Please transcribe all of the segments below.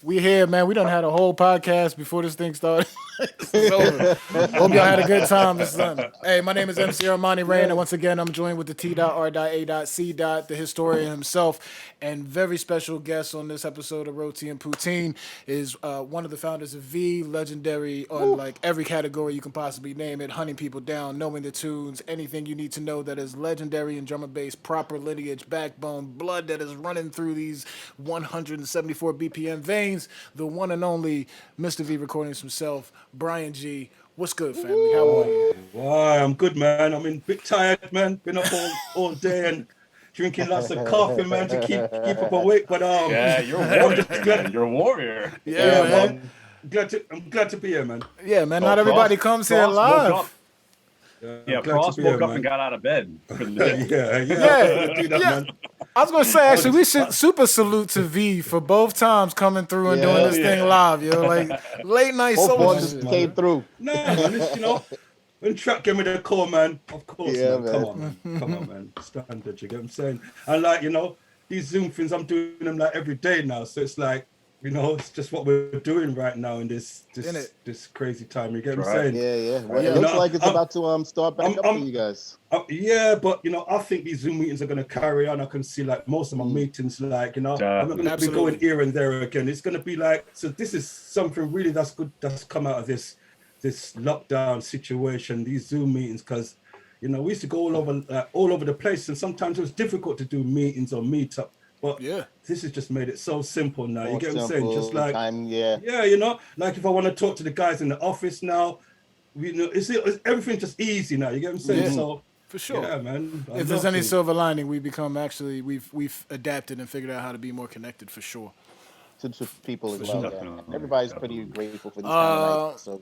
We here, man. We done had a whole podcast before this thing started. It's over. Hope y'all had a good time this Sunday. Hey, my name is MC Armanni Reign, and once again, I'm joined with the T.R.A.C, the historian himself, and very special guest on this episode of Roti And Poutine is one of the founders of V, legendary on like every category you can possibly name it, hunting people down, knowing the tunes, anything you need to know that is legendary in drum and bass, proper lineage, backbone, blood that is running through these 174 BPM veins, the one and only Mr. V Recordings himself, Bryan Gee. What's good, family? How are you? Why, I'm good, man. I'm a bit tired, man. Been up all day and drinking lots of coffee, man, to keep up awake. But Yeah, you're a I'm warrior, just man. You're a warrior. Yeah, man. man. I'm glad to be here, man. Yeah, man. Oh, Not everybody comes here Frost woke up. live. Yeah, I'm glad Frost to be here, woke up man. and got out of bed for the day. Yeah, I'm do that, yeah. man. I was gonna say actually we should super salute to V for both times coming through and doing this thing live, yo. Like late night Both soul ones shit. came through. No, man, when Track gave me the call, man, of course, Yeah, man. man. Come on, man. Standard, you get what I'm saying? And like, these Zoom things, I'm doing them like every day now. So it's like, it's just what we're doing right now in this crazy time. You get what I'm saying? Yeah. Well, Yeah. it looks like it's about to start back up for you guys. Yeah, but I think these Zoom meetings are going to carry on. I can see like most of my meetings, like I'm not going to be going here and there again. It's going to be like, so this is something really that's good that's come out of this lockdown situation. These Zoom meetings, because we used to go all over the place, and sometimes it was difficult to do meetings or meetup. But this has just made it so simple now. You get what I'm saying? Just like like if I want to talk to the guys in the office now, it's everything just easy now. You get what I'm saying? Yeah. So For sure. yeah, man. If there's any silver lining, we've adapted and figured out how to be more connected for sure. To people as sure. well. Definitely. Everybody's pretty grateful for these kind of nights. So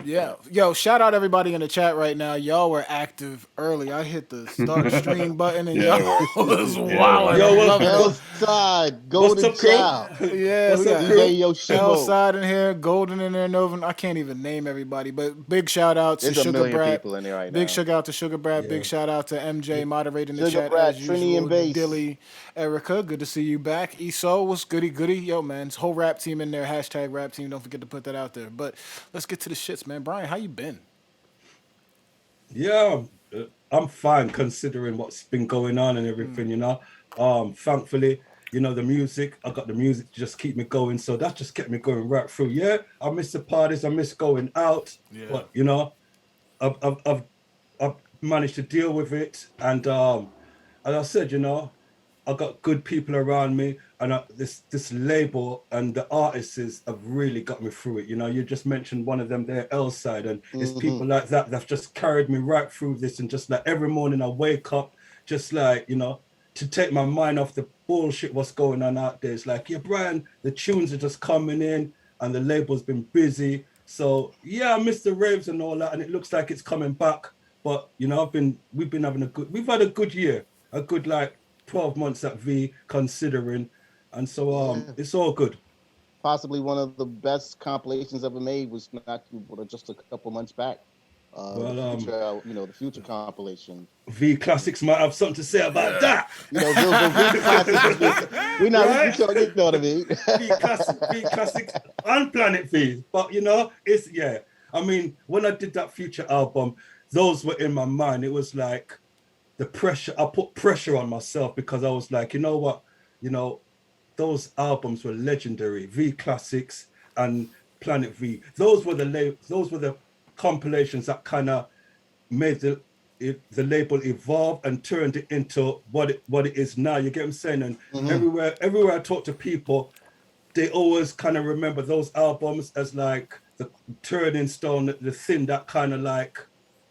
Yeah. Yo, shout out everybody in the chat right now. Y'all were active early. I hit the start stream button and y'all was wild. Yo, I love it. Outside, Golden up, crew? Child, Yeah, What's we up, got crew? DJ Yoshimo. Outside in here, Golden in there, Nova. I can't even name everybody, but big shout out to There's a Sugar million Brat. people in there right Big now. shout out to Sugar Brat. Big shout out to MJ moderating the Sugar chat Brat, as Trini usual. and Bass. Dilly, Erica, good to see you back. Eso, what's goody? Yo, man, this whole rap team in there. Hashtag rap team. Don't forget to put that out there. But let's get to the shits, man. Bryan, how you been? Yeah, I'm fine considering what's been going on and everything, Thankfully, the music, I got the music to just keep me going. So that just kept me going right through. Yeah, I miss the parties, I miss going out. Yeah. But, I've managed to deal with it. And as I said, I got good people around me, and this label and the artists have really got me through it. You just mentioned one of them there, L-Side, and it's people like that that's just carried me right through this. And just like every morning I wake up, just like, to take my mind off the bullshit what's going on out there. It's like, yeah, Bryan, the tunes are just coming in and the label's been busy. So yeah, I miss the raves and all that, and it looks like it's coming back. But we've been having we've had a good year, a good 12 months at V considering, and so it's all good. Possibly one of the best compilations ever made was just a couple months back. The future compilation. V Classics might have something to say about that. The V Classics. We're not sure, you know what I mean. V Classics and Planet V, but it's I mean, when I did that future album, those were in my mind. It was like the pressure. I put pressure on myself because I was like, you know what, those albums were legendary. V Classics and Planet V. Those were the compilations that kind of made the label evolve and turned it into what it is now. You get what I'm saying? And everywhere I talk to people, they always kind of remember those albums as like the turning stone, the thing that kind of like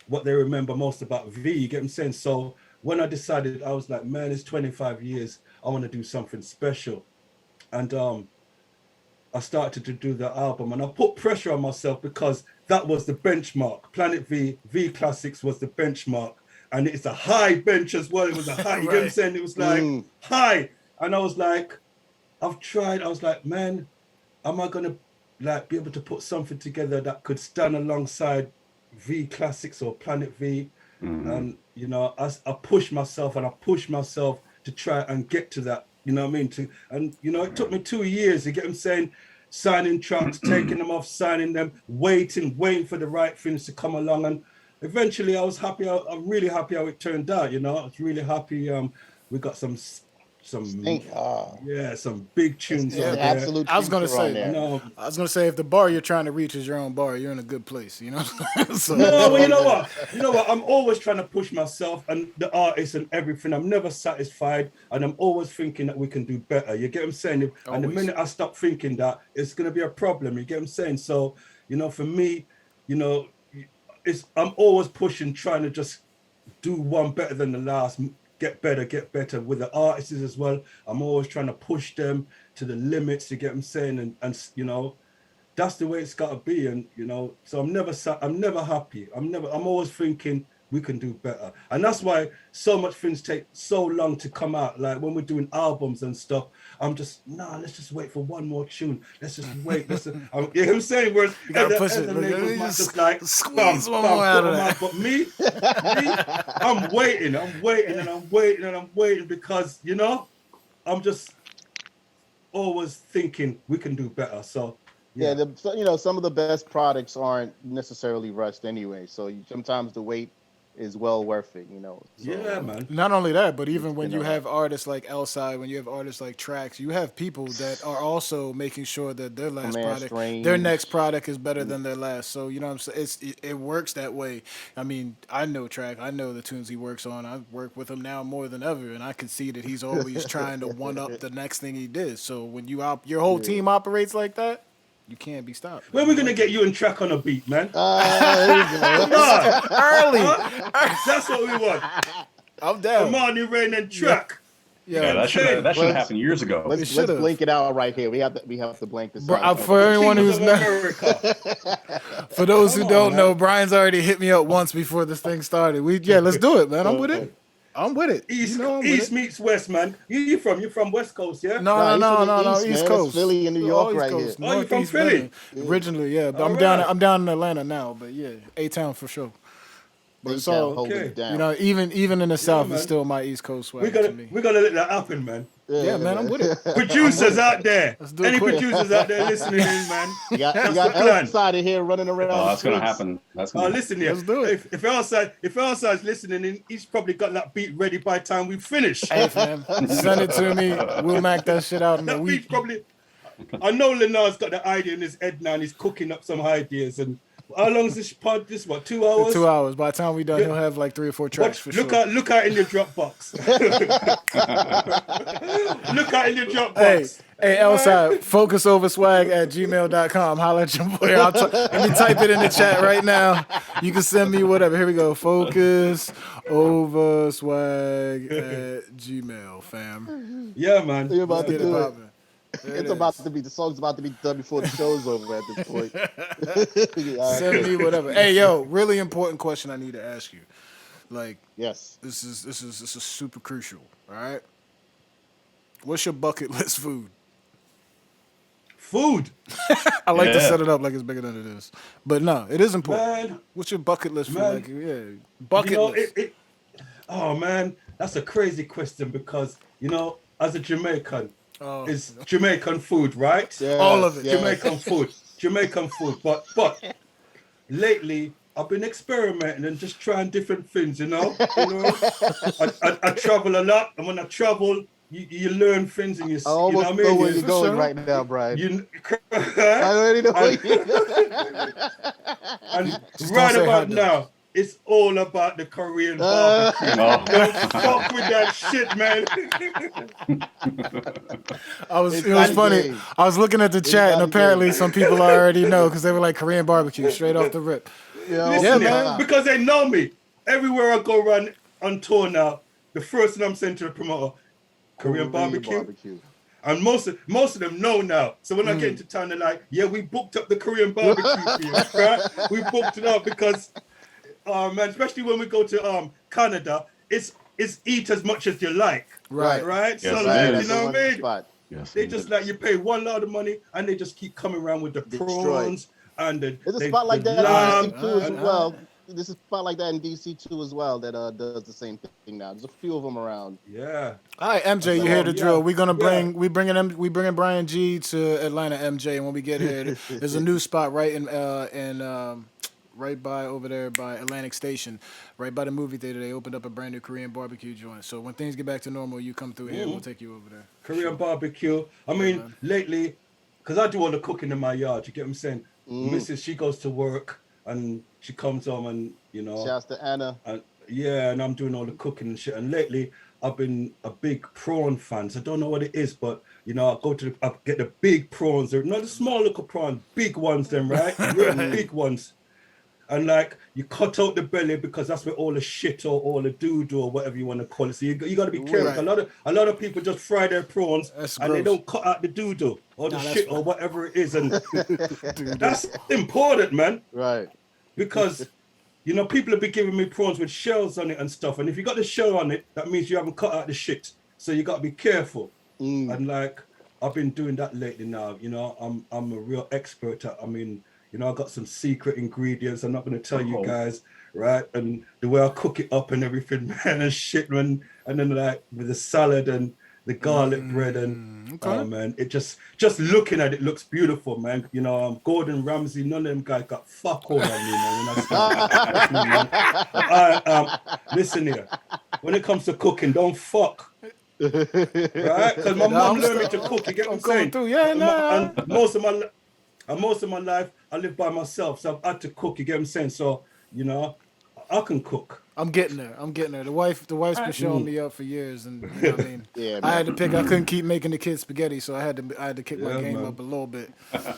what they remember most about V. You get what I'm saying? So when I decided, I was like, man, it's 25 years. I want to do something special. And I started to do the album, and I put pressure on myself because that was the benchmark. Planet V Classics was the benchmark, and it's a high bench as well. It was a high, you get what I'm saying? It was like high, and I was like, I've tried. I was like, man, am I gonna be able to put something together that could stand alongside V Classics or Planet V? And I push myself to try and get to that You know what I mean? And you know, it took me 2 years. You get what I'm saying? Signing tracks, taking them off, signing them, waiting for the right things to come along. And eventually I was happy. I'm really happy how it turned out. You know, I was really happy. We got some some big tunes It's out the there. absolute I was gonna feature on say, there. No, I was gonna say, if the bar you're trying to reach is your own bar, you're in a good place. You know. So, no, well, you know what? You know what? I'm always trying to push myself and the artist and everything. I'm never satisfied, and I'm always thinking that we can do better. You get what I'm saying? And the Always. minute I stop thinking that, it's gonna be a problem. You get what I'm saying? So, you know, for me, you know, I'm always pushing, trying to just do one better than the last, get better with the artists as well. I'm always trying to push them to the limits. You get what I'm saying? And you know, that's the way it's got to be. And you know, so I'm never happy. I'm always thinking we can do better. And that's why so much things take so long to come out. Like when we're doing albums and stuff, I'm just, let's just wait for one more tune. Let's just wait. You know what I'm saying? Whereas You gotta push other it. labels might just like Squeeze one more out of that. But me, I'm waiting because, you know, I'm just always thinking we can do better. So Yeah, you know, some of the best products aren't necessarily rushed anyway. So sometimes the wait is well worth it, you know. So, yeah, man. Not only that, but even when been you around. have artists like Elside, when you have artists like T.R.A.C, you have people that are also making sure that their last Man product, Strange. their next product is better than their last. So you know what I'm saying? It works that way. I mean, I know T.R.A.C, I know the tunes he works on. I work with him now more than ever, and I can see that he's always trying to one up the next thing he did. So when your whole team operates like that, you can't be stopped. When are we gonna get you and T.R.A.C on a beat, man? There you go. Come on, Early, that's what we want. I'm down. Armanni Reign and T.R.A.C. Yeah, that should have Well, happened years ago. Let's should've. blink it out right here. We have to blank this out. For everyone Kings who's of not, America. for those who Come on, don't man. know, Brian's already hit me up once before this thing started. Let's do it, man. I'm with it. I'm with it. East, You know I'm East with it. meets West, man. You're from West Coast, yeah? No, he's from the East, East man. Coast. It's Philly and New All York East right Coast. here. Oh, you from Northeast Philly? Philly. Originally, yeah. But All right. I'm down in Atlanta now, but yeah, A-Town for sure. But it's all, holding okay. it down. you know, even in the South, man. it's still my East Coast swag We to me. gotta let that happen, man. Yeah, man, I'm with it. Producers out there, Let's do it any quick. producers out there listening in, man. You got That's the plan. outside of here running around. Oh, the that's gonna streets. happen. That's Oh, gonna happen. listen here. Let's do it. If Outside's listening in, he's probably got that beat ready by the time we finish. Hey, fam, send it to me. We'll mac that shit out in a That week. beat's probably. I know Lenar's got the idea in his head now, and he's cooking up some ideas. And how long is this pod? This what? 2 hours? 2 hours. By the time we done, he'll have like 3 or 4 tracks for sure. Look out in your Dropbox. Look out in your Dropbox. Hey, Elside, focusoverswag@gmail.com. Holla at your boy. Let me type it in the chat right now. You can send me whatever. Here we go. Focusoverswag@gmail, fam. Yeah, man. You're about to Get it do it. poppin'. The song's about to be done before the show's over at this point. Yeah. Send me whatever. Hey, yo, really important question I need to ask you. Like, Yes. this is super crucial. All right. What's your bucket list food? Food. I like to Yeah. set it up like it's bigger than it is, but no, it is important. Man. What's your bucket list for? Man. Like, bucket You know, list. oh man, that's a crazy question because, you know, as a Jamaican, Oh, it's Jamaican food, right? Yes, All of it. yes. Jamaican food. But lately I've been experimenting and just trying different things, you know. I travel a lot, and when I travel, you learn things and I you know almost what I know mean. where you're going sure. right now, Brian. I And already know where you're Just don't right say about hot dogs. now, it's all about the Korean barbecue. Oh. Don't fuck with that shit, man. It's It was not funny. game. I was looking at the chat, and not apparently game. some people already know because they were like Korean barbecue straight off the rip. Listen, Yeah, here, man. because they know me. Everywhere I go around on tour now, the first thing I'm saying to the promoter, Korean barbecue. And most of them know now. So when I get into town, they're like, yeah, we booked up the Korean barbecue for you, right? We booked it up because, man, especially when we go to Canada, it's eat as much as you like. Right. Right? Yes, So, it like, is. you know what I mean? Spot. Yes, They it just is. like, you pay one lot of money and they just keep coming around with the Destroy. prawns and There's a spot like that in lamb. Houston too as well. There's a spot like that in DC too as well that does the same thing now. There's a few of them around. Yeah. All right, MJ, you hear the drill. We're gonna we bringing Bryan Gee to Atlanta, MJ, and when we get here, there's a new spot right in right by over there by Atlantic Station, right by the movie theater. They opened up a brand new Korean barbecue joint. So when things get back to normal, you come through here, we'll take you over there. Korean barbecue. I mean, lately, because I do all the cooking in my yard, you get what I'm saying? Mrs. She goes to work and she comes home and, you know. Shouts to Anna. And I'm doing all the cooking and shit. And lately, I've been a big prawn fan. So I don't know what it is, but, you know, I get the big prawns. They're not the small little prawns, big ones, them, right? Real big ones. And like you cut out the belly because that's where all the shit or all the doo-doo or whatever you want to call it. So you got to be careful. Right. A lot of people just fry their prawns and they don't cut out the doo-doo or the shit or whatever it is. And that's important, man. Right. Because you know people have been giving me prawns with shells on it and stuff. And if you got the shell on it, that means you haven't cut out the shit. So you got to be careful. And like I've been doing that lately now. You know, I'm a real expert at. I mean. You know, I got some secret ingredients. I'm not going to tell you guys, right? And the way I cook it up and everything, man, and shit, man. And then like with the salad and the garlic bread and oh man, it just looking at it looks beautiful, man. You know, Gordon Ramsay, none of them guys got fuck all on me, man. Listen here, when it comes to cooking, don't fuck. Right? Because my mom learned me to cook. You get what I'm saying? Through. Yeah, and most of my life, I live by myself, so I've had to cook. You get what I'm saying? So, you know, I can cook. I'm getting there. The wife's been showing me up for years, and you know what I mean. Yeah, I had to pick. I couldn't keep making the kids spaghetti, so I had to kick my game up a little bit. I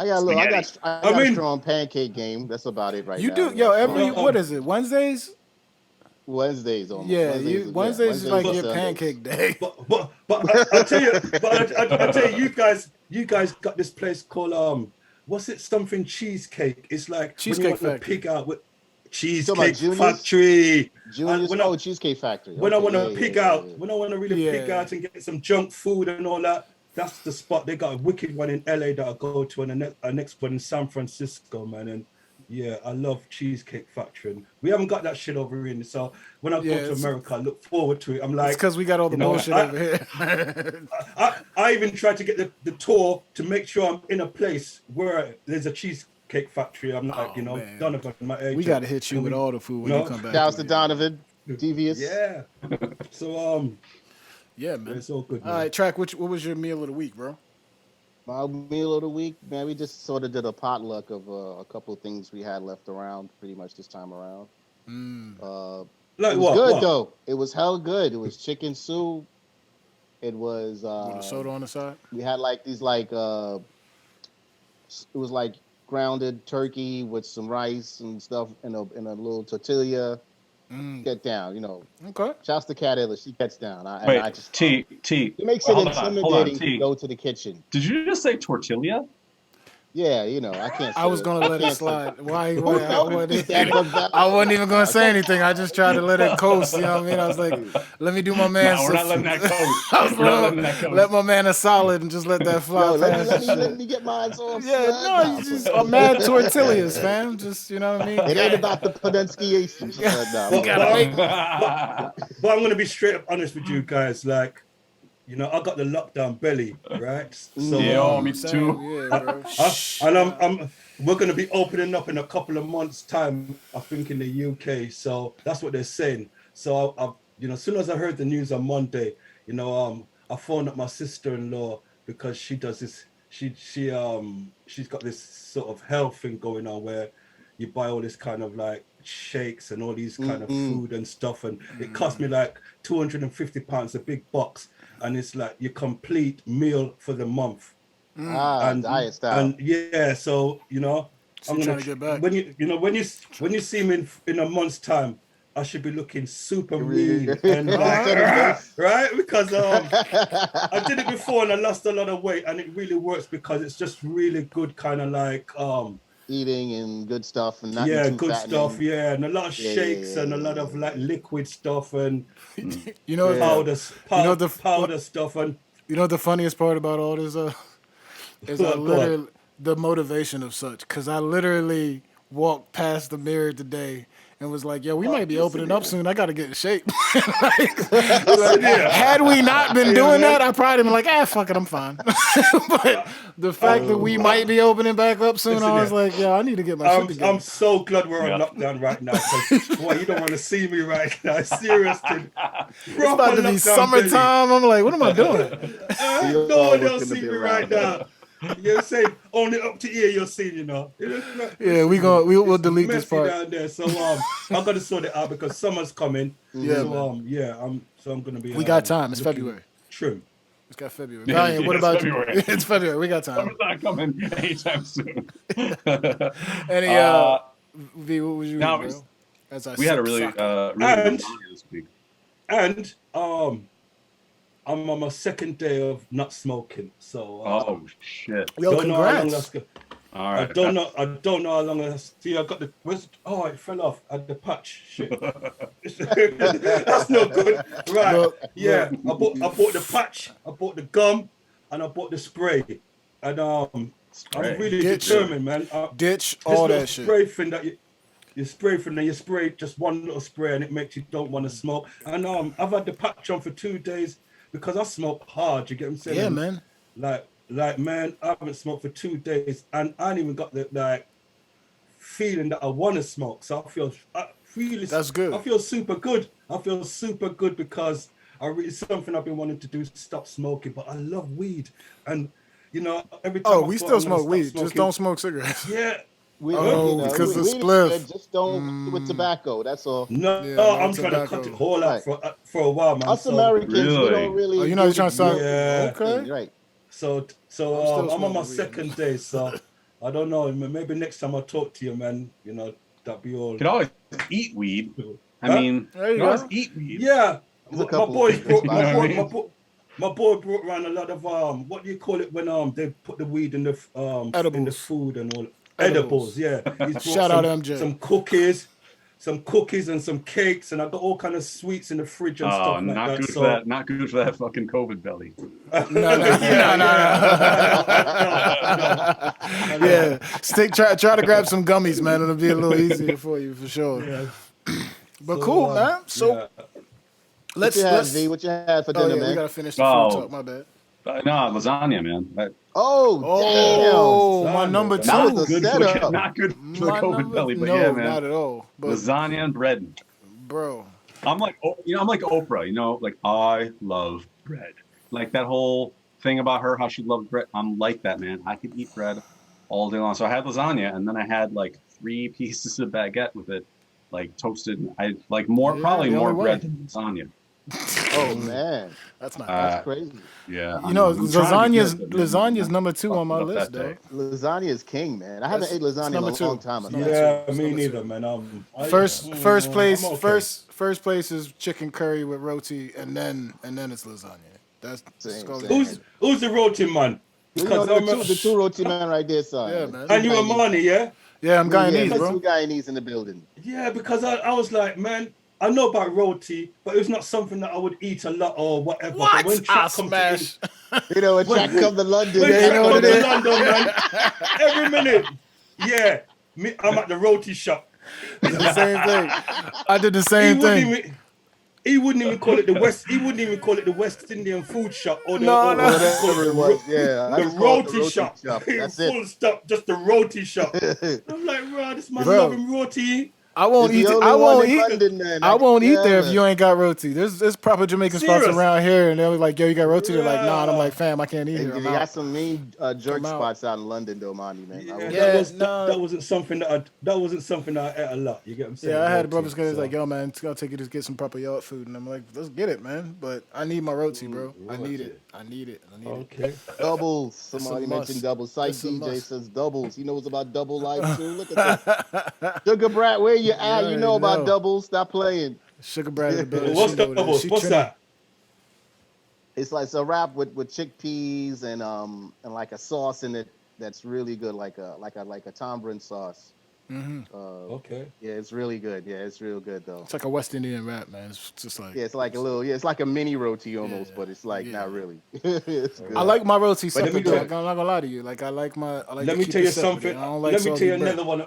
got a strong pancake game. That's about it right now. You do, what is it? Wednesdays? Wednesdays almost. Yeah, Wednesdays is like your pancake day. But I tell you, you guys got this place called what's it? Something cheesecake. It's like Cheesecake when you want to pig out with Cheesecake Factory. Cheesecake Factory. When I want to pig out, when I want to really pig out and get some junk food and all that, that's the spot. They got a wicked one in LA that I go to, and a next one in San Francisco, man. And yeah, I love Cheesecake Factory. And we haven't got that shit over here. So when I go to America, I look forward to it. I'm like, it's because we got all the bullshit over here. I even tried to get the tour to make sure I'm in a place where there's a Cheesecake Factory. I'm like, man. Donovan, my agent. We got to hit you with all the food when you come back. Shouts to Donovan, Devious. Yeah. So yeah, man. It's all good. Man. All right, Track. What was your meal of the week, bro? My meal of the week, man. We just sort of did a potluck of a couple of things we had left around, pretty much this time around. Like it was good though. It was hell good. It was chicken soup. It was with a soda on the side. We had like these it was like grounded turkey with some rice and stuff in a little tortilla. Get down, Okay. Shouts to Cat Illa. She gets down. T. It makes it intimidating to go to the kitchen. Did you just say tortilla? Yeah, I can't. I was gonna let it slide. Why I wasn't even gonna say anything. I just tried to let it coast. You know what I mean? I was like, let me do my man. No, we're not letting that coast. I was gonna let my man a solid and just let that fly. Let me get mine off. Yeah, you just are mad tortillas, fam. Just you know what I mean? It ain't about the pronunciation. But I'm gonna be straight up honest with you guys. Like, I got the lockdown belly, right? So me too. And we're gonna be opening up in a couple of months' time, I think, in the UK. So that's what they're saying. So as soon as I heard the news on Monday, I phoned up my sister-in-law because she does this. She's got this sort of health thing going on where you buy all this kind of like shakes and all these kind of food and stuff, and it cost me like £250, a big box. And it's like your complete meal for the month. Diet style. And yeah, so I'm gonna get back. when you see me in a month's time, I should be looking super mean and right because I did it before and I lost a lot of weight, and it really works because it's just really good kind of like eating and good stuff and good stuff, and a lot of shakes and a lot of like liquid stuff and powder stuff. And the funniest part about all this is literally the motivation of such, because I literally walked past the mirror today and was like, "Yo, we might be opening up soon. I got to get in shape." Had we not been doing that, I probably been like, fuck it, I'm fine. But the fact that we might be opening back up soon, I was like, "Yeah, I need to get my shit together." I'm so glad we're on lockdown right now. Boy, you don't want to see me right now. Seriously. It's about to be summertime. I'm like, what am I doing? No one else see me right now. You know what I'm saying? Only up to here you're seeing, you know. Yeah, we'll delete this part down there. So I'm gonna sort it out because summer's coming. Yeah, so I'm gonna be. We got time. It's February. True. It's got February. Valiant, what about February. You? It's February. We got time. Summer's not coming anytime soon. Any V, what was you? Now, bro? As I we had a really and, this week. And I'm on my second day of not smoking, so oh shit! Yo, don't know how long congrats. that's go. All right. I don't know how long that's. See, I got the. It fell off at the patch. Shit. That's no good. Right? I bought the patch. I bought the gum, and I bought the spray. And I'm really determined, man. Ditch all that shit. Spray thing that you spray from there. You spray just one little spray, and it makes you don't want to smoke. And I've had the patch on for 2 days. Because I smoke hard, you get what I'm saying? Yeah, man. Like, man, I haven't smoked for 2 days, and I ain't even got the feeling that I want to smoke. So that's good. I feel super good. I feel super good because it's something I've been wanting to do, stop smoking. But I love weed, and you know, every time. We still smoke weed. Just don't smoke cigarettes. Yeah. Because the spliff. Just don't do with tobacco. That's all. No, I'm trying to cut it all out for a while, man. Us Americans, we don't really. You're not trying to start. Yeah. Okay. Right. So I'm on my second day. So I don't know. Maybe next time I talk to you, man. You know, that'd be all. You could always eat weed. I mean, you could always eat weed. Yeah. My boy brought around a lot of what do you call it when they put the weed in the in the food and all. Edibles, yeah. Shout out MJ. Some cookies and some cakes, and I got all kind of sweets in the fridge and stuff like that. Good for that. Not good for that fucking COVID belly. No. Yeah, try to grab some gummies, man. It'll be a little easier for you for sure. Yeah. But cool, man. So let's V, what you had for dinner, man? We gotta finish the food talk. My bad. No, lasagna, man. Damn. My number two. Not good for the COVID belly, but yeah, man. Not at all. But lasagna and bread, bro. I'm like Oprah. You know, like I love bread. Like that whole thing about her, how she loves bread. I'm like that, man. I could eat bread all day long. So I had lasagna, and then I had like 3 pieces of baguette with it, like toasted. I like probably more bread than lasagna. Oh man, that's crazy. Yeah, you know, lasagna's number 2 on my list, though. Lasagna is king, man. I haven't ate lasagna in a long time. Yeah, me neither, man. First place is chicken curry with roti, and then it's lasagna. That's who's the roti man? Because the two roti man right there, son. Yeah, man. And you Armanni, yeah? Yeah, I'm Guyanese, bro. Two Guyanese in the building. Yeah, because I was like, man, I know about roti, but it was not something that I would eat a lot or whatever. What? But when Track smash. You know, when Track come to London, London, man, every minute. Yeah, I'm at the roti shop. The same thing. I did the same thing. He wouldn't even call it the West. He wouldn't even call it the West Indian food shop or the roti shop. That's full stop, just the roti shop. I'm like, bro, this man loving roti. I won't eat there if you ain't got roti. There's proper Jamaican spots around here, and they're like, yo, you got roti? They're like, nah. And I'm like, fam, I can't eat here. You got some mean jerk spots out in London, though, Monty, man. That wasn't something that I ate a lot. You get what I'm saying? Yeah, I had a brother's guy like, yo, man, it's gonna take you to get some proper yard food, and I'm like, let's get it, man. But I need my roti, bro. I need it. Okay. Doubles. Somebody mentioned doubles. Site DJ says doubles. He knows about double life too. Look at that. Sugar Brat, where you at? You know about doubles. Stop playing. Sugar Brat in the building. What's doubles? What's that? It's like a wrap with chickpeas and like a sauce in it that's really good, like a tamarind sauce. Mm-hmm. Okay. Yeah, it's really good. Yeah, it's real good though. It's like a West Indian wrap, man. It's just like it's like a little it's like a mini roti almost, but it's like not really. It's good. I like my roti separate. I'm not gonna lie to you. Like I like Let me tell you something. Let me tell you another one.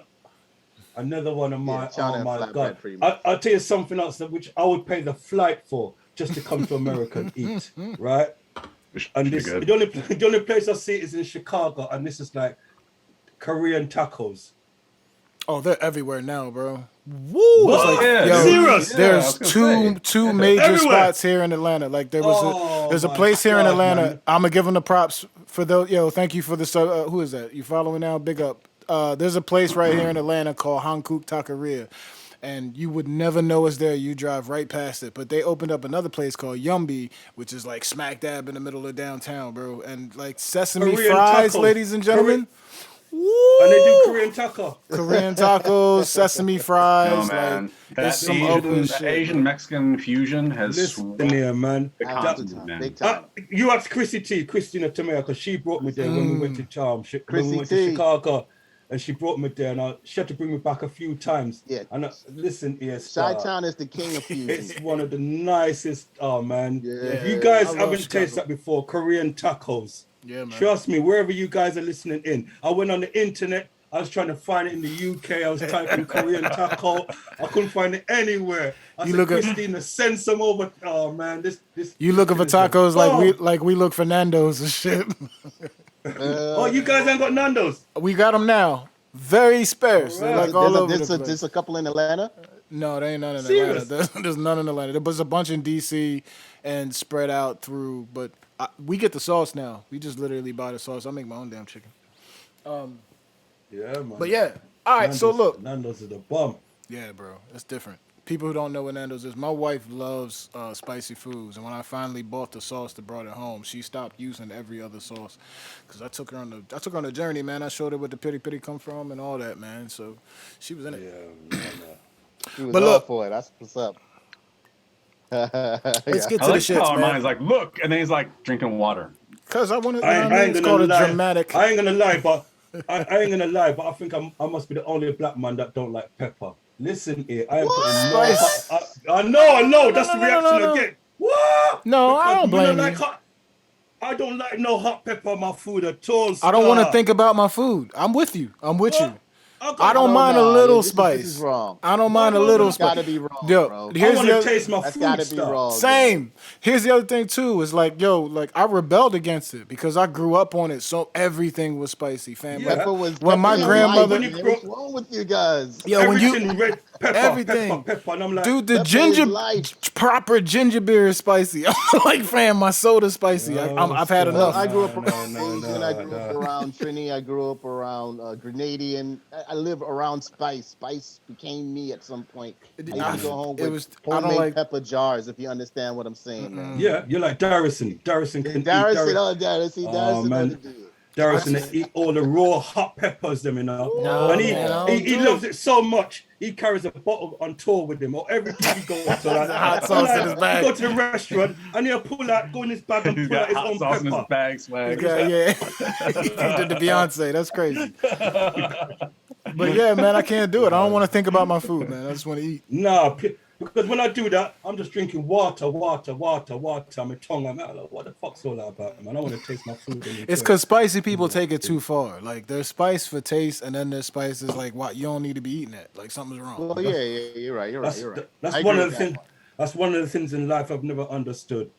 Another one of my, China oh and my flatbread God. pretty much. I'll tell you something else which I would pay the flight for just to come to America and eat, right? And this, the only place I see it is in Chicago, and this is like Korean tacos. Oh, they're everywhere now, bro. Woo! What? It's like, Yeah, yo, serious? there's two major Everywhere. spots here in Atlanta. Like there's a place here in Atlanta. Man. I'm gonna give them the props for those. Yo, thank you for the who is that? You following now? Big up. There's a place right here in Atlanta called Hankook Taqueria. And you would never know it's there. You drive right past it. But they opened up another place called Yumby, which is like smack dab in the middle of downtown, bro. And like sesame Korean fries, tacos. ladies and gentlemen. And they do Korean taco. Korean tacos, sesame fries. No, man. Like, That some open shit, Asian bro. Mexican fusion has Listen here, man. the continent, man. Big time. You asked Christina Tamea, because she brought me there when we went to when we went T. to Chicago, and she brought me there, and she had to bring me back a few times. Yeah. And listen here, Chi-Town is the king of fusion. it's one of the nicest. Oh man, Yeah. if you guys I love haven't Chicago. tasted that before, Korean tacos. Yeah, man. Trust me, wherever you guys are listening in, I went on the internet. I was trying to find it in the UK. I was typing Korean taco. I couldn't find it anywhere. I said, Christina, send some over. Oh man, this. You looking for tacos like we look for Nando's and shit. Oh, you guys ain't got Nando's. We got them now. Very sparse. They're like all over the place. There's a couple in Atlanta. No, there ain't none in Serious? Atlanta. There's none in Atlanta. There was a bunch in DC and spread out through. But we get the sauce now. We just literally buy the sauce. I make my own damn chicken. Yeah, man. But yeah. All right. So look. Nando's is the bomb. Yeah, bro. It's different. People who don't know what Nando's is, my wife loves spicy foods, and when I finally bought the sauce that brought it home, she stopped using every other sauce because I took her on the journey, man. I showed her where the piri piri come from and all that, man. So she was in it. Yeah, man. He was But all look- for it. That's what's up. Let's get I to the like shits, how man. Armanni's like, look, and then he's like drinking water. Because I want to. I ain't It's gonna called a lie. dramatic. I ain't gonna lie, but I ain't gonna lie, but I think I must be the only black man that don't like pepper. Listen here, I am putting no. Spice. I know. That's the no, reaction no. I get. What? No, I don't blame like you. I don't like no hot pepper on my food at all. I don't want to think about my food. I'm with you. I'm with you. I don't No, mind a no, little this spice. is wrong. I don't mind a No, little it's spice. gotta be wrong, Yo, bro. I here's want the to other, taste my That's food gotta be stuff. wrong. same. Here's the other thing too. Is like, yo, like I rebelled against it because I grew up on it, so everything was spicy, fam. Yeah. Like, Pepper was when my pepper grandmother- life, man. What's wrong with you guys? yo, when you Everything red pepper, everything. pepper, and I'm like, dude, the Pepper is ginger life. proper ginger beer is spicy. I'm like, fam, my soda's spicy. I've had No, enough. I grew up No, around no, Asian. I grew no. up around Trini. I grew up around Grenadian. I live around spice. Spice became me at some point. I used to go home It with was- I don't homemade like- pepper jars, if you understand what I'm saying, man. yeah, you're like Darrison. Darrison can eat. Darrison, Darrison, Darrison, man. ought to do it. Darrison they eat all the raw hot peppers, them, you know. No, and man, I he don't loves it so much. He carries a bottle on tour with him, or every time he goes to like, hot sauce in his bag. He go to the restaurant and he'll go in his bag and He's pull out got his hot own sauce in his pepper. bag, swag. Yeah. He did the Beyonce. That's crazy. But yeah, man, I can't do it. I don't want to think about my food, man. I just want to eat. Nah, because when I do that, I'm just drinking water. My tongue, I'm out. Like, what the fuck's all that about, man? I want to taste my food. It's because spicy people take it too far. Like there's spice for taste, and then there's spice is like what you don't need to be eating that. Like something's wrong. Well, yeah, you're right. That's I one agree of the with things. that. That's one of the things in life I've never understood.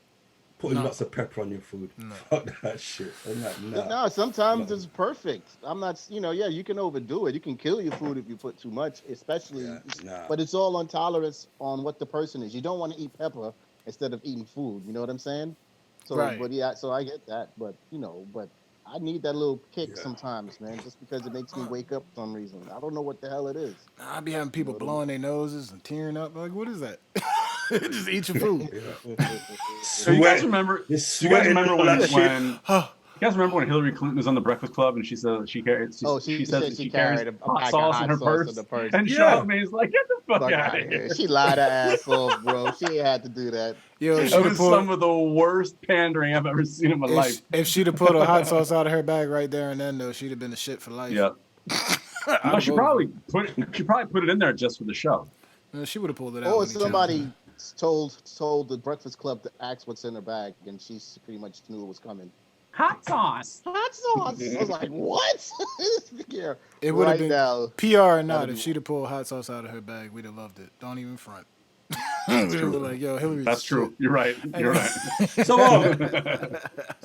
Putting lots of pepper on your food. Fuck that shit. I'm like, nah. No, sometimes it's perfect. I'm not, you can overdo it. You can kill your food if you put too much, especially. Yeah, nah. But it's all on tolerance on what the person is. You don't want to eat pepper instead of eating food. You know what I'm saying? So, Right. But yeah, so I get that. But but I need that little kick sometimes, man, just because it makes me wake up for some reason. I don't know what the hell it is. I be having people blowing their noses and tearing up. Like, what is that? Just eat your food. So you guys remember? You're You guys sweating remember all when? that shit. You guys remember when Hillary Clinton was on the Breakfast Club and she said she carried? She said said she carries carried a hot pack of sauce hot in her sauce purse. in the purse. And Yeah. Charlamagne's like, get the fuck Fuck out outta of here. here. She lied her ass off, bro. She ain't had to do that. Yo, if That she'd was have pulled, some of the worst pandering I've ever seen in my life. if she'd have pulled a hot sauce out of her bag right there and then, though, she'd have been the shit for life. Yeah. No, she probably put it in there just for the show. She would have pulled it out. Or when he somebody told the Breakfast Club to ask what's in her bag, and she pretty much knew it was coming. Hot sauce. Hot sauce. I was like, what? Yeah, It would have right been now. PR or not. That'd If be- she'd have pulled hot sauce out of her bag, we'd have loved it. Don't even front. We were like, yo, Hillary's That's true. shit. You're right. You're right. So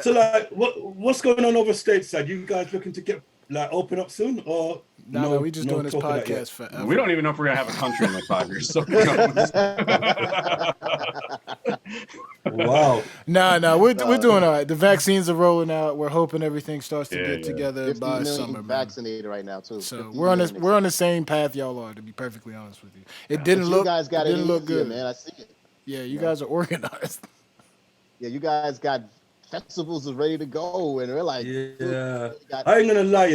so like, what's going on over stateside? You guys looking to get like open up soon, or No, we just doing this talk of that podcast yet? forever. We don't even know if we're gonna have a country in like 5 years. So Wow. Nah, we're doing all right. The vaccines are rolling out. We're hoping everything starts to get together 50 by million summer, man. vaccinated right now too. So 50 we're on million. we're on the same path y'all are. To be perfectly honest with you, it But didn't you look guys got it it didn't look easier, good, man. I see it. Yeah, you guys are organized. Yeah, you guys got festivals is ready to go, and we're like, Yeah, I ain't gonna lie,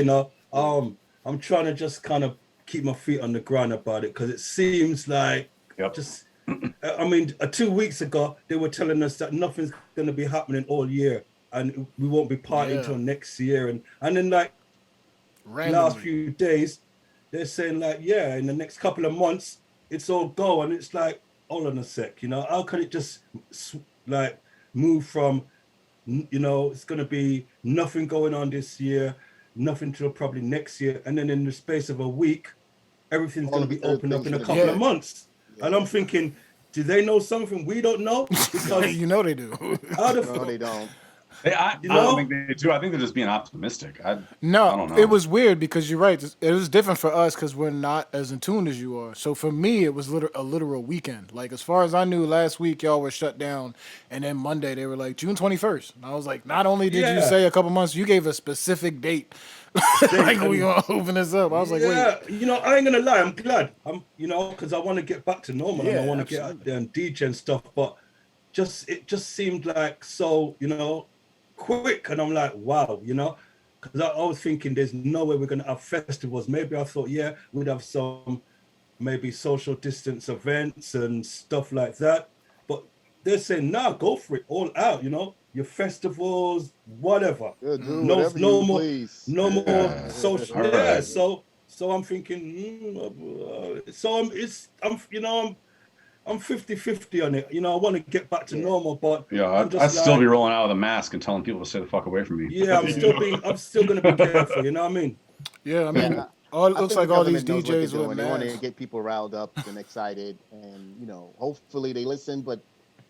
I'm trying to just kind of keep my feet on the ground about it because it seems like just, I mean, 2 weeks ago they were telling us that nothing's gonna be happening all year and we won't be partying until next year, and then like last few days they're saying like, yeah, in the next couple of months it's all go, and it's like, hold on a sec, how can it just like move from, it's going to be nothing going on this year, nothing till probably next year, and then in the space of a week everything's going to be opened up in a couple of months. And I'm thinking, do they know something we don't know? Because you know they do. No, they don't. I don't think they do. I think they're just being optimistic. I don't know. It was weird because you're right. It was different for us because we're not as in tune as you are. So for me, it was a literal weekend. Like as far as I knew, last week y'all were shut down, and then Monday they were like June 21st. And I was like, not only did you say a couple months, you gave a specific date. Like we gonna open this up. I was like, wait. I ain't gonna lie. I'm glad. Because I want to get back to normal and I want to get out there and DJ and stuff. But it just seemed like so, quick, and I'm like, wow, because I was thinking there's no way we're going to have festivals. Maybe I thought, we'd have some maybe social distance events and stuff like that, but they're saying, nah, go for it, all out, your festivals, whatever. No more social. So I'm thinking, I'm 50-50 on it. I want to get back to normal, but I'd still be rolling out with a mask and telling people to stay the fuck away from me. Yeah, I'm still going to be careful. You know what I mean? Yeah, I mean, it looks like all these DJs they with masks. want to get people riled up and excited, and hopefully they listen. But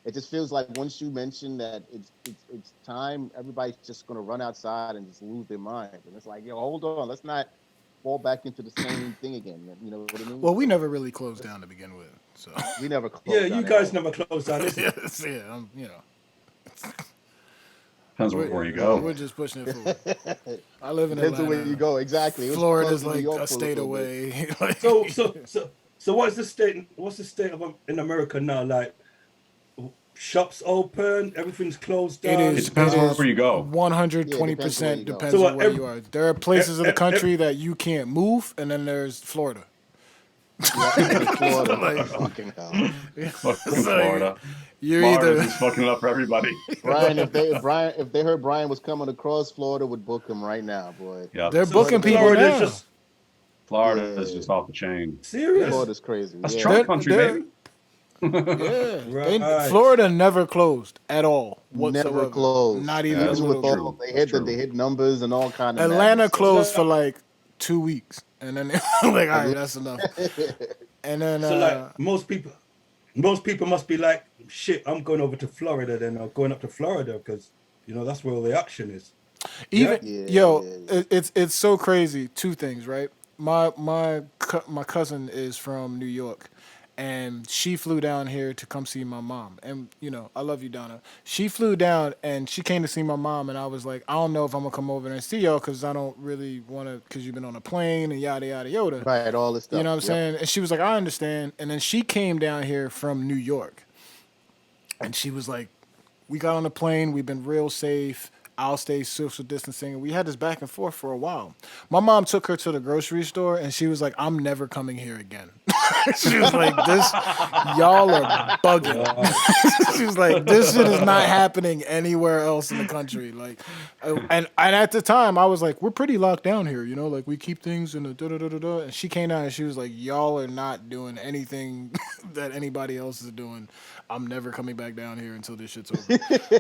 it just feels like once you mention that it's time, everybody's just going to run outside and just lose their mind. And it's like, hold on, let's not fall back into the same thing again. You know what I mean? Well, we never really closed down to begin with, so we never closed down. You guys never closed down. Depends where you go. We're just pushing it forward. I live in Depends Atlanta. where you go, exactly. Florida's like a state away. So what's the state? What's the state of in America now? Like, shops open, everything's closed down. It depends on where you go. 120% depends on where you are. There are places of the country that you can't move, and then there's Florida. Florida, fucking hell. Florida. You're either fucking it up for everybody. Brian, if they heard Brian was coming across, Florida would book him right now, boy. Yeah, they're booking people now. Florida is just off the chain. Serious? Florida's crazy. That's Trump country, baby. Yeah, Florida never closed at all whatsoever. Never closed. Not even a little. They hit numbers and all kind of. Atlanta closed for like 2 weeks, and then like, all right, that's enough. And then so like most people must be like, shit, I'm going over to Florida then, or going up to Florida because that's where all the action is. It's so crazy. Two things, right? My cousin is from New York, and she flew down here to come see my mom. And I love you, Donna. She flew down and she came to see my mom, and I was like, I don't know if I'm gonna come over there and see y'all because I don't really want to, because you've been on a plane and yada yada yada. Right, all this stuff. You know what I'm saying? And she was like, I understand. And then she came down here from New York, and she was like, we got on the plane. We've been real safe. I'll stay social distancing. And we had this back and forth for a while. My mom took her to the grocery store, and she was like, I'm never coming here again. She was like, y'all are bugging. She was like, this shit is not happening anywhere else in the country. Like, and at the time, I was like, we're pretty locked down here, like we keep things in the da-da-da-da-da. And she came down and she was like, y'all are not doing anything that anybody else is doing. I'm never coming back down here until this shit's over.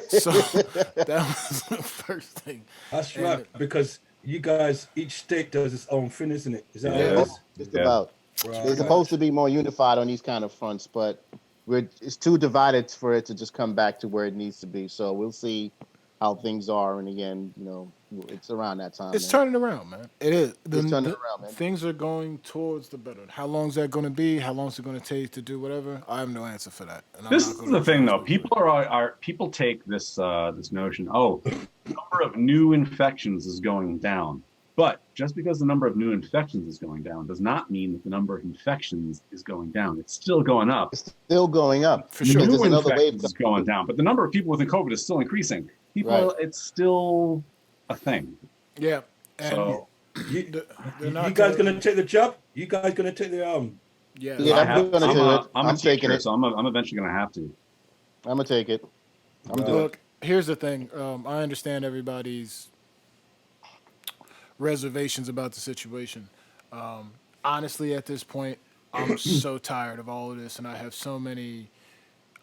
So that was First thing. That's And right, because you guys, each state does its own thing, isn't it? Is that how it Yeah. is? Just Yeah. about. Right. They're supposed to be more unified on these kind of fronts, but it's too divided for it to just come back to where it needs to be. So we'll see how things are, and again, it's around that time, it's man. turning around, man. It is. It's turning The around, man. things are going towards the better. How long is that going to be? How long is it going to take to do whatever? I have no answer for that, and I'm This not is going to the thing, though. People are people take this this notion. Oh, the number of new infections is going down, but just because the number of new infections is going down does not mean that the number of infections is going down. It's still going up. It's still going up For sure. because New there's another wave infections is going down, but the number of people with COVID is still increasing. People, Right. it's still a thing. Yeah, and So You, they're you not guys gonna- gonna take the job? You guys gonna take the Yeah, Yeah, I'm gonna do it. I'm I'm a taking teacher, it. so I'm eventually going to have to. I'm gonna take it. I'm Right. doing it. Look, here's the thing. I understand everybody's reservations about the situation. Honestly, at this point, I'm so tired of all of this, and I have so many.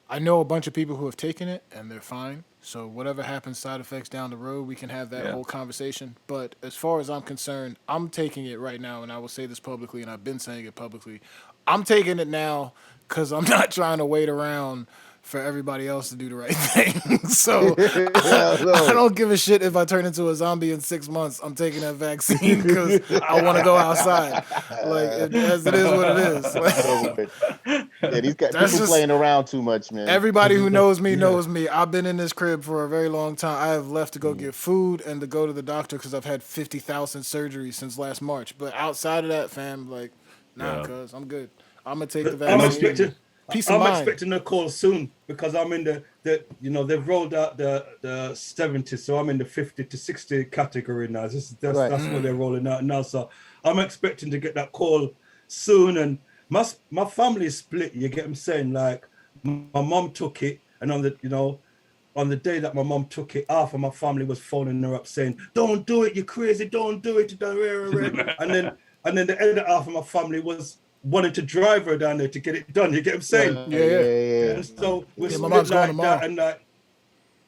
I know a bunch of people who have taken it, and they're fine. So whatever happens, side effects down the road, we can have that Yeah. whole conversation. But as far as I'm concerned, I'm taking it right now, and I will say this publicly, and I've been saying it publicly. I'm taking it now because I'm not trying to wait around for everybody else to do the right thing. So Yeah, I no. don't give a shit if I turn into a zombie in 6 months. I'm taking that vaccine because I want to go outside. Like as it is what it is. Get over Like, with. Yeah, these guys, That's people just- playing around too much, man. everybody who knows me Yeah. knows me. I've been in this crib for a very long time. I have left to go get food and to go to the doctor because I've had 50,000 surgeries since last March. But outside of that, fam, like, nah, Yeah. cuz I'm good. I'm gonna take the I'm vaccine. expecting. Peace of I'm mind. expecting a call soon because I'm in the they've rolled out the 70, so I'm in the 50 to 60 category now. That's what they're rolling out now. So I'm expecting to get that call soon. And my family is split. You get what I'm saying? Like my mom took it, and on the day that my mom took it, half of my family was phoning her up saying, "Don't do it, you're crazy, don't do it." And then the other half of my family was wanting to drive her down there to get it done. You get what I'm saying? Yeah. And so we're Yeah, my split mom's going like tomorrow. that,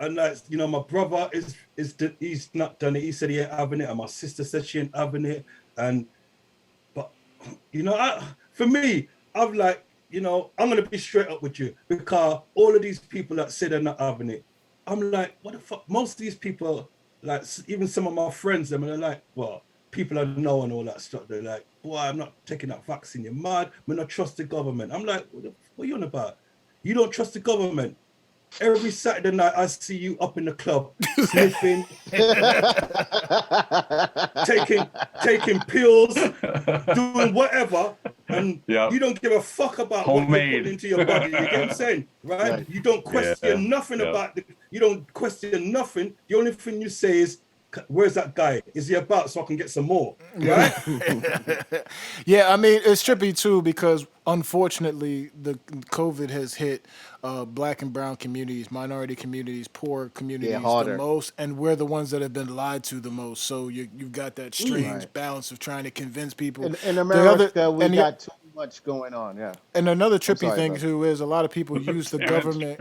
and my brother he's not done it. He said he ain't having it, and my sister said she ain't having it. But for me, I'm like, I'm gonna be straight up with you because all of these people that say they're not having it, I'm like, what the fuck? Most of these people, like even some of my friends, them, and they're like, well, people I know and all that stuff. They're like, boy, I'm not taking that vaccine. You're mad. I'm not trust the government. I'm like, what are you on about? You don't trust the government. Every Saturday night, I see you up in the club, sniffing, taking pills, doing whatever, and Yep. you don't give a fuck about what Homemade. you're putting into your body. You get what I'm saying, right? Right. You don't question nothing about you don't question nothing. The only thing you say is, "Where's that guy? Is he about so I can get some more?" Right? Yeah, I mean it's trippy too because unfortunately the COVID has hit black and brown communities, minority communities, poor communities the harder. most, and we're the ones that have been lied to the most. So you've got that strange Right. balance of trying to convince people. In The America, we and the- got too much going on. Yeah. and another trippy sorry, thing brother. too is a lot of people use the government.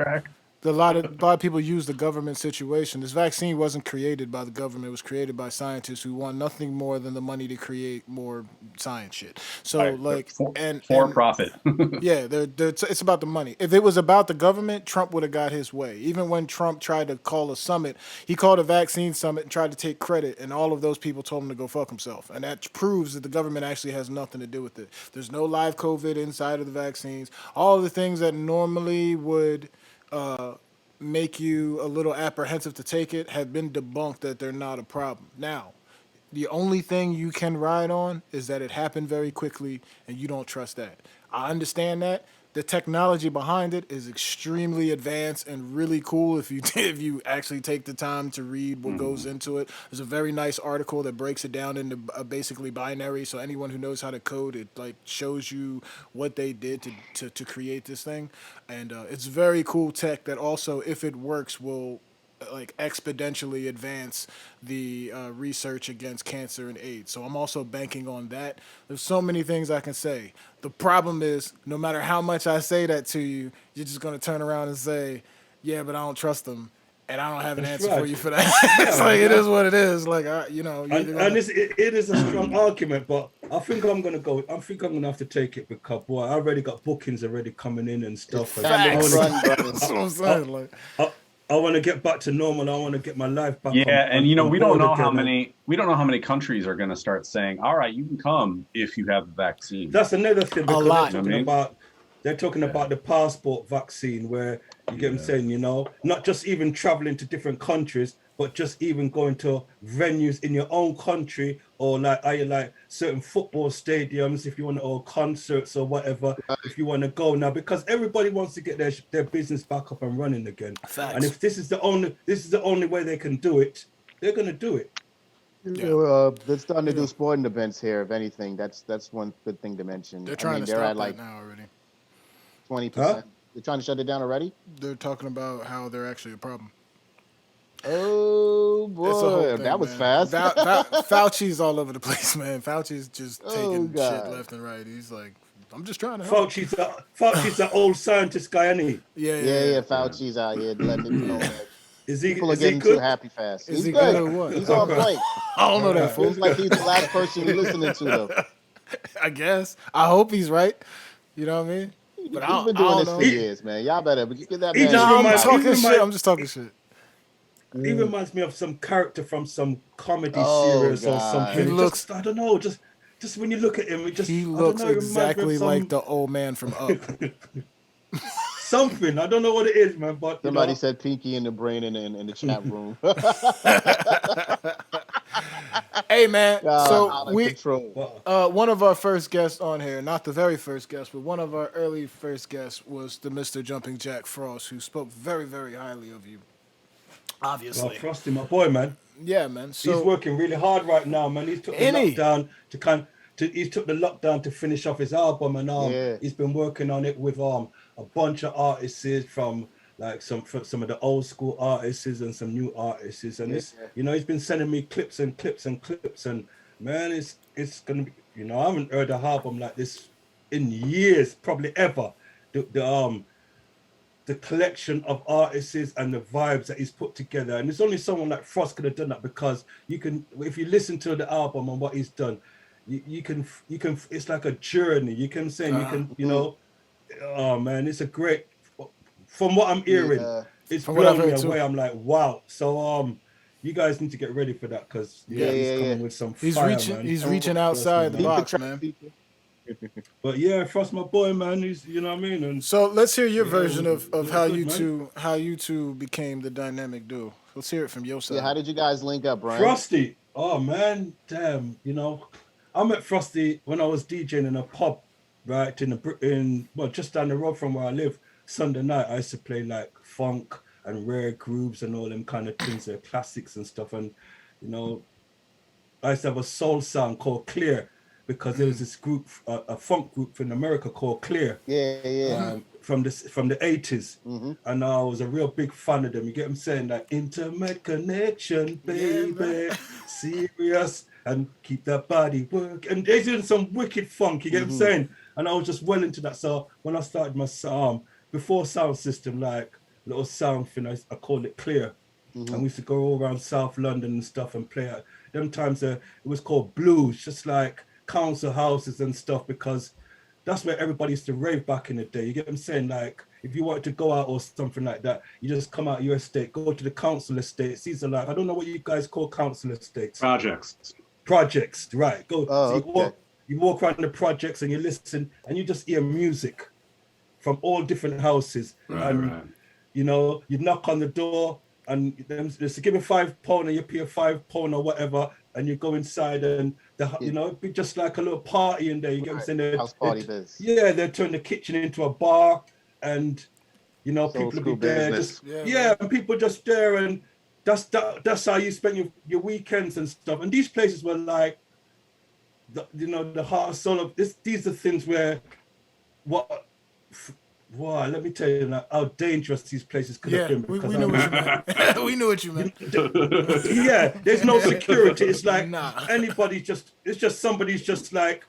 A lot of people use the government situation. This vaccine wasn't created by the government. It was created by scientists who want nothing more than the money to create more science shit. So for profit. yeah, it's about the money. If it was about the government, Trump would have got his way. Even when Trump tried to call a summit, he called a vaccine summit and tried to take credit, and all of those people told him to go fuck himself. And that proves that the government actually has nothing to do with it. There's no live COVID inside of the vaccines. All of the things that normally would make you a little apprehensive to take it have been debunked that they're not a problem. Now, the only thing you can ride on is that it happened very quickly and you don't trust that. I understand that. The technology behind it is extremely advanced and really cool if you actually take the time to read what goes into it. There's a very nice article that breaks it down into basically binary, so anyone who knows how to code it like shows you what they did to create this thing, and it's very cool tech that also, if it works, will like exponentially advance the research against cancer and AIDS. So I'm also banking on that. There's so many things I can say. The problem is, no matter how much I say that to you, you're just going to turn around and say, yeah, but I don't trust them. And I don't have an That's answer right. for you for that. It's like it is what it is. Like you know, And it is a strong argument, but I think I'm gonna go. I think I'm gonna have to take it because boy, I already got bookings already coming in and stuff. And I Facts. wanna, That's what I'm saying. Like, I want to get back to normal. I want to get my life back Yeah, and you know, on we don't board know again. how many countries are going to start saying, "All right, you can come if you have the vaccine." That's another thing because lot. they're talking about the passport vaccine, where you get what I'm saying, you know, not just even traveling to different countries, but just even going to venues in your own country, or like certain football stadiums if you want to, or concerts or whatever, if you want to go now, because everybody wants to get their business back up and running again. Facts. And if this is the only way they can do it, they're gonna do it. They're starting to do sporting events here. If anything, that's one good thing to mention. they're trying to they're stop at like that now already. 20%. Huh? They're trying to shut it down already. They're talking about how they're actually a problem. Oh It's a whole boy, thing, that was man. fast. Fauci's all over the place, man. Fauci's just taking shit God. left and right. He's like, I'm just trying to help. Fauci's an old scientist guy, isn't he? Yeah. Fauci's out here letting it know that people are Is he getting good? too happy fast. Is He's he good. good or what? He's on point. I don't know that fool. Feels like he's the last person you're listening to, though. I guess. I hope he's right. You know what I mean? But He's been doing this for years, man. Y'all better get that man. I'm talking shit. I'm just talking shit. He reminds me of some character from some comedy series or something. He looks. I don't know. Just when you look at him, He looks exactly like the old man from Up. Something. I don't know what it is, man. But somebody said Pinky in the brain in the chat room. Hey man, so one of our first guests on here, not the very first guest, but one of our early first guests was the Mr. Jumping Jack Frost, who spoke very, very highly of you. Obviously, well, Frosty, my boy, man. Yeah, man. So he's working really hard right now, man. He's took the lockdown he took the lockdown to finish off his album, and he's been working on it with a bunch of artists from like some of the old school artists and some new artists, and it's he's been sending me clips and man, it's gonna be, I haven't heard an album like this in years, probably ever. The collection of artists and the vibes that he's put together, and it's only someone like Frost could have done that, because you can, if you listen to the album and what he's done, you can it's like a journey. You can say oh man, it's a great. From what I'm hearing, it's blown me away. I'm like, wow. So you guys need to get ready for that, because he's coming with some fire, man. He's reaching outside the box, man. But yeah, Frost, my boy, man. He's, you know what I mean. And so let's hear your version of how you two became the dynamic duo. Let's hear it from your side. Yeah, how did you guys link up, Brian? Frosty. Oh man, damn. I met Frosty when I was DJing in a pub, right just down the road from where I live. Sunday night, I used to play like funk and rare grooves and all them kind of things, classics and stuff. And I used to have a soul song called Clear, because there was this group, a funk group in America called Clear. From the 80s. Mm-hmm. And I was a real big fan of them. You get what I'm saying? Like, intimate connection, baby, serious, and keep that body work. And they're doing some wicked funk, you get what I'm saying? And I was just well into that. So when I started my before sound system, like little sound thing, I called it Clear. Mm-hmm. And we used to go all around South London and stuff and play at them times. It was called blues, just like council houses and stuff, because that's where everybody used to rave back in the day. You get what I'm saying? Like, if you wanted to go out or something like that, you just come out your estate, go to the council estates. These are like, I don't know what you guys call council estates. Projects, right. Go. So you walk around the projects and you listen and you just hear music from all different houses. You knock on the door and they say, give me £5 and you pay £5 or whatever, and you go inside and it'd be just like a little party in there. You get what I'm saying? House party they turn the kitchen into a bar, and people will be there and people just there, and that's how you spend your weekends and stuff. And these places were like the heart and soul of this. These are things where let me tell you how dangerous these places could have been. We knew what you meant. We knew what you meant. There's no security. It's like it's just somebody's just like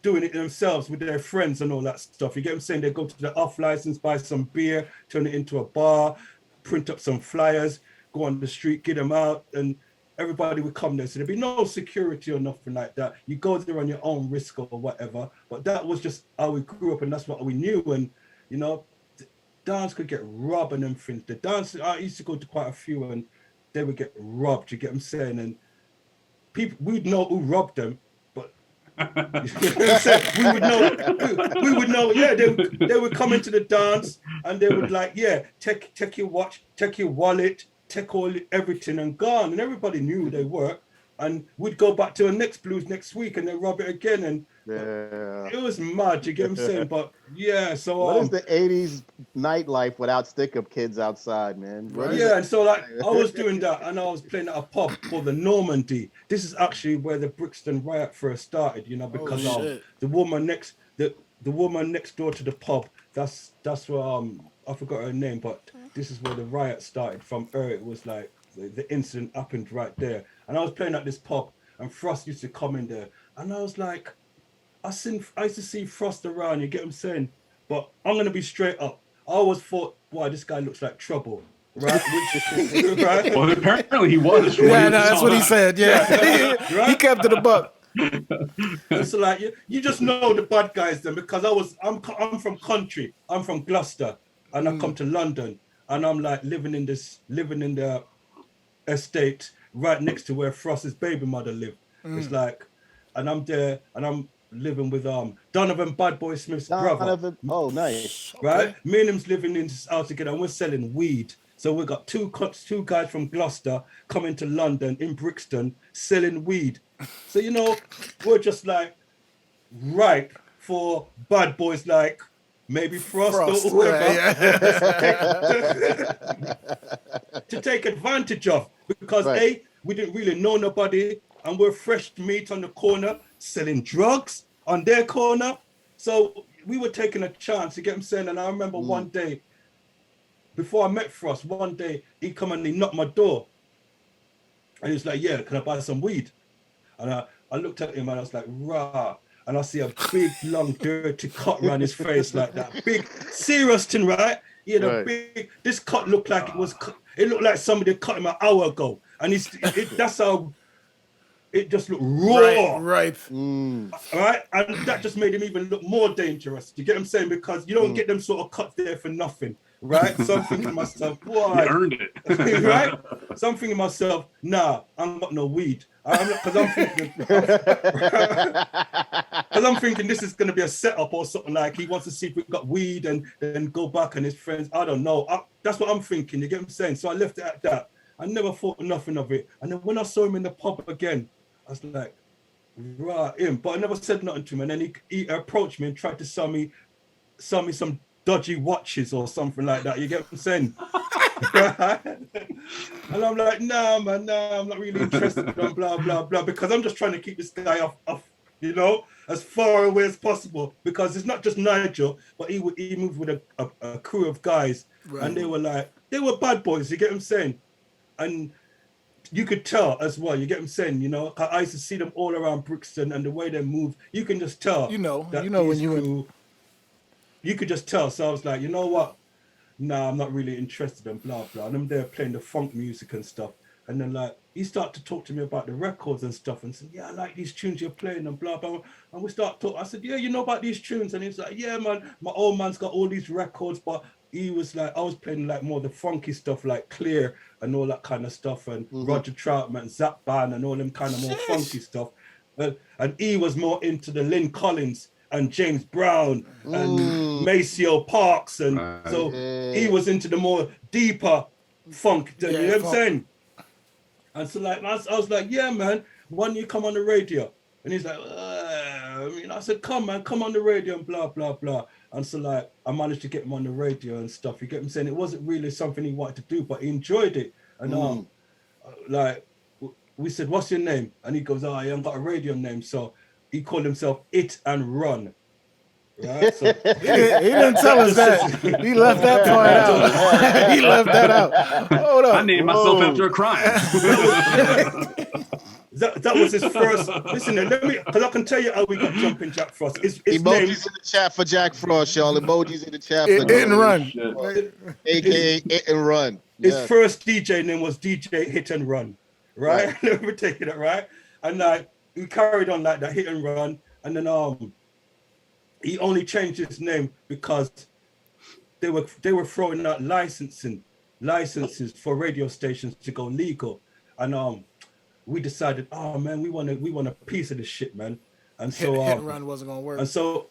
doing it themselves with their friends and all that stuff. You get what I'm saying? They go to the off license, buy some beer, turn it into a bar, print up some flyers, go on the street, get them out, and everybody would come there. So there'd be no security or nothing like that. You go there on your own risk or whatever. But that was just how we grew up, and that's what we knew. And, you know, dance could get robbed and everything. The dance, I used to go to quite a few, and they would get robbed, you get what I'm saying? And people, we'd know who robbed them, but we would know, yeah, they would come into the dance, and they would like, yeah, take your watch, take your wallet, take everything and gone. And everybody knew who they were. And we'd go back to the next blues next week, and they rob it again. And it was mad, you get what I'm saying? But yeah, so what is the 80s nightlife without stick-up kids outside, man? Yeah, and so like I was doing that, and I was playing at a pub called the Normandy. This is actually where the Brixton riot first started, you know, because the woman next door to the pub, that's where I forgot her name, but this is where the riot started from her. It was like the incident happened right there. And I was playing at this pub, and Frost used to come in there. And I was like, I used to see Frost around, you get what I'm saying? But I'm going to be straight up. I always thought, boy, this guy looks like trouble. Right? Right? Well, apparently he was. Yeah, no, that's what he said. Yeah. Right? He kept it a buck. And so like, you just know the bad guys then, because I'm from country. I'm from Gloucester, and I come to London, and I'm like living in the estate right next to where Frost's baby mother lived. It's like, and I'm there, and I'm living with Donovan Bad Boy Smith's brother. Oh, nice. Right? Okay. Me and him's living in this house together, and we're selling weed. So we got two guys from Gloucester coming to London in Brixton selling weed. So, you know, we're just like ripe for bad boys like maybe Frost or whoever to take advantage of, because A, we didn't really know nobody, and we're fresh meat on the corner selling drugs on their corner. So we were taking a chance, you get what I'm saying? And I remember one day, before I met Frost, one day he come and he knocked my door, and he was like, yeah, can I buy some weed? And I looked at him and I was like, rah. And I see a big, long, dirty cut around his face like that. Big, serious thing, right? He had a big, this cut looked like it looked like somebody cut him an hour ago. And that's how it just looked raw. Right. Right? And that just made him even look more dangerous. You get what I'm saying? Because you don't get them sort of cuts there for nothing. Right? So I'm thinking to myself, why? You earned it. Right? So I'm thinking to myself, nah, I ain't got no weed. Because I'm thinking this is going to be a setup or something, like he wants to see if we've got weed and then go back and his friends. I don't know. That's what I'm thinking. You get what I'm saying? So I left it at that. I never thought nothing of it. And then when I saw him in the pub again, I was like, right, him. But I never said nothing to him. And then he approached me and tried to sell me some dodgy watches or something like that. You get what I'm saying? And I'm like, nah, man, nah, I'm not really interested in blah, blah, blah, because I'm just trying to keep this guy off, you know, as far away as possible, because it's not just Nigel, but he moved with a crew of guys, and they were bad boys, you get what I'm saying? And you could tell as well, you get what I'm saying, you know, I used to see them all around Brixton, and the way they move, you can just tell. You know when you could just tell. So I was like, you know what? Nah, I'm not really interested in blah, blah. And I'm there playing the funk music and stuff. And then like, he started to talk to me about the records and stuff and said, yeah, I like these tunes you're playing and blah, blah. And we start talking. I said, yeah, you know about these tunes? And he's like, yeah, man, my old man's got all these records, but he was like, I was playing like more the funky stuff, like Clear and all that kind of stuff, and Roger Troutman, Zap Band and all them kind of more funky stuff. And he was more into the Lynn Collins and James Brown and Maceo Parks, and so he was into the more deeper funk. You know what I'm saying? And so like I was like, yeah, man, why don't you come on the radio? And he's like, I said, come on the radio and blah blah blah. And so like I managed to get him on the radio and stuff. You get what I'm saying? It wasn't really something he wanted to do, but he enjoyed it. And like we said, what's your name? And he goes, I haven't got a radio name, so he called himself It and Run. Right? So, he didn't tell us that. He left that part out. He left that out. Hold on. I named myself after a crime. that was his first. Listen, let me, because I can tell you how we got Jumping Jack Frost. His emojis name, in the chat for Jack Frost, y'all. Emojis in the chat for It and Run. AKA It and Run. His first DJ name was DJ Hit and Run, right? We're taking it, right? And like we carried on like that, Hit and Run, and then he only changed his name because they were throwing out licenses for radio stations to go legal, and we decided, oh man, we want a piece of this shit, man. And so Hit and Run wasn't gonna work. And so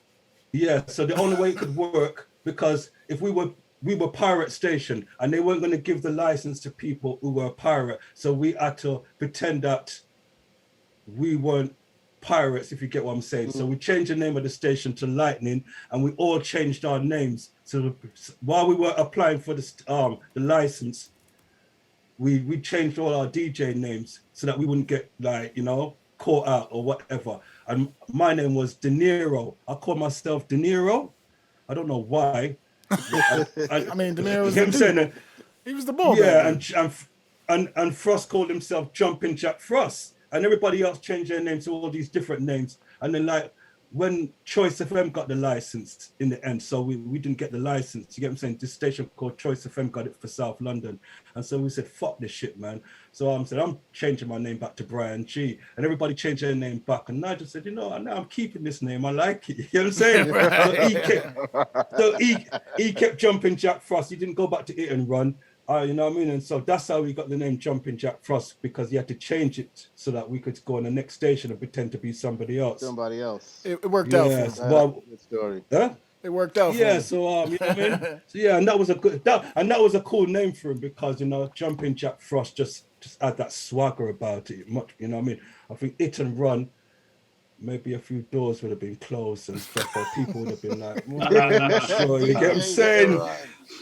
so the only way it could work, because if we were pirate station and they weren't going to give the license to people who were a pirate, so we had to pretend that we weren't pirates, if you get what I'm saying. So we changed the name of the station to Lightning, and we all changed our names. So while we were applying for the license, we changed all our DJ names so that we wouldn't get like, caught out or whatever. And my name was De Niro. I call myself De Niro. I don't know why. I mean, De Niro was he was the bull. Yeah, and Frost called himself Jumping Jack Frost. And everybody else changed their names to all these different names. And then like when Choice FM got the license in the end, so we didn't get the license. You get what I'm saying? This station called Choice FM got it for South London. And so we said, fuck this shit, man. So I said, I'm changing my name back to BRYAN GEE. And everybody changed their name back. And Nigel said, now I'm keeping this name. I like it. You know what I'm saying? Right. So he kept Jumping Jack Frost. He didn't go back to Hit and Run. You know what I mean? And so that's how we got the name Jumping Jack Frost, because he had to change it so that we could go on the next station and pretend to be somebody else. It worked out for us. Good story. Huh? It worked out for him. So you know what I mean? So yeah, and that was a cool name for him, because Jumping Jack Frost just had that swagger about it. Much, you know what I mean? I think Hit and Run, maybe a few doors would have been closed and stuff, or people would have been like, sure, you get what I'm saying?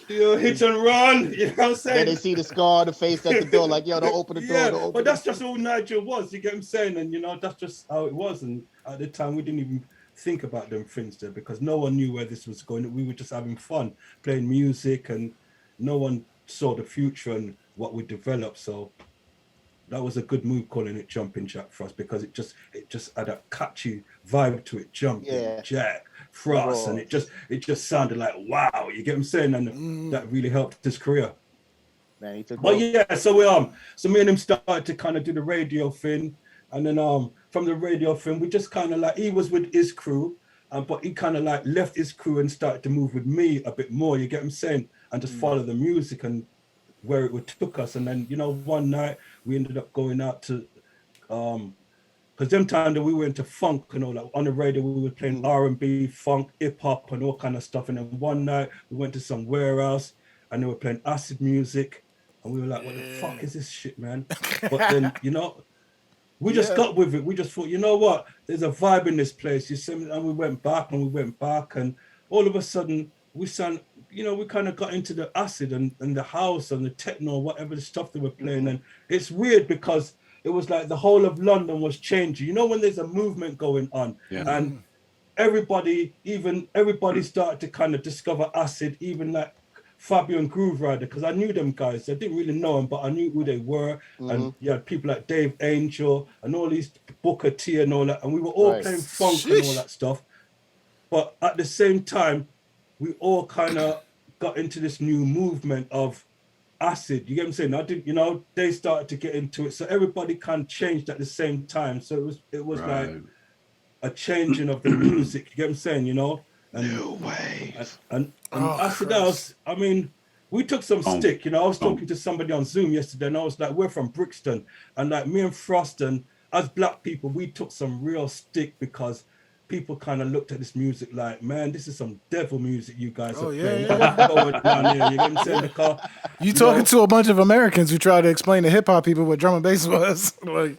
Hit and Run, you know what I'm saying? Then they see the scar on the face at the door, like, yo, don't open the door. Don't open but that's just all Nigel was, you get what I'm saying? And that's just how it was. And at the time, we didn't even think about them things there, because no one knew where this was going. We were just having fun, playing music, and no one saw the future and what we developed. So that was a good move, calling it Jumping Jack Frost, because it just had a catchy vibe to it. Jumping Jack Frost, and it just sounded like wow. You get what I'm saying? And that really helped his career. Man, he took so me and him started to kind of do the radio thing, and then from the radio thing, we just kind of like, he was with his crew, but he kind of like left his crew and started to move with me a bit more. You get what I'm saying? And just follow the music and where it took us. And then one night we ended up going out to because them time that we were into funk and all that. On the radio we were playing R&B, funk, hip-hop and all kind of stuff. And then one night we went to some warehouse and they were playing acid music, and we were like, what the fuck is this shit, man? But then we just got with it. We just thought, you know what, there's a vibe in this place. You see, and we went back, and all of a sudden we sound, we kind of got into the acid and the house and the techno, whatever the stuff they were playing. And it's weird because it was like the whole of London was changing. When there's a movement going on, and everybody started to kind of discover acid, even like Fabio and Groove Rider, because I knew them guys. I didn't really know them, but I knew who they were. And you had people like Dave Angel and all these Booker T and all that, and we were all playing funk and all that stuff. But at the same time, we all kind of got into this new movement of acid. You get what I'm saying? I didn't, they started to get into it, so everybody kind of changed at the same time. So it was like a changing of the music. You get what I'm saying? And, no way. And acid house, I mean, we took some stick. I was talking to somebody on Zoom yesterday, and I was like, we're from Brixton, and like me and Frost, and as black people, we took some real stick because people kind of looked at this music like, man, this is some devil music you guys are playing. Going down here, you get what I'm saying? You talking to a bunch of Americans who try to explain to hip hop people what drum and bass was. You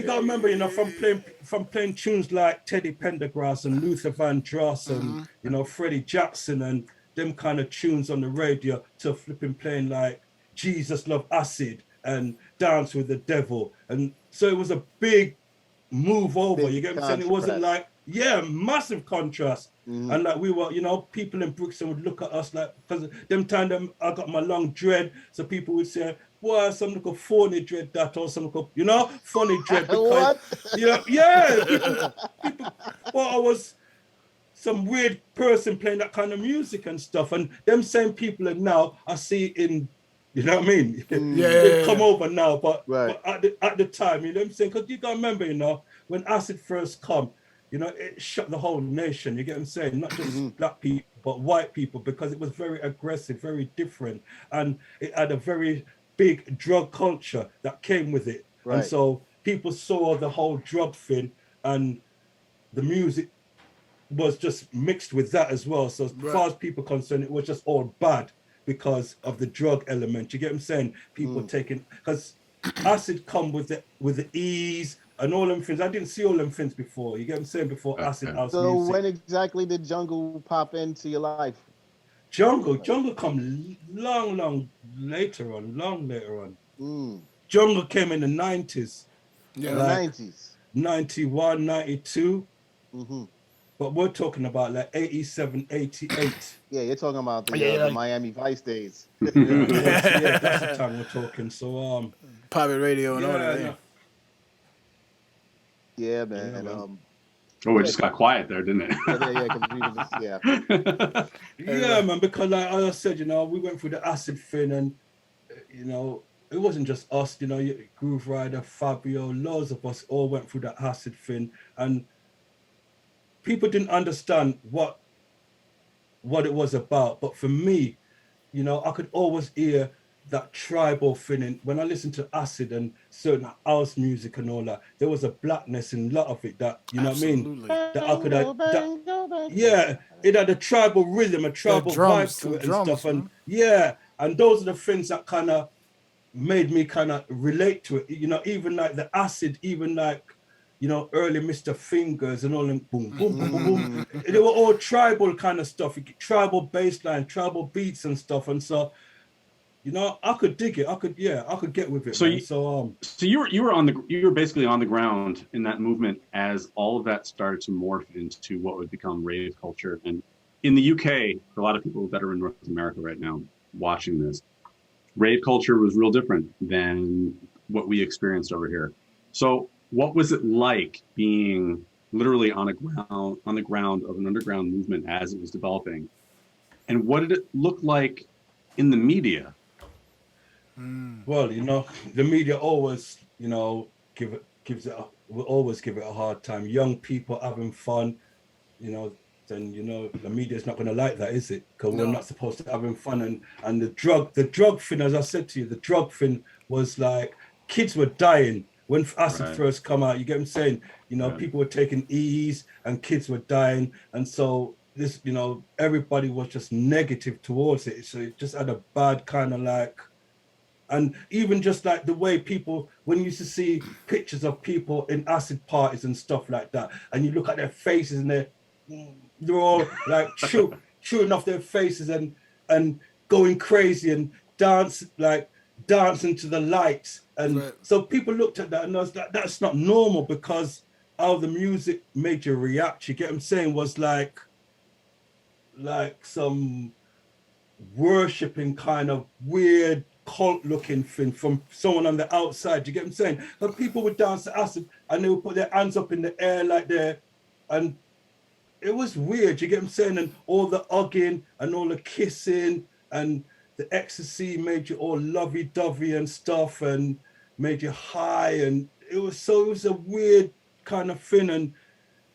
gotta remember, from playing tunes like Teddy Pendergrass and Luther Vandross and Freddie Jackson and them kind of tunes on the radio, to flipping playing like Jesus Love Acid and Dance with the Devil. And so it was a big move over. You get what I'm saying? It wasn't like, massive contrast. And like we were, people in Brixton would look at us like, because them time I got my long dread, so people would say, boy, some little phony dread that, or some little, funny dread. Because, people, well, I was some weird person playing that kind of music and stuff. And them same people are now, I see in, You know what I mean? They've come over now, but at the time, you know what I'm saying? Because you gotta remember, you know, when acid first come, you know, it shut the whole nation. You get what I'm saying? Not just black people, but white people, because it was very aggressive, very different, and it had a very big drug culture that came with it. And so people saw the whole drug thing, and the music was just mixed with that as well. So as far as people concerned, it was just all bad because of the drug element. You get what I'm saying? People taking, because acid come with the ease and all them things. I didn't see all them things before. You get what I'm saying? Before acid house so music. when exactly did jungle pop into your life? Jungle come long later on. Jungle came in the 90s. Yeah, like 90s. 91, 92. But we're talking about like 87, 88. Yeah, you're talking about the Miami Vice days. Yeah, that's the time we're talking. So pirate radio and all that. Yeah, man. Oh, it just got quiet there, didn't it? Yeah, man, because like I said, you know, we went through the acid thing, and you know, it wasn't just us, you know, Groove Rider, Fabio, loads of us all went through that acid thing, and people didn't understand what it was about. But for me, you know, I could always hear that tribal feeling when I listened to acid and certain house music and all that. There was a blackness in a lot of it that, you know what I mean, that I could have, it had a tribal rhythm, a tribal vibe to it and stuff. And and those are the things that kind of made me kind of relate to it, you know, even like the acid, even like, you know, early Mr. Fingers and all them boom, boom, boom, boom, boom. They were all tribal kind of stuff, tribal bass line, tribal beats and stuff. And so, you know, I could dig it. I could get with it. So man. You were basically on the ground in that movement as all of that started to morph into what would become rave culture. And in the UK, for a lot of people that are in North America right now watching this, rave culture was real different than what we experienced over here. So what was it like being literally on the ground of an underground movement as it was developing? And what did it look like in the media? Well, you know, the media always, you know, will always give it a hard time. Young people having fun, you know, then, you know, the media is not going to like that, is it? Because we're not supposed to having fun. And the drug thing, as I said to you, the drug thing was like, kids were dying when acid first come out. You get what I'm saying? You know, people were taking E's and kids were dying. And so this, you know, everybody was just negative towards it. So it just had a bad kind of like, and even just like the way people, when you used to see pictures of people in acid parties and stuff like that, and you look at their faces and they're all like chewing off their faces and going crazy and dancing to the lights. And so people looked at that and I was like, that's not normal, because how the music made you react, you get what I'm saying, was like some worshipping kind of weird cult looking thing from someone on the outside. You get what I'm saying? But people would dance to acid and they would put their hands up in the air like they're, and it was weird. You get what I'm saying? And all the hugging and all the kissing and the ecstasy made you all lovey-dovey and stuff and made you high, and it was a weird kind of thing. And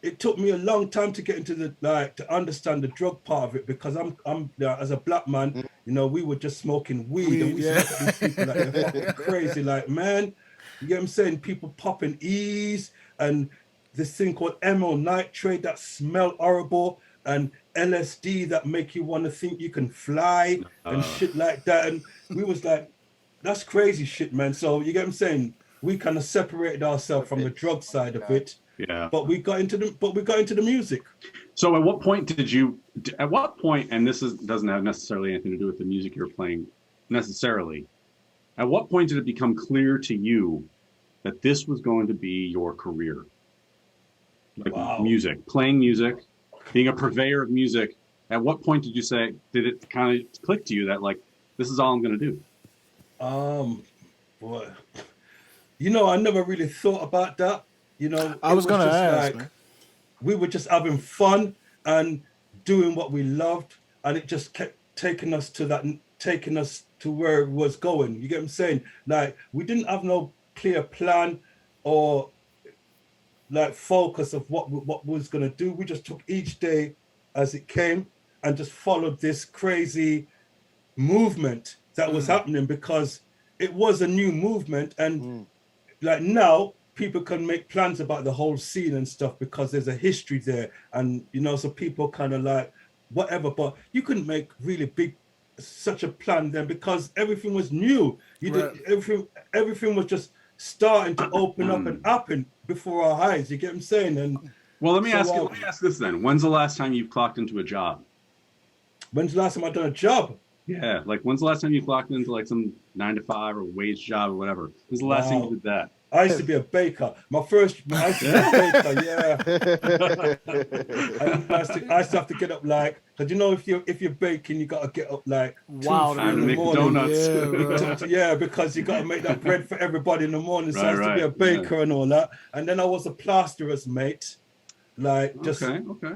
it took me a long time to get into to understand the drug part of it, because I'm as a black man, you know, we were just smoking weed and we used to look at these people like they're fucking crazy, like, man, you get what I'm saying? People popping E's and this thing called amyl nitrate that smell horrible, and LSD that make you want to think you can fly and shit like that. And we was like, that's crazy shit, man. So you get what I'm saying? We kind of separated ourselves from the drug side of it. Yeah. But we got into the music. So at what point, and this doesn't have necessarily anything to do with the music you're playing necessarily, at what point did it become clear to you that this was going to be your career? Like music, playing music, being a purveyor of music. At what point did it kind of click to you that like, this is all I'm going to do? Boy, you know, I never really thought about that. You know, I was gonna ask, like, we were just having fun and doing what we loved, and it just kept taking us to to where it was going. You get what I'm saying? Like we didn't have no clear plan or like focus of what we was gonna do. We just took each day as it came and just followed this crazy movement that was happening because it was a new movement. And like now people can make plans about the whole scene and stuff because there's a history there, and you know, so people kind of like whatever, but you couldn't make really big such a plan then because everything was new. You did everything was just starting to open up and happen before our eyes. You get what I'm saying? And well, let me ask this then. When's the last time you clocked into a job? When's the last time I've done a job? Yeah, like when's the last time you clocked into like some 9-to-5 or wage job or whatever? When's the last time you did that? I used to be a baker. I used to be a baker, yeah. I used to have to get up like, because you know, if you're baking, you got to get up like 2-3 in the morning. Donuts. Yeah, because you got to make that bread for everybody in the morning. So I used to be a baker and all that. And then I was a plasterer's mate, like just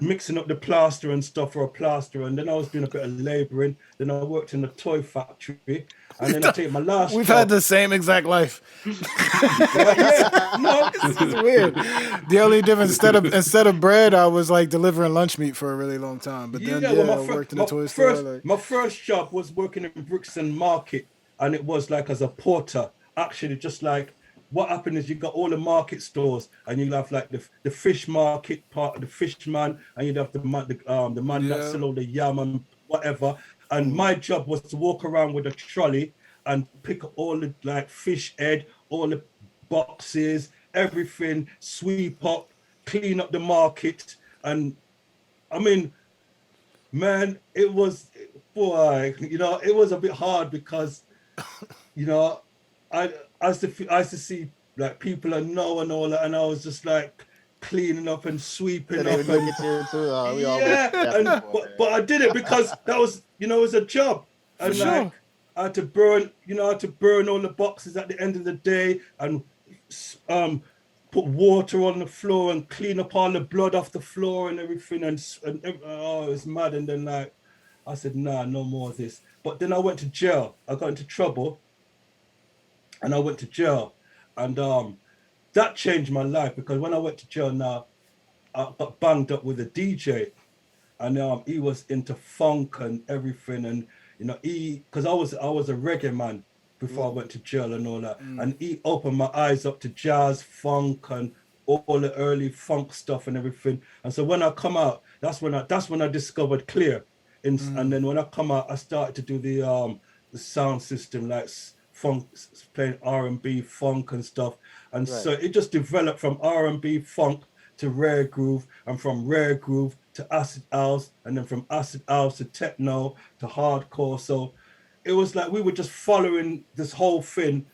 mixing up the plaster and stuff for a plasterer. And then I was doing a bit of labouring. Then I worked in a toy factory. And then I take my last We've job. had the same exact life. No, It's weird. The only difference, instead of bread, I was like delivering lunch meat for a really long time. But then I worked in a toy store. Like... My first job was working in Brixton Market, and it was like as a porter. Actually, just like what happened is you got all the market stores, and you have like the fish market part of the fish man, and you'd have the man that sell all the yam and whatever. And my job was to walk around with a trolley and pick up all the like fish head, all the boxes, everything, sweep up, clean up the market. And I mean, man, it was, boy, you know, it was a bit hard because, you know, I used to see like people I know and all that, and I was just like cleaning up and sweeping up. But I did it because that was, you know, it was a job. And like I had to burn all the boxes at the end of the day and put water on the floor and clean up all the blood off the floor and everything. And oh, it was mad. And then like I said, nah, no more of this. But then I went to jail. I got into trouble, and I went to jail, and that changed my life because when I went to jail, now I got banged up with a DJ, and he was into funk and everything, and you know, because I was a reggae man before I went to jail and all that, and he opened my eyes up to jazz, funk, and all the early funk stuff and everything. And so when I come out, that's when I discovered Clear, and then when I come out, I started to do the sound system like funk, playing R&B, funk and stuff, and so it just developed from R&B, funk to rare groove, and from rare groove to acid house, and then from acid house to techno to hardcore. So it was like we were just following this whole thing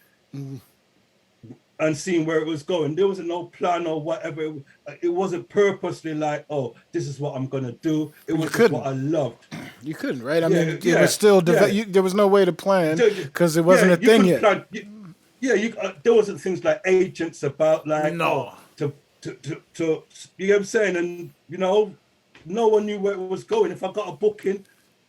and seeing where it was going. There wasn't no plan or whatever. It wasn't purposely like, oh, this is what I'm gonna do. It was just what I loved. You couldn't, right? I mean, it was still there was no way to plan because it wasn't a thing yet. Plan. There wasn't things like agents about like to you know what I'm saying, and you know, no one knew where it was going. If I got a booking,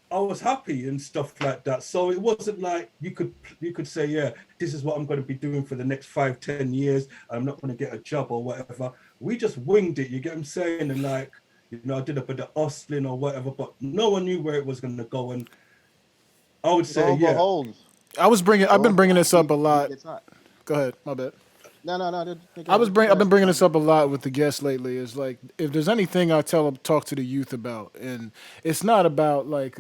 I was happy and stuff like that. So it wasn't like you could say, yeah, this is what I'm going to be doing for the next 5-10 years. I'm not going to get a job or whatever. We just winged it. You get what I'm saying? And like, you know, I did a bit of hustling or whatever, but no one knew where it was going to go. And I would say, I've been bringing this up a lot. Go ahead, my bad. No. I've been bringing this up a lot with the guests lately. Is like if there's anything I talk to the youth about, and it's not about like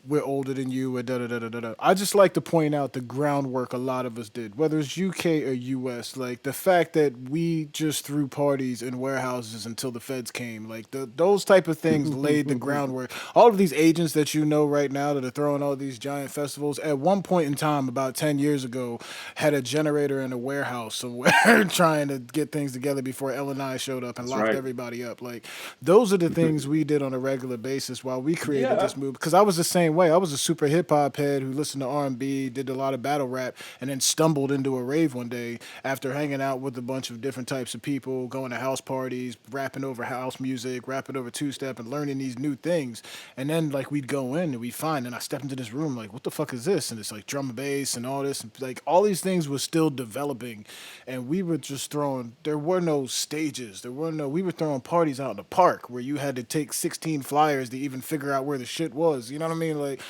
we're older than you or da da da da da. I just like to point out the groundwork a lot of us did, whether it's UK or US. Like the fact that we just threw parties in warehouses until the feds came. Like those type of things laid the groundwork. All of these agents that you know right now that are throwing all these giant festivals, at one point in time, about 10 years ago, had a generator in a warehouse somewhere trying to get things together before L&I showed up and locked everybody up. Like those are the things we did on a regular basis while we created this move. Because I was the same same way. I was a super hip hop head who listened to R&B, did a lot of battle rap, and then stumbled into a rave one day after hanging out with a bunch of different types of people, going to house parties, rapping over house music, rapping over two-step, and learning these new things. And then like we'd go in and we'd find, and I stepped into this room like, what the fuck is this? And it's like drum and bass and all this, and like all these things were still developing, and we were just throwing. There were no stages. There were no. We were throwing parties out in the park where you had to take 16 flyers to even figure out where the shit was. You know what I mean? Like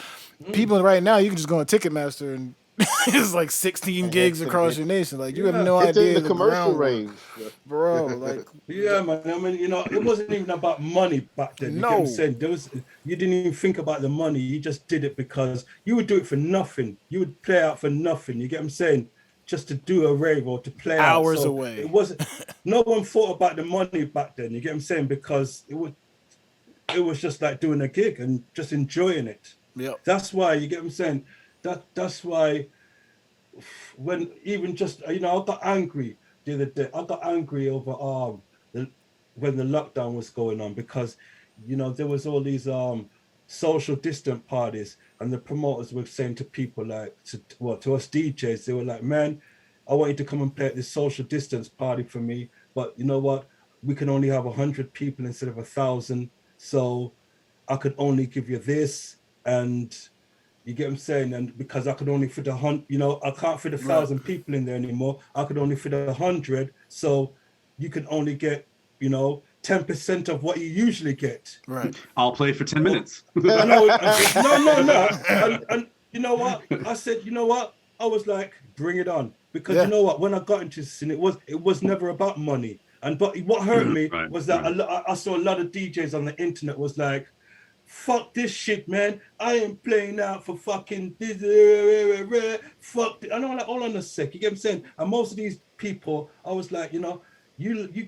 people right now, you can just go on Ticketmaster and it's like 16 gigs across your nation. Like you have no It's idea in the commercial range, bro. Like Yeah, man. I mean, it wasn't even about money back then. You get what I'm saying? You didn't even think about the money. You just did it because you would do it for nothing. You would play out for nothing. You get what I'm saying? Just to do a rave or to play hours out. So away. It wasn't. No one thought about the money back then. You get what I'm saying? Because it was just like doing a gig and just enjoying it. Yep. That's why, you get what I'm saying? That's why when even just I got angry the other day. I got angry over when the lockdown was going on because there was all these social distant parties, and the promoters were saying to people like to us DJs, they were like, man, I want you to come and play at this social distance party for me, but you know what, we can only have 100 people instead of 1,000, so I could only give you this, and you get what I'm saying? And because I could only fit 100, I can't fit 1,000 people in there anymore. I could only fit 100. So you can only get, 10% of what you usually get. Right. I'll play for 10 minutes. No. And you know what? I said, you know what? I was like, bring it on. Because you know what? When I got into this scene, it was never about money. But what hurt me was that I saw a lot of DJs on the internet was like, fuck this shit, man. I ain't playing out for fucking this. Fuck. I know, like, hold on a sec. You get what I'm saying? And most of these people, I was like, you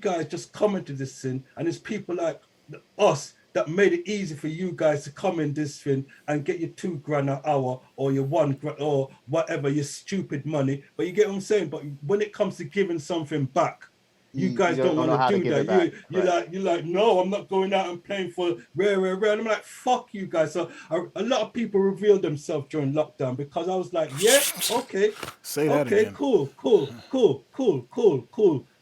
guys just come into this thing, and it's people like us that made it easy for you guys to come in this thing and get your $2 an hour or your $1 or whatever, your stupid money. But you get what I'm saying? But when it comes to giving something back, you guys don't want to do that. You're like, no, I'm not going out and playing for rare. And I'm like, fuck you guys. So a lot of people revealed themselves during lockdown because I was like, yeah, okay. Say that again. Cool.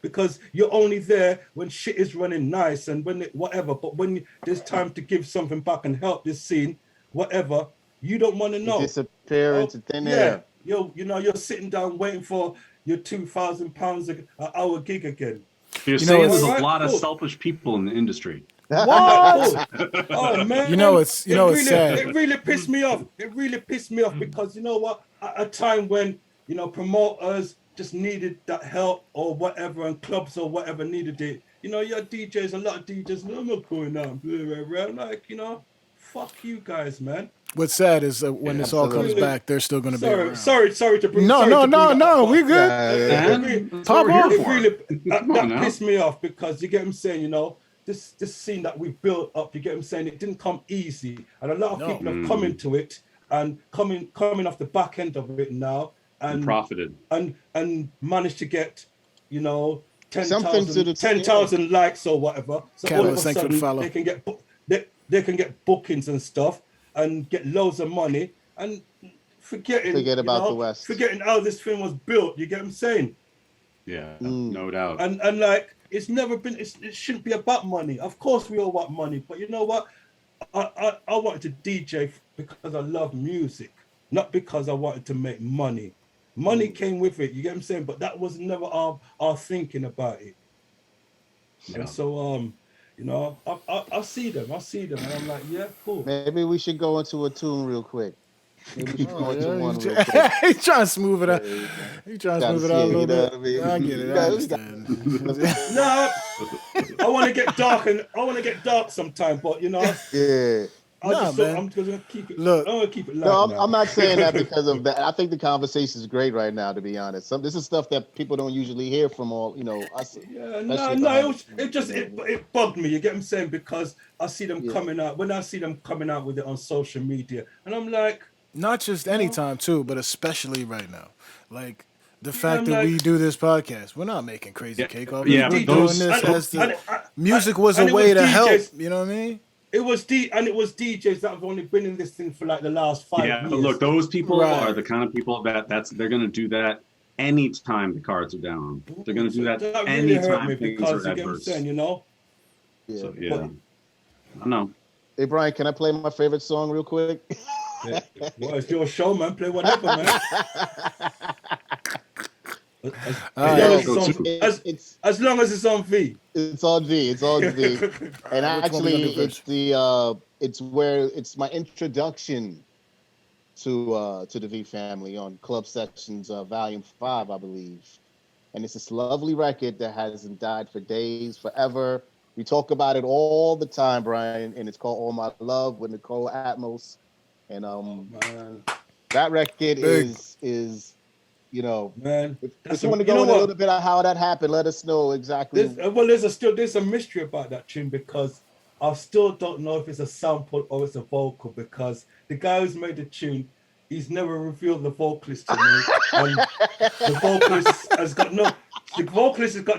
Because you're only there when shit is running nice and whatever. But when there's time to give something back and help this scene, whatever, you don't want to know. Disappear into thin air. You're sitting down waiting for your £2,000 an hour gig again. You're saying there's a lot of selfish people in the industry. What? Oh man! It's sad. It really pissed me off. It really pissed me off because you know what? At a time when promoters just needed that help or whatever, and clubs or whatever needed it. Your DJs, a lot of DJs. I'm not going out. I'm like, fuck you guys, man. What's sad is when this all comes back, they're still going to be around. Sorry to bring. No, we good. That pissed me off because you get what I'm saying. This scene that we built up. You get what I'm saying. It didn't come easy, and a lot of people have come into it and coming off the back end of it now and profited and managed to get 10,000 likes or whatever. So all of a sudden they can get bookings and stuff and get loads of money and forget about the West, forgetting how this thing was built. You get what I'm saying? Yeah, no doubt. And like it's never been. It shouldn't be about money. Of course, we all want money, but you know what? I wanted to DJ because I love music, not because I wanted to make money. Money came with it. You get what I'm saying? But that was never our thinking about it. Yeah. And so I see them, and I'm like, yeah, cool. Maybe we should go into a tune real quick. Maybe we should go into one real quick. He's trying to smooth it out. He's trying to smooth it out a little bit. I get it. I understand. No, I want to get dark sometime, but yeah. I'm just gonna keep it. Look, I'm gonna keep it light. No, I'm not saying that because of that. I think the conversation is great right now, to be honest. This is stuff that people don't usually hear from us. Yeah, it bugged me. You get what I'm saying? Because I see them coming out. When I see them coming out with it on social media, and I'm like, not just anytime too, but especially right now, like. The fact that we do this podcast, we're not making crazy cake off. We're doing this as music was a way to help. You know what I mean? it was DJs that have only been in this thing for like the last 5 years. Yeah, but look, those people Right. are the kind of people they're going to do that anytime the cards are down. They're going to do that That really hurt anytime me things because are you get what I'm adverse. saying, you know. Yeah. So, yeah, I don't know. Hey Brian, can I play my favorite song real quick? Yeah. Well, it's your show, man. Play whatever, man. As long as it's on V. It's on V. It's on V. And actually, it's my introduction to the V family on Club Sessions Volume 5, I believe. And it's this lovely record that hasn't died for days, forever. We talk about it all the time, Brian, and it's called All My Love with Nicole Atmos. And that record is man. If you want to go in a little bit of how that happened, let us know exactly. There's a mystery about that tune because I still don't know if it's a sample or it's a vocal because the guy who's made the tune, he's never revealed the vocalist to me, and the vocalist has got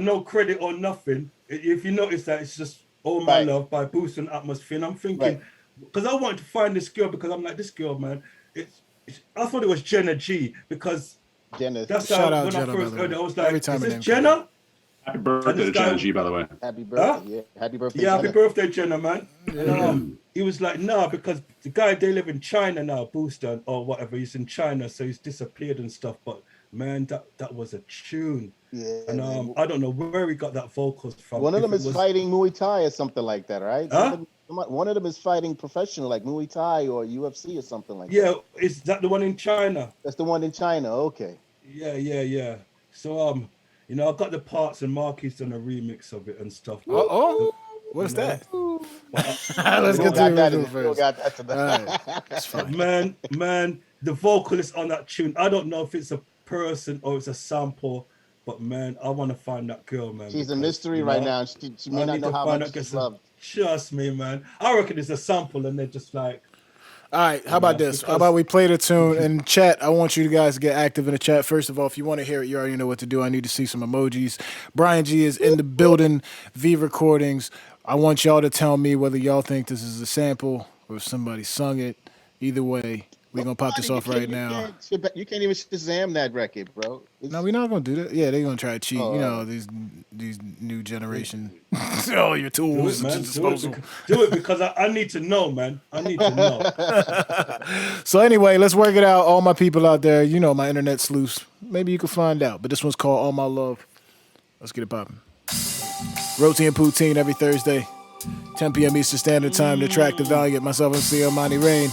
no credit or nothing. If you notice that, it's just All My Love by Boost and Atmosphere. And I'm thinking, because I wanted to find this girl because I'm like, this girl, man, I thought it was Jenna G because Jenna. that's Shout how out when Jenna, I first heard it, I was Every like, time is her this name Jenna? Happy birthday to Jenna G, by the way. Happy birthday. Yeah. Happy birthday. Yeah, Jenna. happy birthday, Jenna, man. And, he was like, nah, because the guy, they live in China now, Booster or whatever. He's in China, so he's disappeared and stuff. But man, that was a tune. Yeah. And I don't know where he got that vocals from. One of them is fighting Muay Thai or something like that, right? Huh? One of them is fighting professional, like Muay Thai or UFC or something like that. Yeah, is that the one in China? That's the one in China. Okay. Yeah. So I got the parts and Marky's done a remix of it and stuff. What's that? Let's get to the original first. Got that tonight. That's fine. Man, the vocalist on that tune, I don't know if it's a person or it's a sample, but man, I want to find that girl, man. She's a mystery right now. She may not know how much she's loved. Trust me, man. I reckon it's a sample and they're just like... All right, how about this? How about we play the tune in chat? I want you guys to get active in the chat. First of all, if you want to hear it, you already know what to do. I need to see some emojis. Bryan Gee is in the building, V Recordings. I want y'all to tell me whether y'all think this is a sample or if somebody sung it. Either way, we're going to pop this off right now. You can't even Shazam that record, bro. No, we're not going to do that. Yeah, they're going to try to cheat. You know, these new generation. All your tools. Do it because I need to know, man. I need to know. So anyway, let's work it out. All my people out there, you know, my internet sleuths. Maybe you can find out. But this one's called All My Love. Let's get it popping. Roti and Poutine every Thursday, 10 p.m. Eastern Standard Time. To track the Valiant, myself, MC Armanni Reign.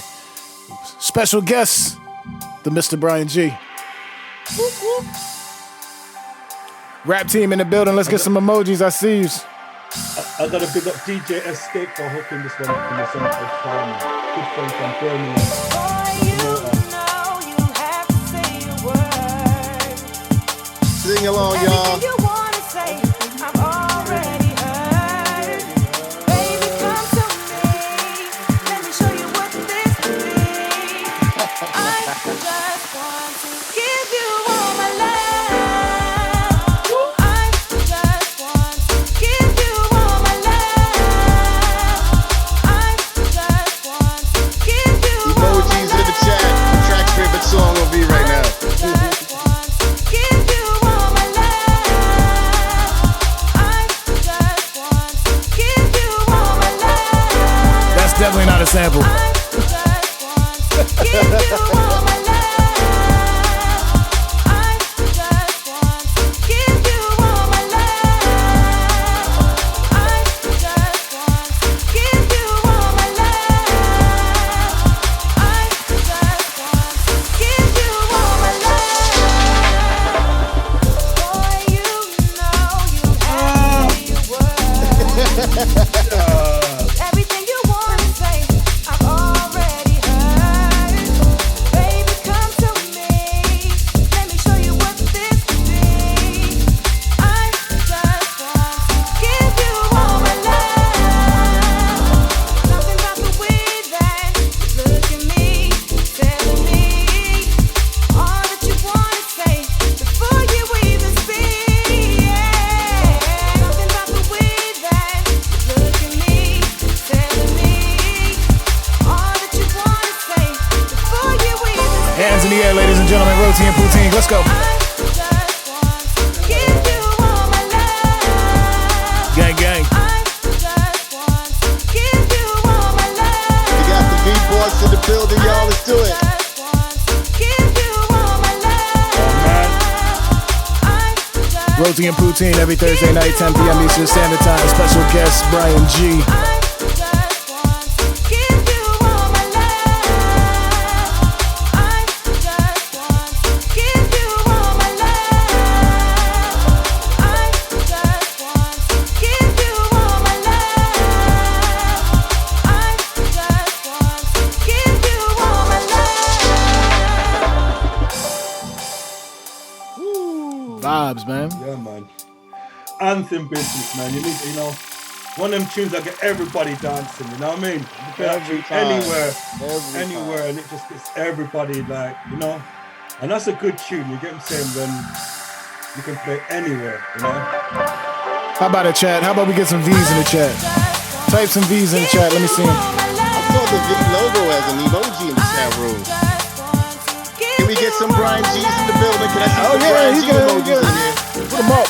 Special guest, the Mr. Bryan Gee. Rap team in the building. Let's get some emojis. I see you. I got to big up DJ Escape for hooking this one up from the Center of Farming. Good friend from Birmingham. Sing along, y'all. Song will be right now. That's definitely not a sample. Everything you want to say, I've already heard. Baby, come to me. Let me show you what this could be. I just want to give you all my love. Something about the way that you look at me, telling me all that you want to say before you even speak. Something about the way that you look at me. Roti and Poutine, let's go. Gang, gang. We got the V-Boys in the building, y'all. Let's do it. Roti and Poutine every Thursday night, 10 p.m. Eastern Standard Time. Special guest Bryan Gee. Vibes, man. Yeah, man. Anthem business, man. You need, you know, one of them tunes that get everybody dancing. You know what I mean? You can Every actually time. anywhere, and it just gets everybody like, you know. And that's a good tune. You get what I'm saying? When you can play anywhere, you know. How about a chat? How about we get some V's in the chat? Type some V's in the chat. Let me see them. I saw the V logo as an emoji in the chat room. Can we get some Bryan G's in the building? Can I see some Bryan G emojis in here? Put them up.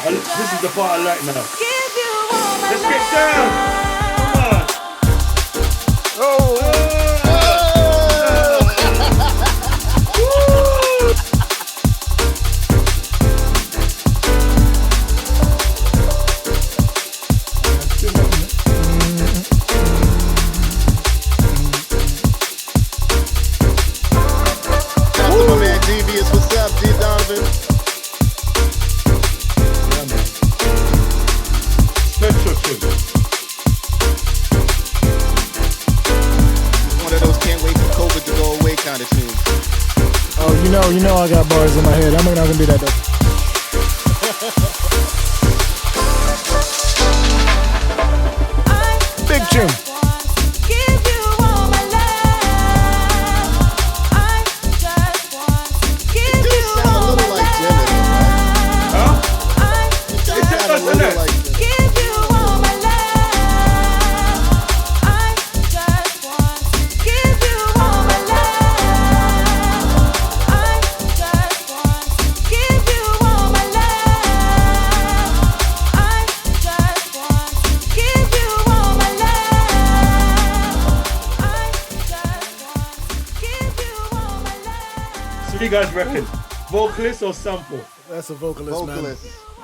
This is the part I like now. Let's get down. Come on. Shout out to my man Devious. What's up, D Donovan? Yeah, man. Special tune. It's one of those can't wait for COVID to go away kind of tunes. Oh, you know I got bars in my head. I'm not gonna do that though. Big tune. It does sound a little like Gemini, right? Huh? It does It's sound a just little like like Gemini. So you guys reckon vocalist or sample? That's a vocalist, man.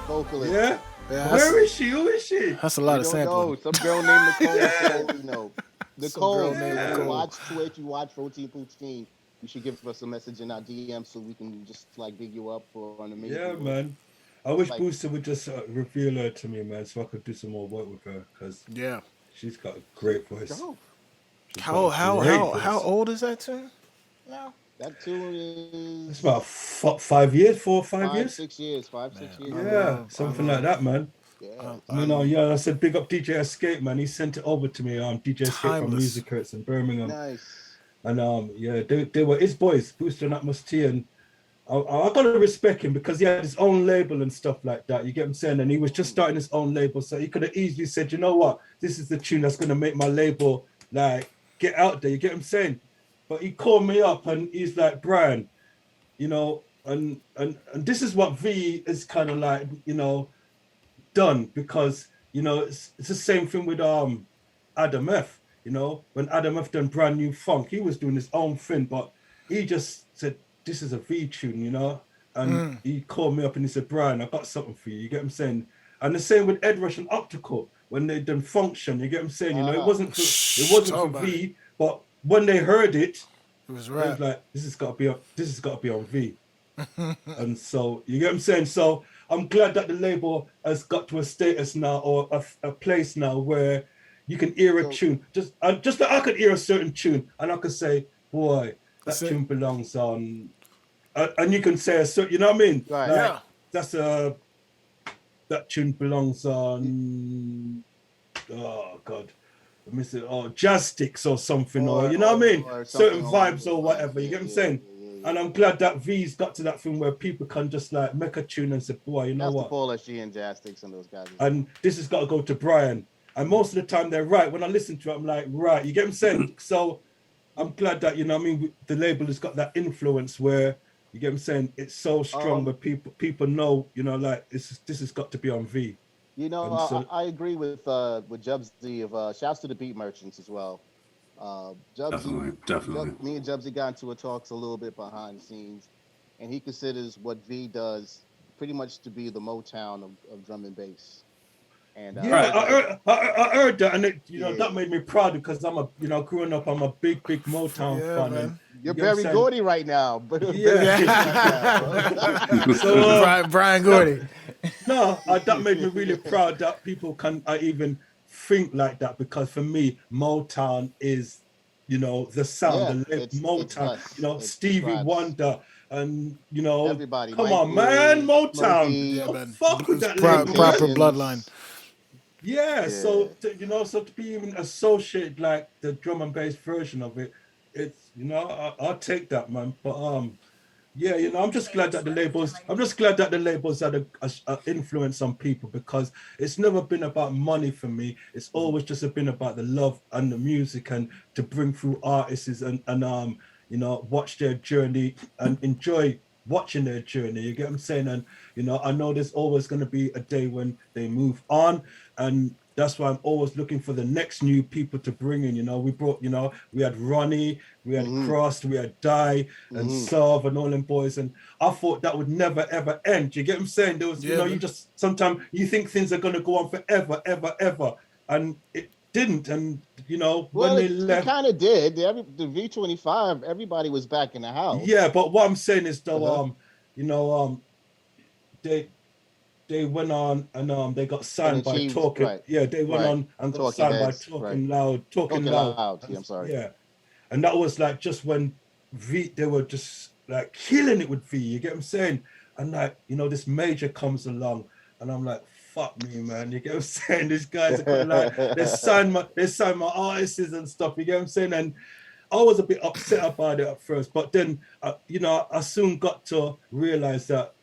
Vocalist. Yeah? Yeah, Where is she? Who is she? That's a lot of You don't know. sampling. Some girl named Nicole. So, you know, Nicole. girl named If you Nicole. watch Twitch, you watch Roti And Poutine. You should give us a message in our DM so we can just like dig you up for an amazing. Yeah, work. man. I wish Like- Booster would just reveal her to me, man, so I could do some more work with her because Yeah. she's got a great voice. Dope. She's got a How great voice. old is that tune? No. That tune is It's about 5 years, 4 or 5 years. 6 years, 5-6 years. Yeah, something like that, man. Yeah. I mean, yeah, I said big up DJ Escape, man. He sent it over to me. DJ Escape from Timeless. Music Hurts in Birmingham. Nice. And yeah, they were his boys, Booster and Atmos T, and I gotta respect him because he had his own label and stuff like that. You get what I'm saying? And he was just starting his own label, so he could have easily said, you know what, this is the tune that's gonna make my label like get out there. You get what I'm saying? But he called me up and he's like, Bryan, you know, and this is what V is kind of like, you know, done because you know it's the same thing with Adam F. You know, when Adam F done Brand New Funk, he was doing his own thing, but he just said, this is a V tune, you know? And he called me up and he said, Bryan, I got something for you. You get what I'm saying? And the same with Ed Rush and Optical, when they done Function, you get what I'm saying? You know, it wasn't for V, but when they heard it, It was it right. was like, this has got to be on V. And so, you get what I'm saying? So I'm glad that the label has got to a status now or a place now where you can hear a tune. Just that I could hear a certain tune and I could say, boy, that That's it. tune belongs on. And you can say a certain, you know what I mean? Right. Like, Yeah. That's that tune belongs on, oh God, I miss it, or Jazz Sticks or something, or you know what I mean? or Certain something along vibes those or whatever, lines. you get what I'm Yeah, saying? yeah. And I'm glad that V's got to that thing where people can just like make a tune and say, boy, you know That's the what? Paul SG and Jazz Sticks and those guys. And this has got to go to Bryan. And most of the time they're right. When I listen to it, I'm like, right, you get what I'm saying? So I'm glad that, you know what I mean, the label has got that influence where, you get what I'm saying, it's so strong where people know, you know, like this has got to be on V. You know, And so I agree with Jubsy of shouts to the Beat Merchants as well. Definitely, definitely. Me and Jubsy got into a talks a little bit behind the scenes, and he considers what V does pretty much to be the Motown of drum and bass. And yeah, I heard that, and it, you know, Yeah. that made me proud because I'm a, you know, growing up, I'm a big Motown Yeah, fan. man. And you're you get what I'm Barry saying? Gordy right now, but Yeah. So Brian Gordy. no, that made me really proud that people can even think like that, because for me, Motown is, you know, the sound, yeah, it's Motown, us. you know, It's Stevie Raps. Wonder, and you know, Everybody, come Mike on, man, Blues, Motown, Smokey, Yeah, don't man. fuck with It's that label, man. proper Temptations. bloodline. Yeah, Yeah. so you know, so to be even associated like the drum and bass version of it, it's, you know, I'll take that, man. But yeah, you know, I'm just glad that the labels had a influence on people, because it's never been about money for me. It's always just been about the love and the music, and to bring through artists and you know, watch their journey and enjoy watching their journey. You get what I'm saying? And you know, I know there's always going to be a day when they move on, and that's why I'm always looking for the next new people to bring in. You know, we brought, you know, we had Ronnie, we had Cross, we had Die and Serve and all them boys, and I thought that would never ever end. You get what I'm saying? There was, you know, you just sometimes you think things are going to go on forever, ever, and it didn't. And you know, Well, when they it left, kind of did. The V25, everybody was back in the house. yeah. But what I'm saying is though, you know, they went on and they got signed by achieved, Talking. right. Yeah, they went Right. on and got Talking signed by Heads, Talking right. Loud, Talking Loud. Yeah, I'm sorry. Yeah, and that was like just when they were just like killing it with V. You get what I'm saying? And like, you know, this major comes along, and I'm like, fuck me, man. You get what I'm saying? These guys are gonna, like, they signed my artists and stuff. You get what I'm saying? And I was a bit upset about it at first, but then you know, I soon got to realize that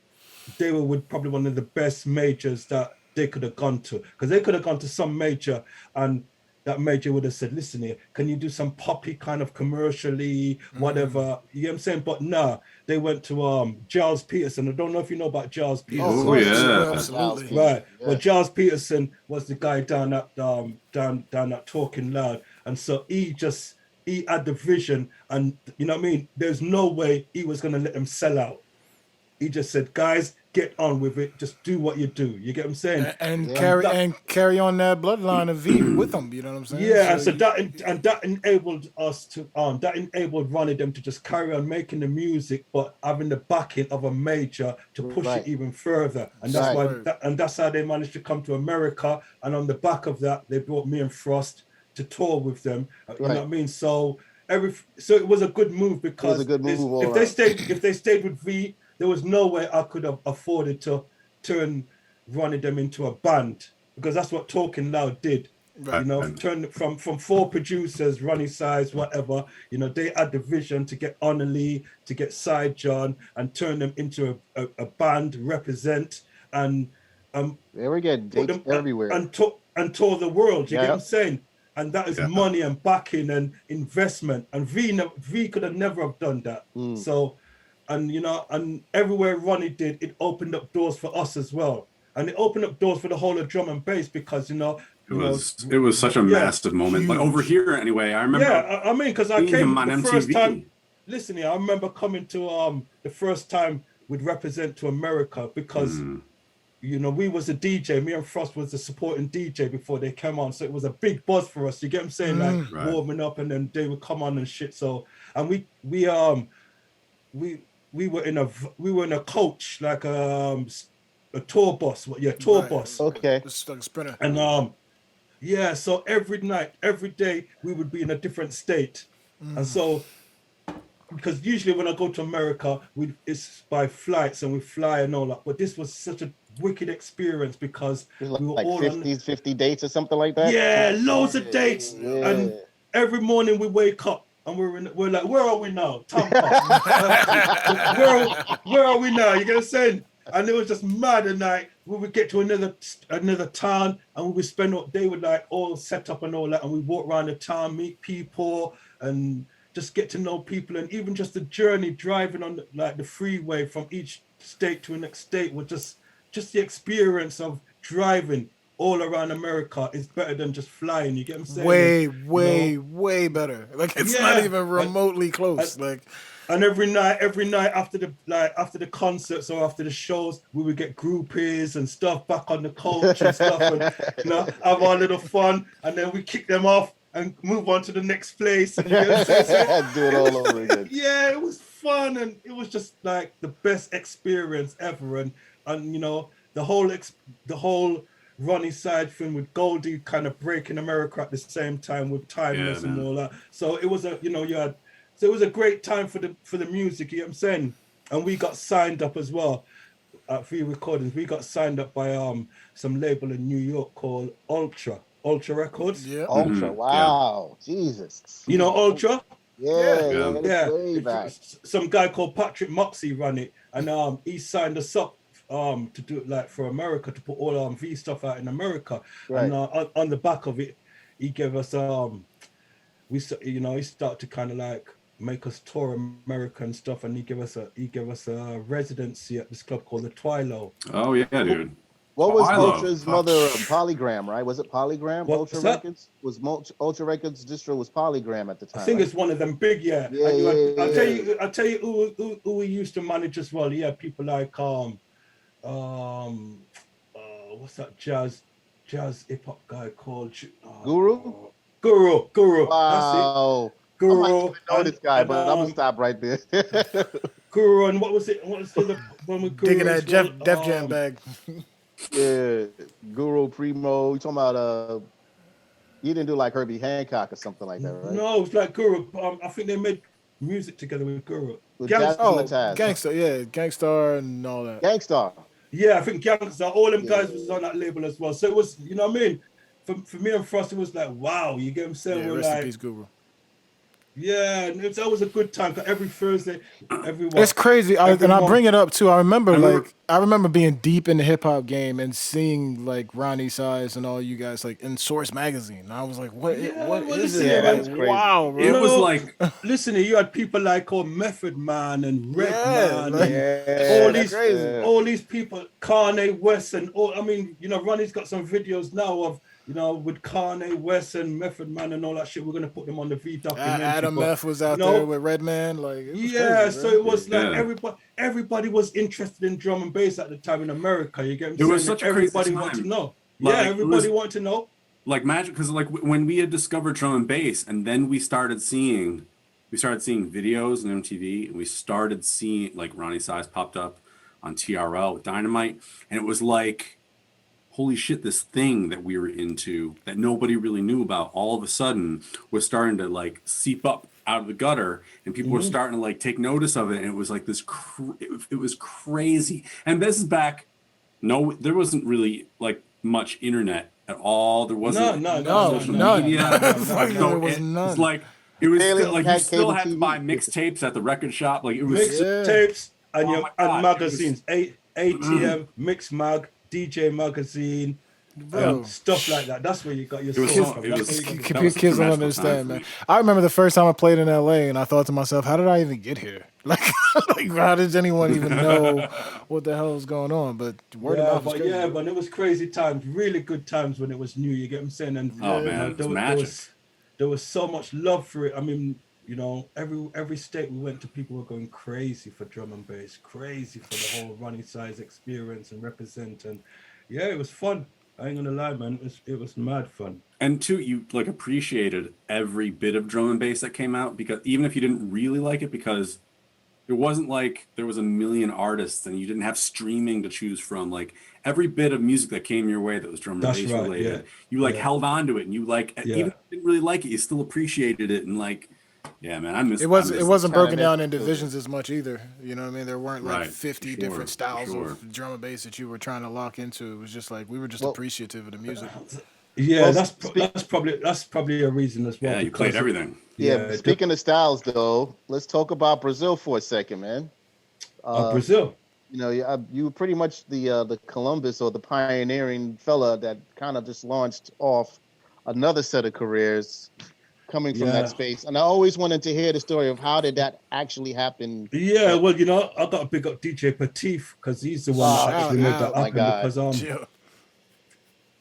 they were with probably one of the best majors that they could have gone to, because they could have gone to some major and that major would have said, listen here, can you do some poppy kind of commercially, whatever, you know what I'm saying? But nah, they went to Giles Peterson. I don't know if you know about Giles Peterson. Oh, yeah. Absolutely. Right. Yeah. Well, Giles Peterson was the guy down at Talking Loud, and so he had the vision, and you know what I mean. There's no way he was going to let them sell out. He just said, guys, get on with it. Just do what you do. You get what I'm saying? And carry on that bloodline of V with them. You know what I'm saying? Yeah, and so that enabled us to that enabled Ronnie them to just carry on making the music, but having the backing of a major to push it even further. And that's why that's how they managed to come to America. And on the back of that, they brought me and Frost to tour with them. You know what I mean? So it was a good move, because if they stayed with V, there was no way I could have afforded to turn Ronnie them into a band, because that's what Talking Loud did. Right. You know, turn from 4 producers, Ronnie Size, whatever. You know, they had the vision to get Lee, to get Side John, and turn them into a band, represent, and there we go, dates everywhere, and tour the world. You get what I'm saying? And that is money and backing and investment. And V could have never have done that. So. And you know, and everywhere Ronnie did, it opened up doors for us as well, and it opened up doors for the whole of drum and bass, because you know it was such a massive moment. Like over here, anyway. I remember. Yeah, I mean, because I came on the MTV. First time. Listen here, I remember coming to the first time we'd represent to America, because you know, we was a DJ. Me and Frost was the supporting DJ before they came on, so it was a big buzz for us. You get what I'm saying? Like warming up, and then they would come on and shit. So, and we were in a coach, like a tour bus. Yeah, tour bus. Okay. It's like a sprinter. And yeah, so every night, every day, we would be in a different state. And so, because usually when I go to America, it's by flights and we fly and all that. But this was such a wicked experience, because we were like all 50 dates or something like that. Yeah, loads of dates. And every morning we wake up, and we're like, where are we now? Tampa. where are we now? You get what I'm saying? And it was just mad. And like, we would get to another town, and we would spend all day with like all set up and all that, and we walk around the town, meet people, and just get to know people, and even just the journey driving on the freeway from each state to the next state was just the experience of driving all around America is better than just flying. You get what I'm saying? Way, And, you know, way better. Like it's not yeah, even remotely close. Like and every night after the concerts or after the shows, we would get groupies and stuff back on the coach and stuff, and have our little fun, and then we kick them off and move on to the next place. And you know what I'm saying? Do it all over again. Yeah, it was fun, and it was just like the best experience ever. And the whole Ronnie side thing with Goldie kind of breaking America at the same time with Timeless and all that. So it was so it was a great time for the music, you know what I'm saying? And we got signed up as well at Free Recordings. We got signed up by some label in New York called Ultra Records. yeah. Ultra, wow, Jesus. You know Ultra? Yeah. Way back. Some guy called Patrick Moxie ran it, and he signed us up to do it like for America, to put all V stuff out in America. Right. And on the back of it, he gave us he started to kind of like make us tour America and stuff, and he gave us a residency at this club called the Twilo. Oh yeah, dude. What was Philo. Ultra's mother? Polygram, right? Was it Polygram? What's Ultra that? Records Ultra Records distro was Polygram at the time. I think right? it's one of them big, yeah. I'll tell you who we used to manage as well. Yeah, people like what's that jazz hip hop guy called Guru. Guru. Wow. That's it. Guru. I might even know this guy, but I'm gonna stop right there. Guru, and what was the other one with Guru? Digging that as well? Def Jam bag. Yeah, Guru Primo. You talking about you didn't do like Herbie Hancock or something like that, right? No, it's like Guru. I think they made music together with Guru. With Gang- Jasmine Lataz. Gangster, yeah, Gangstar and all that. Gangstar. Yeah, I think Gangsta, all them guys Yeah. was on that label as well. So it was, you know what I mean? For me and Frost, it was like, wow, you get what I'm saying? Yeah, We're rest in like, peace, Guru. yeah, and that was a good time. 'Cause every Thursday, It's crazy, and I month. bring it up too. I remember being deep in the hip hop game and seeing like Ronnie Size and all you guys like in Source magazine. And I was like, what is listen, it? yeah, Like, that's crazy. wow, bro. It was know, like Listen, you had people like Method Man and Red Man, like- and all these people, Kanye West, and all. I mean, Ronnie's got some videos now of with Kanye West and Method Man and all that shit. We're gonna put them on the V documentary. Adam but, F was out you know, there with Redman. Like, it was yeah, crazy, so bro. it was like Yeah. everybody was interested in drum and bass at the time in America. You get what I'm It saying? was such a crazy everybody time. wanted to know. Like, Yeah, it everybody was- wanted to know. like magic, because like when we had discovered drum and bass, and then we started seeing videos on MTV, and we started seeing like Ronnie Size popped up on TRL with Dynamite, and it was like, holy shit, this thing that we were into that nobody really knew about all of a sudden was starting to like seep up out of the gutter, and people were starting to like take notice of it, and it was like this it was crazy. And this is back, there wasn't really like much internet at all. There wasn't No, social none. media. Fucking So there was it none. was like it was Barely still, like had you still cable had to TV. buy mixtapes at the record shop. Like it was Mixtapes and Oh your my God, and it magazines, ATM, Mix Mag, DJ Magazine, Bro. stuff like that. That's where you got your It was source so- from. it That's was- where you got your- that was Kids such a don't magical understand, time man. for me. I remember the first time I played in LA, and I thought to myself, how did I even get here? Like how does anyone even know what the hell is going on? But word of mouth is crazy. but it was crazy times, really good times when it was new. You get what I'm saying? And Oh, man, it was magic. there was so much love for it. I mean, every state we went to, people were going crazy for drum and bass, crazy for the whole Ronnie Size experience and represent. And yeah, it was fun. I ain't gonna lie, man. It was mad fun. And two, you like appreciated every bit of drum and bass that came out, because even if you didn't really like it, because it wasn't like there was a million artists and you didn't have streaming to choose from. Like every bit of music that came your way that was drum and That's bass right, related, yeah. you like Yeah. held on to it, and you like Yeah. even if you didn't really like it, you still appreciated it. And like, yeah, man, I miss It wasn't broken Kinda down in mixed. divisions as much either. You know what I mean? There weren't like Right, 50 sure, different styles sure. of drum and bass that you were trying to lock into. It was just like we were just Well- appreciative of the music. Yeah, Well, that's probably a reason as well. Yeah, you played because- everything. Yeah, speaking of styles, though, let's talk about Brazil for a second, man. Brazil. You were pretty much the Columbus or the pioneering fella that kind of just launched off another set of careers. coming from that space, and I always wanted to hear the story of how did that actually happen. Yeah, well, you know, I got to big up DJ Patif because he's the one that actually made that out. happen. Because Chill.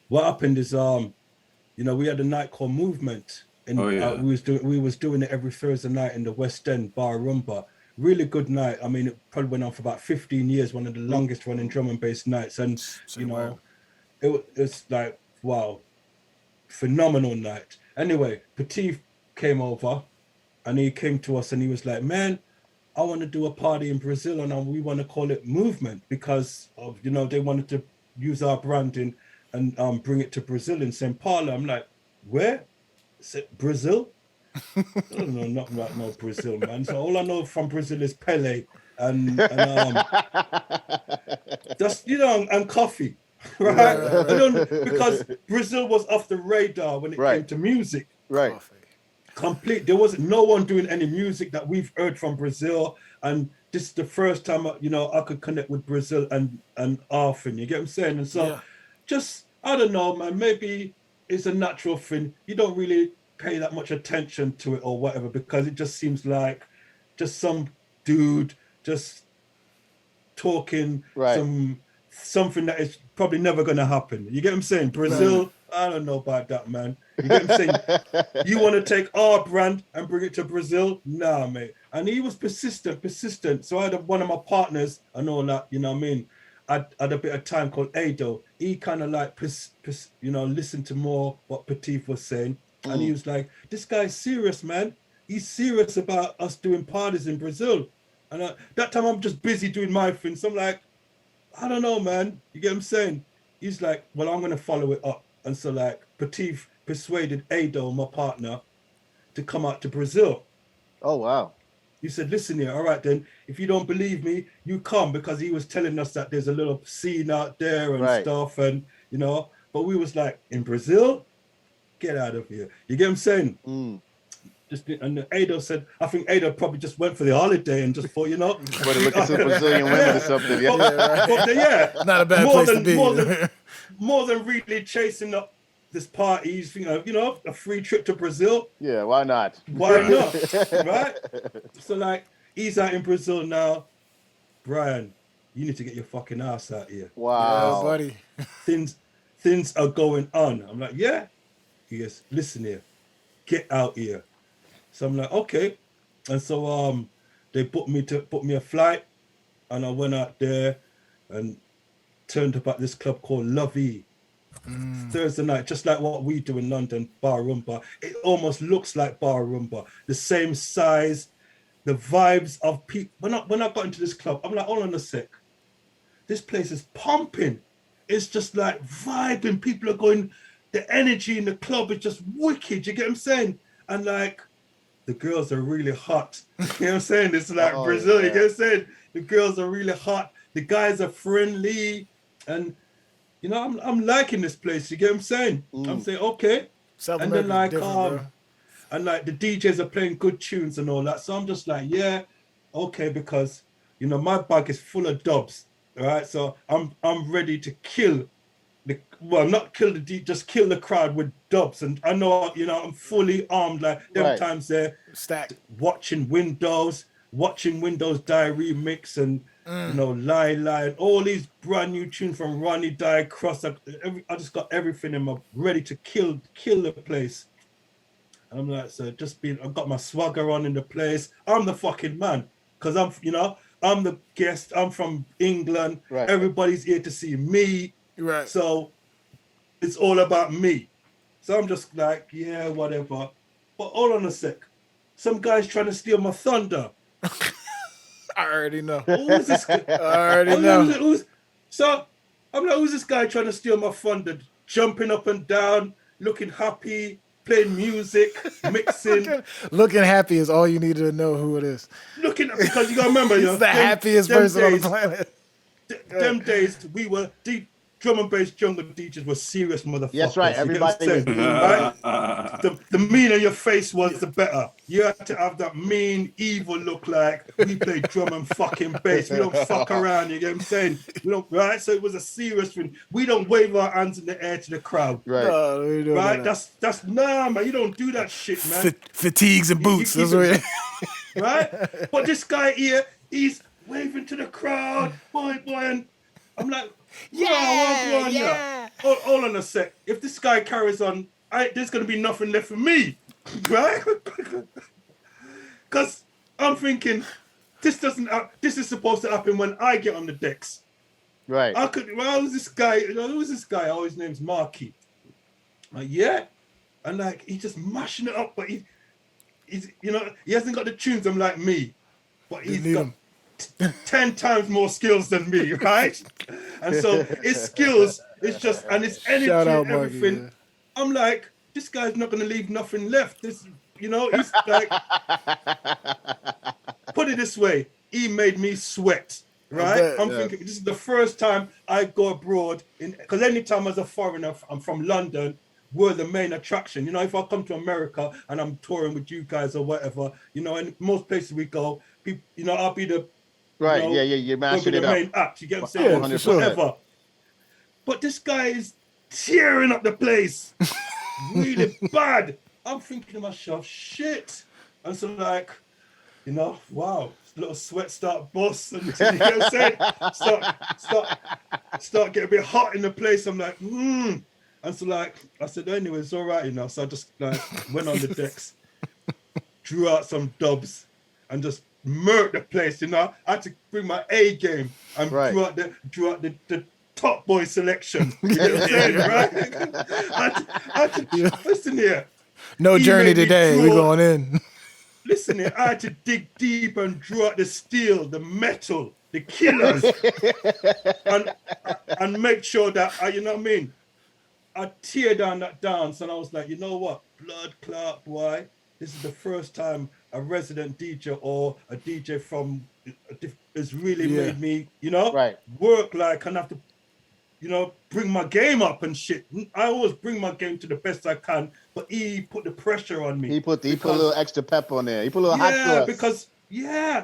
what happened is you know, we had a night called Movement, and we was doing it every Thursday night in the West End Bar Rumba. Really good night. I mean, it probably went on for about 15 years, one of the longest running drum and bass nights, and you know, it's like wow, phenomenal night. Anyway, Patif came over, and he came to us, and he was like, "Man, I want to do a party in Brazil, and we want to call it Movement because of, you know, they wanted to use our branding and bring it to Brazil in São Paulo." I'm like, "Where? Is it Brazil?" I don't know nothing about no Brazil, man. So all I know from Brazil is Pele and just, you know, and coffee, right? I don't, because Brazil was off the radar when it came to music. Right. Complete. There wasn't no one doing any music that we've heard from Brazil, and this is the first time, you know, I could connect with Brazil and Arfin. You get what I'm saying? And so, just I don't know, man. Maybe it's a natural thing. You don't really pay that much attention to it or whatever because it just seems like just some dude just talking something that is probably never going to happen. You get what I'm saying? Brazil, I don't know about that, man. You get what I'm saying? You want to take our brand and bring it to Brazil? Nah, mate. And he was persistent. So I had one of my partners and all that, you know what I mean? I had a bit of time called Ado. He kind of like, you know, listened to more what Patif was saying. And he was like, "This guy's serious, man. He's serious about us doing parties in Brazil." And that time I'm just busy doing my thing. So I'm like, I don't know, man. You get what I'm saying? He's like, "Well, I'm going to follow it up." And so like Patif persuaded Ado, my partner, to come out to Brazil. Oh, wow. He said, "Listen here, all right then, if you don't believe me, you come," because he was telling us that there's a little scene out there and stuff, and, you know, but we was like, in Brazil? Get out of here. You get what I'm saying? Just, and Ado said, I think Ado probably just went for the holiday and just thought, you know. But look at some Brazilian women or something. Not a bad place to be. More than really chasing up this party, he's thinking, you know, a free trip to Brazil. Yeah, why not? Why not? Right? So like, he's out in Brazil now. Brian, you need to get your fucking ass out here. Wow. Yeah, buddy. Things are going on. I'm like, yeah. He goes, "Listen here, get out here." So I'm like, okay. And so they booked me a flight, and I went out there and turned up at this club called Lovey. Thursday night, just like what we do in London, Bar Rumba. It almost looks like Bar Rumba. The same size, the vibes of people. When I got into this club, I'm like, hold on a sec. This place is pumping. It's just like vibing. People are going. The energy in the club is just wicked. You get what I'm saying? And like, the girls are really hot. You know what I'm saying? It's like Brazil. You get what I'm saying? The girls are really hot. The guys are friendly, and you know, I'm liking this place. You get what I'm saying? I'm saying okay. And then like and like the DJs are playing good tunes and all that. So I'm just like, yeah, okay, because you know my bag is full of dubs. All right, so I'm ready to kill. Not kill just kill the crowd with dubs, and I know, you know, I'm fully armed like them times there. Stacked. Watching Windows Diary Mix, and you know, Lie, all these brand new tunes from Ronnie Die Cross. I just got everything in my ready to kill the place. And I'm like, so I've got my swagger on in the place. I'm the fucking man, because I'm the guest. I'm from England. Everybody's here to see me. Right. So it's all about me. So I'm just like, yeah, whatever. But hold on a sec. Some guy's trying to steal my thunder. I already know. Who's this guy? I already know. So I'm like, who's this guy trying to steal my thunder? Jumping up and down, looking happy, playing music, mixing. Looking happy is all you need to know who it is. Because you gotta remember, he's the happiest person on the planet. Them days we were drum and bass jungle DJs were serious motherfuckers. That's right. You get what I'm Everybody was saying? Right? The meaner your face was, the better. You had to have that mean, evil look like we play drum and fucking bass. We don't fuck around. You get what I'm saying? We don't, right? So it was a serious thing. We don't wave our hands in the air to the crowd. right. No, we don't Right? do That's nah, man. You don't do that shit, man. Fatigues and boots. You That's keep what Right? But this guy here, he's waving to the crowd, boy, and I'm like, yeah. Hold on a sec. If this guy carries on, there's gonna be nothing left for me, right? Because I'm thinking, this is supposed to happen when I get on the decks. Right. Who's this guy? Who's this guy? Oh, his name's Marky. Like, yeah, and like he's just mashing it up, but he's he hasn't got the tunes. I'm like me, but he's got 10 times more skills than me, right? And so his skills is just, and his energy Shout out, and everything. Marky, I'm like, this guy's not gonna leave nothing left. This, he's like, put it this way, he made me sweat, right? I'm thinking this is the first time I go abroad, because anytime as a foreigner, I'm from London. We're the main attraction. You know, if I come to America and I'm touring with you guys or whatever, you know, and most places we go, people, you know, I'll be the Right. you know, You're mashing it the up. main act. You get what I'm saying? 100%. Whatever. But this guy is tearing up the place, really bad. I'm thinking to myself, shit. And so like, you know, wow, little sweat start bust, and you know what I'm saying? Start getting a bit hot in the place. I'm like, And so like I said, anyway, it's all right, you know. So I just like went on the decks, drew out some dubs, and just murked the place, you know. I had to bring my A game and drew out the top boy selection. You know what I'm saying, right? I had to listen here. No He journey made me today. draw- We're going in. Listen here, I had to dig deep and draw out the steel, the metal, the killers, and make sure that you know what I mean. I tear down that dance, and I was like, you know what, blood clot, boy. This is the first time a resident DJ or a DJ from has really made me, you know, work like and have to, you know, bring my game up and shit. I always bring my game to the best I can, but he put the pressure on me. He put a little extra pep on there. He put a little hot sauce.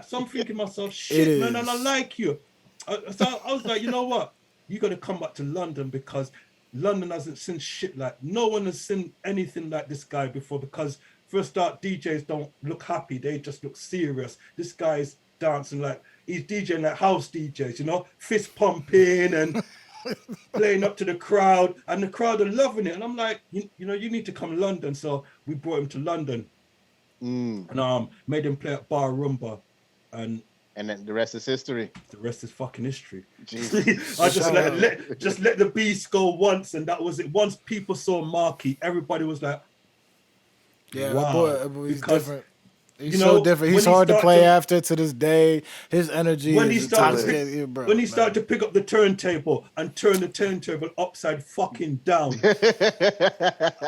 So I'm thinking to myself, shit, man, and I like you. So I was like, you know what? You got to come back to London, because London hasn't seen shit like, no one has seen anything like this guy before, because first start, DJs don't look happy, they just look serious. This guy's dancing like, he's DJing like house DJs, you know, fist pumping and playing up to the crowd, and the crowd are loving it. And I'm like, you know, you need to come to London. So we brought him to London and made him play at Bar Rumba, and then the rest is history. The rest is fucking history. Jesus. I just let the beast go once, and that was it. Once people saw Marky, everybody was like, yeah, wow. boy, he's different. He's you so know, different. He's hard to play after to this day. His energy when he is started to pick up the turntable and turn the turntable upside fucking down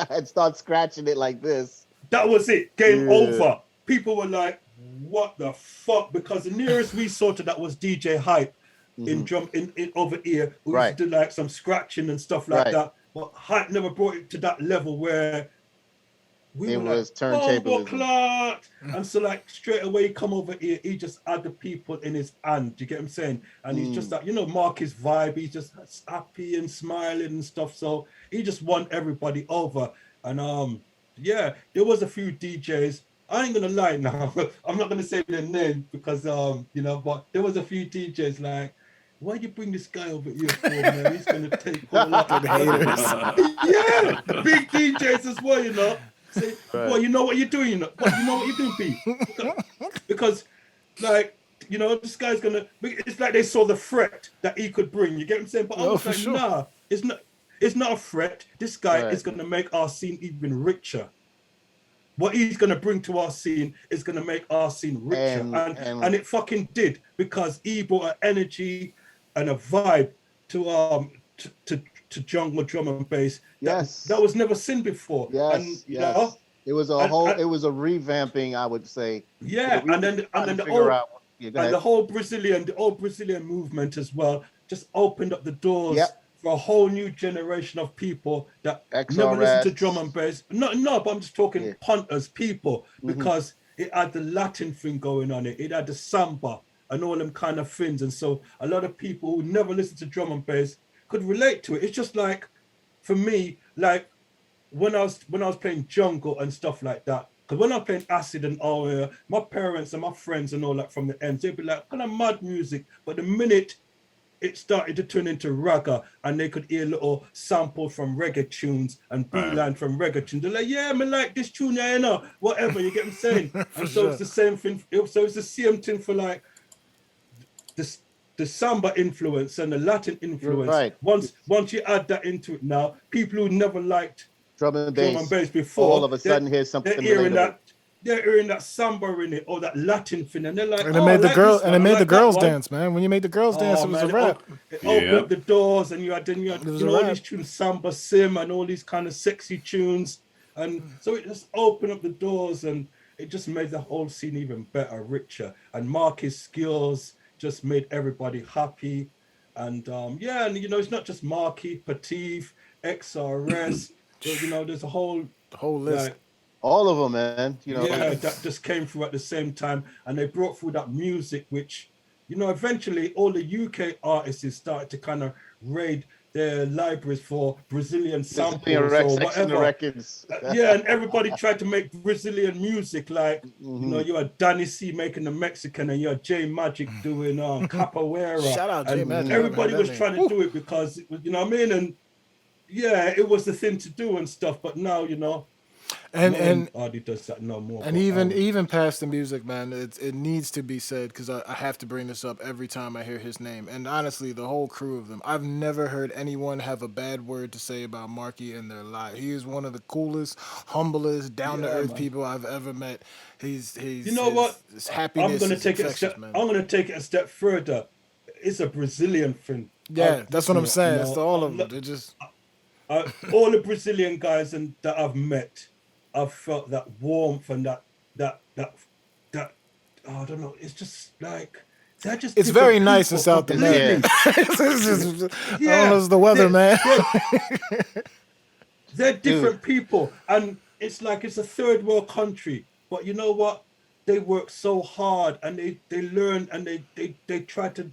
and start scratching it like this. That was it. Game over. People were like, what the fuck? Because the nearest we saw to that was DJ Hype in over here, who used to do like some scratching and stuff like that. But Hype never brought it to that level where we were like, turntablism. And so like straight away he come over here, he just had the people in his hand. Do you get what I'm saying? And he's just like, you know, Marky's vibe, he's just happy and smiling and stuff. So he just won everybody over. And yeah, there was a few DJs. I ain't gonna lie now. I'm not gonna say their name because you know, but there was a few DJs like, why you bring this guy over here for, man? He's gonna take all up the haters. Yeah, big DJs as well, you know. Say, well, you know what you're doing, you know what you're doing, B. Because like, you know, this guy's gonna, it's like they saw the threat that he could bring. You get what I'm saying? But I was like, nah, it's not a threat. This guy is gonna make our scene even richer. What he's going to bring to our scene is going to make our scene richer. And it fucking did, because he brought an energy and a vibe to jungle drum and bass that was never seen before. And you know, it was a it was a revamping, I would say. Yeah, and then the whole Brazilian movement as well just opened up the doors for a whole new generation of people that never listen to drum and bass. No, but I'm just talking punters, people, because it had the Latin thing going on it. It had the samba and all them kind of things. And so a lot of people who never listen to drum and bass could relate to it. It's just like, for me, like when I was playing jungle and stuff like that, because when I was playing acid and all, my parents and my friends and all that from the ends, they'd be like, kind of mad music. But the minute it started to turn into ragga and they could hear little samples from reggae tunes and beatline from reggae tunes, they're like, yeah, man, like this tune, yeah, you know, whatever, you get what I'm saying? And so it's the same thing. So it's the same thing for like the samba influence and the Latin influence. Right. Once you add that into it now, people who never liked drum and bass before, all of a sudden hear something they're hearing that samba in it or that Latin thing, and they're like, and it made the girl, and it made the girls dance, man. When you made the girls dance, it was a rap. It opened up the doors, and you had all these tunes, samba sim, and all these kind of sexy tunes, and so it just opened up the doors, and it just made the whole scene even better, richer. And Marky's skills just made everybody happy, and and it's not just Marky, Pativ, XRS, there's a whole list. All of them, man. That just came through at the same time, and they brought through that music, which, eventually all the UK artists started to kind of raid their libraries for Brazilian samples or whatever. And everybody tried to make Brazilian music, like you had Danny C making the Mexican, and you had J Magic doing capoeira. Shout out J Magic. Everybody was trying to do it because it was, and it was the thing to do and stuff. But now, and Artie does that no more. And even past the music, man, it needs to be said, because I have to bring this up every time I hear his name. And honestly, the whole crew of them, I've never heard anyone have a bad word to say about Marky in their life. He is one of the coolest, humblest, down to earth people I've ever met. He's his happiness. I'm gonna take it a step further. It's a Brazilian thing. Yeah, that's what I'm saying. It's all of them. They're just all the Brazilian guys that I've met, I've felt that warmth and that I don't know. It's just like they're just. It's very nice in South America. I don't know, it's the weather, man. They're different people, and it's like it's a third world country. But you know what? They work so hard, and they learn, and they try to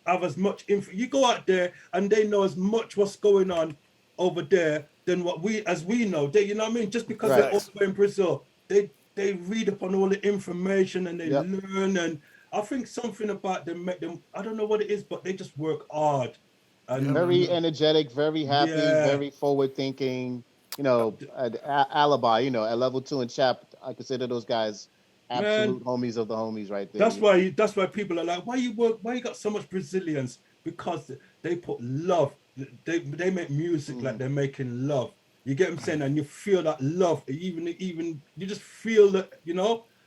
have as much info. You go out there and they know as much what's going on over there than what we know. They, just because they're also in Brazil, they read upon all the information and they learn. And I think something about them make them, I don't know what it is, but they just work hard. And very energetic, very happy, very forward thinking. Alibi. At level 2 and Chap, I consider those guys absolute homies of the homies right there. That's why people are like, why you got so much Brazilians? Because they put love. They make music like they're making love. You get what I'm saying? And you feel that love. Even you just feel that,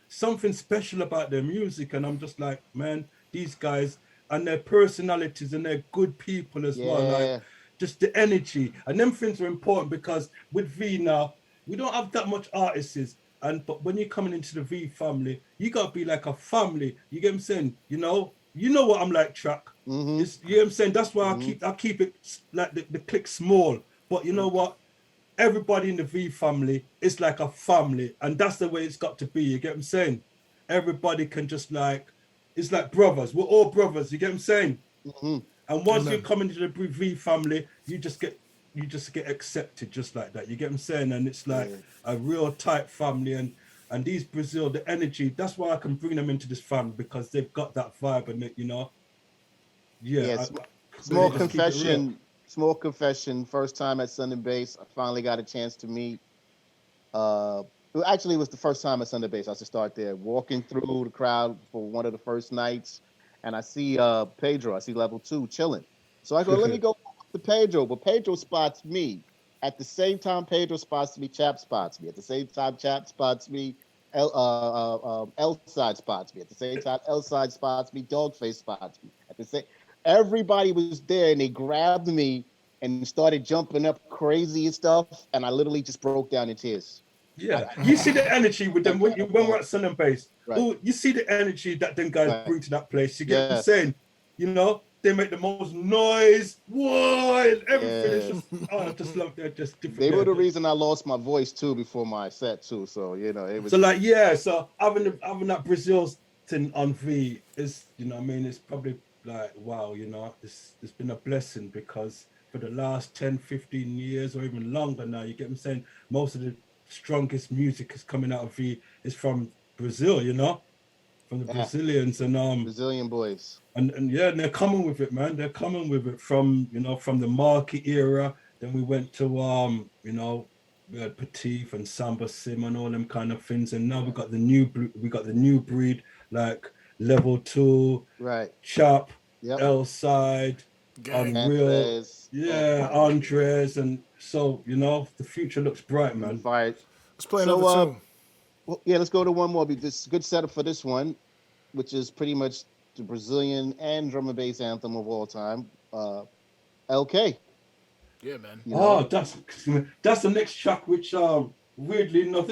something special about their music. And I'm just like, man, these guys and their personalities, and they're good people as well. Like just the energy. And them things are important, because with V now, we don't have that much artists. But when you're coming into the V family, you gotta be like a family. You get what I'm saying? You know what I'm like, Track. You know what I'm saying? That's why I keep it like the click small. But you know what? Everybody in the V family is like a family, and that's the way it's got to be. You get what I'm saying? Everybody can just it's like brothers. We're all brothers. You get what I'm saying? And once you come into the V family, you just get accepted just like that. You get what I'm saying? And it's like a real tight family, and these Brazil, the energy, that's why I can bring them into this family, because they've got that vibe, and small confession, first time at Sun and Bass, I finally got a chance to meet actually it was the first time at Sun and Bass. I should start there, walking through the crowd for one of the first nights, and I see Pedro, I see level 2 chilling. So I go, let me go to Pedro, but Pedro spots me. At the same time Pedro spots me, Chap spots me. At the same time Chap spots me, L-Side spots me. At the same time L-Side spots me, Dogface spots me. Everybody was there, and they grabbed me and started jumping up crazy and stuff, and I literally just broke down in tears. Yeah, you see the energy with them when we're at Sun and Bass. Right. Oh, you see the energy that them guys bring to that place. You get what I'm saying? They make the most noise. Whoa, and everything is just, I just love they're just different. They were the Yeah. reason I lost my voice too before my set too. So it was So like, yeah, so having that Brazil thing on V is, what I mean, it's probably like, wow, it's been a blessing because for the last 10, 15 years or even longer now, you get what I'm saying, most of the strongest music is coming out of V is from Brazil, from the Brazilians and Brazilian boys. and yeah, and they're coming with it, man. They're coming with it from from the Marky era. Then we went to we had Petit and Samba Sim and all them kind of things, and now we got the new breed like Level 2, Right. Chap, Yep. L Side, Gang. Unreal, Andres, Andres, and so the future looks bright, man. Fired. Let's play So, another tune. Well, yeah, let's go to one more. This good setup for this one, which is pretty much the Brazilian and drum and bass anthem of all time. LK. Yeah, man. That's the next track, which weirdly enough,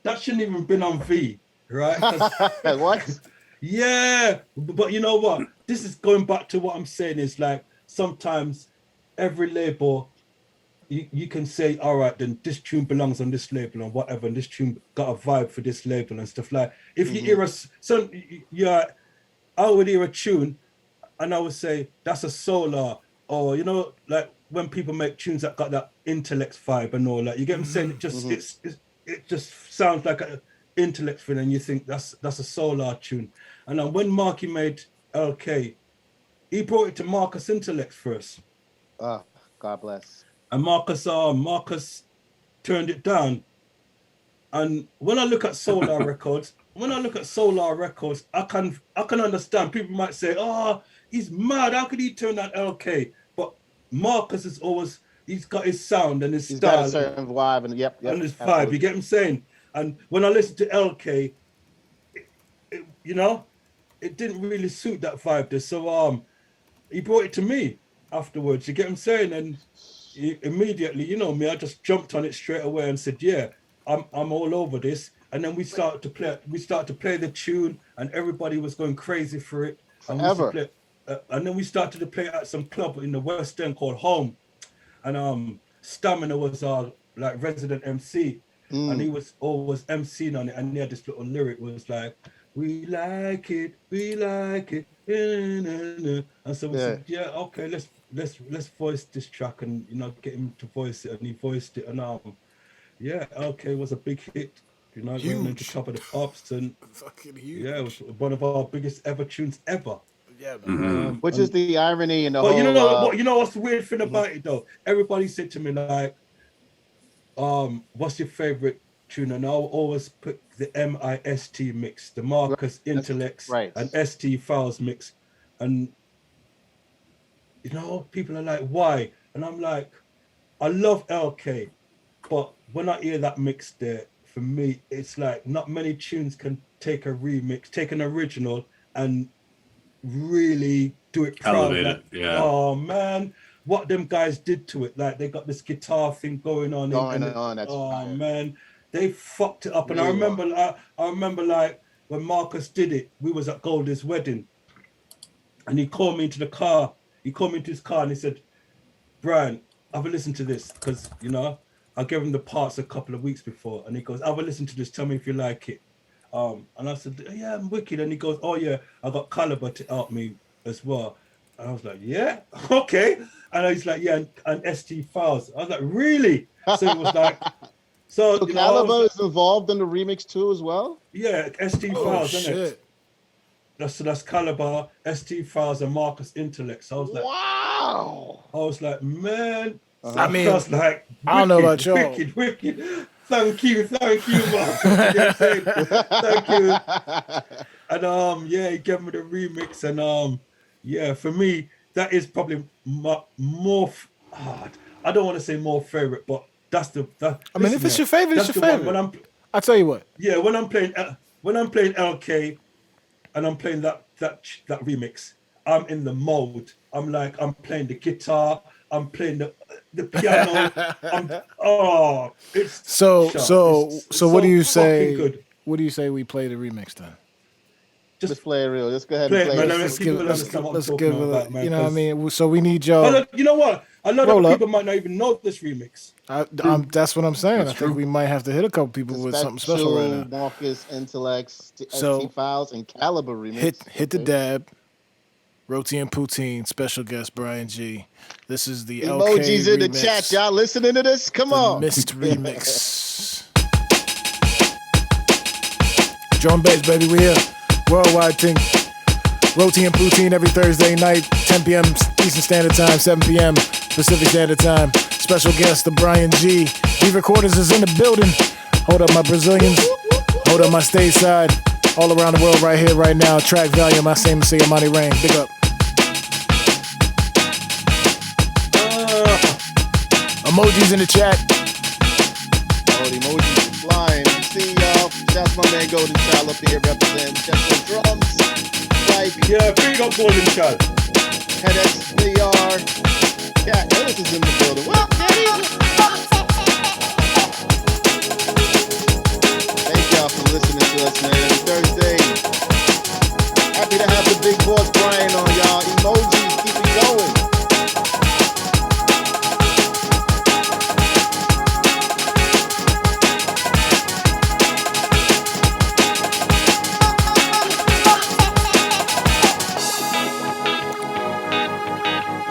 that shouldn't even been on V, right? What? Yeah, but you know what? This is going back to what I'm saying is like sometimes every label you can say, all right, then this tune belongs on this label and whatever, and this tune got a vibe for this label and stuff like. If you hear I would hear a tune, and I would say that's a solar, or like when people make tunes that got that intellect vibe and all that. You get what I'm saying? It just it just sounds like an intellect thing, and you think that's a solar tune. And then when Marky made LK, he brought it to Marcus Intellect first. God bless. And Marcus turned it down. And when I look at Solar Records, I can understand. People might say, "Oh, he's mad. How could he turn that LK?" But Marcus is always he's got his sound and his style, got a certain vibe, and and his vibe. absolutely. You get what I'm saying? And when I listen to LK, it didn't really suit that vibe there. So he brought it to me afterwards. You get what I'm saying? And immediately, me, I just jumped on it straight away and said, "Yeah, I'm all over this." And then we started to play the tune, and everybody was going crazy for it. And then we started to play at some club in the West End called Home, and Stamina was our like resident MC, and he was always MCing on it, and he had this little lyric was like, we like it, and so we said, yeah, okay, let's voice this track and get him to voice it, and he voiced it, and LK was a big hit. Going into top of the pops, and Fucking huge. yeah, it was one of our biggest ever tunes ever. Yeah, man. Which is the irony in the But whole. what's the weird thing about it though? Everybody said to me like, what's your favorite tune? And I'll always put the MIST mix, the Marcus Intellects and ST Files mix, and people are like, why? And I'm like, I love LK, but when I hear that mix there, for me, it's like not many tunes can take a remix, take an original, and really do it proud. Elevate it, yeah. Oh man, what them guys did to it! Like they got this guitar thing going on. Man, they fucked it up. And I remember like when Marcus did it, we was at Goldie's wedding, and he called me into the car. He called me into his car and he said, "Brian, have a listen to this, because I gave him the parts a couple of weeks before," and he goes, "Have a listen to this. Tell me if you like it." And I said, "Yeah, I'm wicked." And he goes, "Oh yeah, I got Caliber to help me as well." And I was like, "Yeah, okay." And he's like, "Yeah, and ST Files." I was like, "Really?" So it was like, so Caliber is involved in the remix too as well. Yeah, ST Files, isn't it? That's Caliber, ST Files, and Marcus Intellect. So I was like, wow. I was like, man. I mean, I was like, I don't know about y'all. Wicked. Thank you, Marcus. Thank you. And he gave me the remix, and for me, that is probably more. I don't want to say more favorite, but that's the. I mean, if it's your favorite, it's your favorite. I'll tell you what. Yeah, when I'm playing LK, and I'm playing that remix, I'm in the mode. I'm playing the guitar. I'm playing the piano. It's so. What do you say? Good. What do you say we play the remix then? Just play it real. Let's go ahead play and it, play man. it. Let's people understand what I'm talking about, man. You know what I 'cause mean? So we need y'all. you know what? A lot Roll of up. people might not even know this remix. That's what I'm saying. That's I think true. we might have to hit a couple people The with something special right now. Marcus Intellects, So, ST Files, and Caliber remix. Hit the dab. Roti and Poutine, special guest Bryan Gee. This is the Emojis LK in the remix, chat. Y'all listening to this? Come the on. Mist remix. Drum bass, baby, we here. Worldwide thing. Roti and Poutine every Thursday night, 10 p.m. Eastern Standard Time, 7 p.m. Pacific Standard Time. Special guest, the Bryan Gee. V Recorders is in the building. Hold up my Brazilians. Hold up my stateside. All around the world right here, right now. Track Valiant Emcee, Armanni Reign. Big up. Emojis in the chat. Oh, the emojis are flying. See y'all. Shouts my man Golden Child up here representing. Shouts on drums. Right. Yeah, big up Golden Child. TED.A.C, VR. Cat Ellis is in the building. What up, Daddy? Thank y'all for listening to us, man. Every Thursday. Happy to have the big boss Bryan on, y'all. Emojis, keep it going.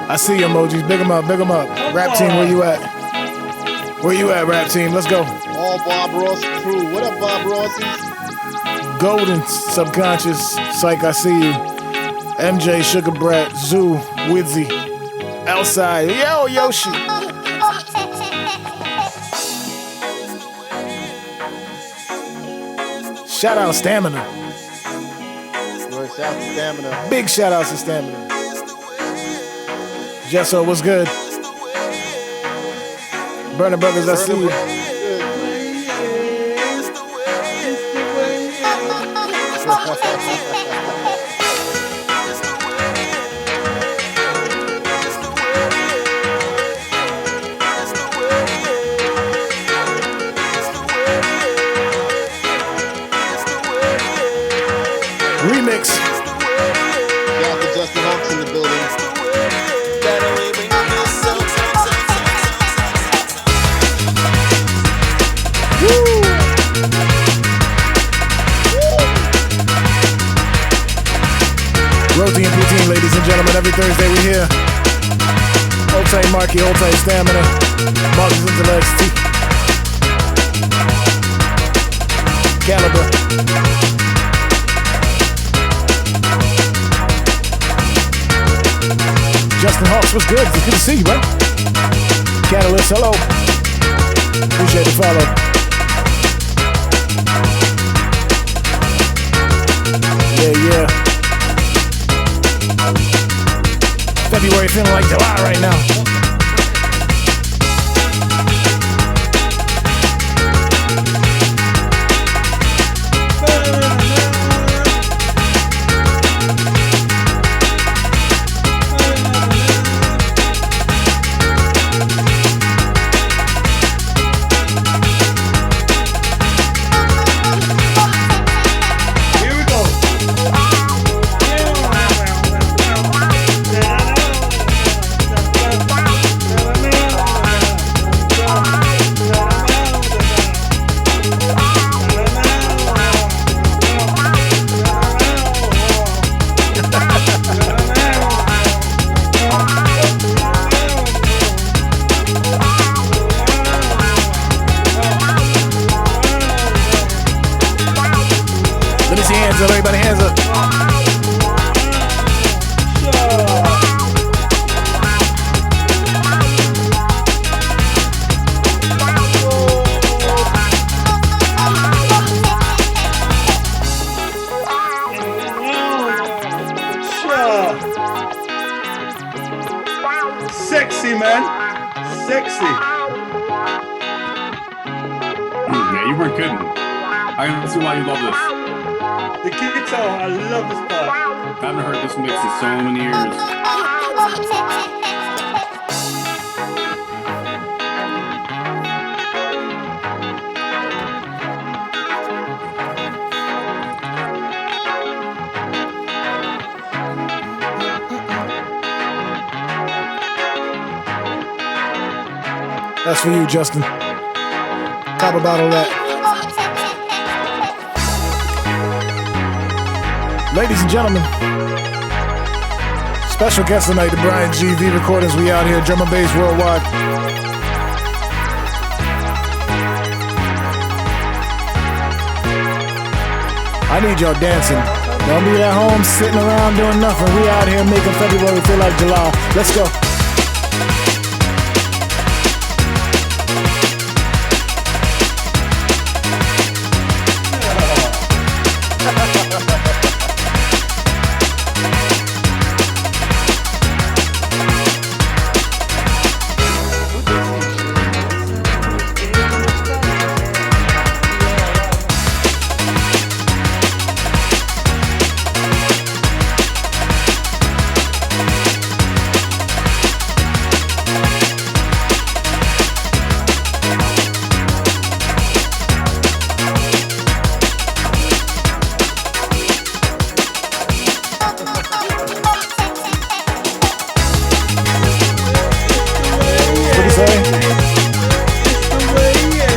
I see emojis. Big them up, big them up. Rap team, where you at? Where you at, rap team? Let's go. All Bob Ross crew. What up, Bob Rossies? Golden, Subconscious, Psych, I see you. MJ, Sugar Brat, Zoo, Wizzy, Outside, yo, Yoshi. Shout out Stamina. Well, shout out to Stamina. Big shout out to Stamina. Jesso, what's good? Burner Brothers, I see you. Remix. Shout out to Justin Hawks in the building. Roti and Poutine, ladies and gentlemen, every Thursday we here. Hold tight, Marky, hold tight, Stamina. Marcus Intellects, T. Caliber. Justin Hawks, what's good? It's good to see you, bro. Catalyst, hello. Appreciate the follow. Yeah. February feeling like July right now. Here we go. Let me see hands up, everybody hands up. Sexy, man. Sexy. Yeah, you weren't kidding. I can see why you love this. The guitar, I love this part. I haven't heard this mix in so many years. That's for you, Justin. Cop a bottle of that. Ladies and gentlemen, special guest tonight, the Bryan Gee V Recordings. We out here, drum and bass worldwide. I need y'all dancing. Don't be at home sitting around doing nothing. We out here making February feel like July. Let's go.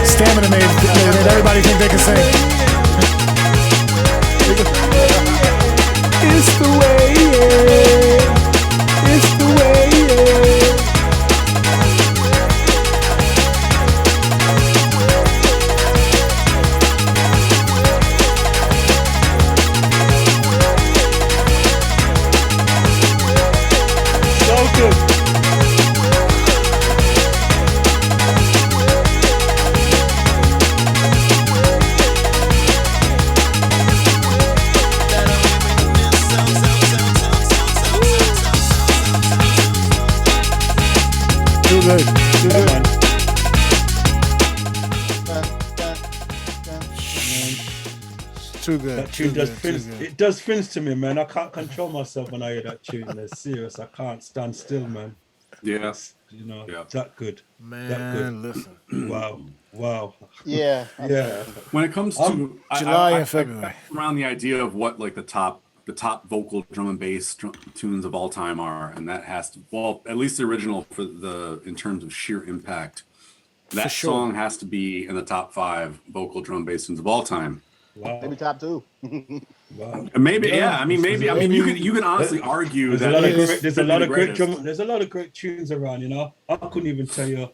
Stamina made everybody think they can sing. It's the way, yeah. It's the way, yeah. So good. Too good. Too good. Too good. That tune Too does good, fins. too good. It does fins to me, man. I can't control myself when I hear that tune. It's serious. I can't stand still, man. Yeah. You know, Yeah. that good. Man, listen. Wow. Wow. Yeah. Yeah. When it comes to July I and February. around the idea of what like the top vocal drum and bass tunes of all time are, and that has to, well, at least the original for the in terms of sheer impact, that sure. song has to be in the top 5 vocal drum and bass tunes of all time. Wow. Maybe top 2. Wow. And maybe, yeah, I mean, maybe, I mean, you can honestly argue There's that a lot of it's great, there's a maybe lot the of great greatest. drum. There's a lot of great tunes around. You know, I couldn't even tell you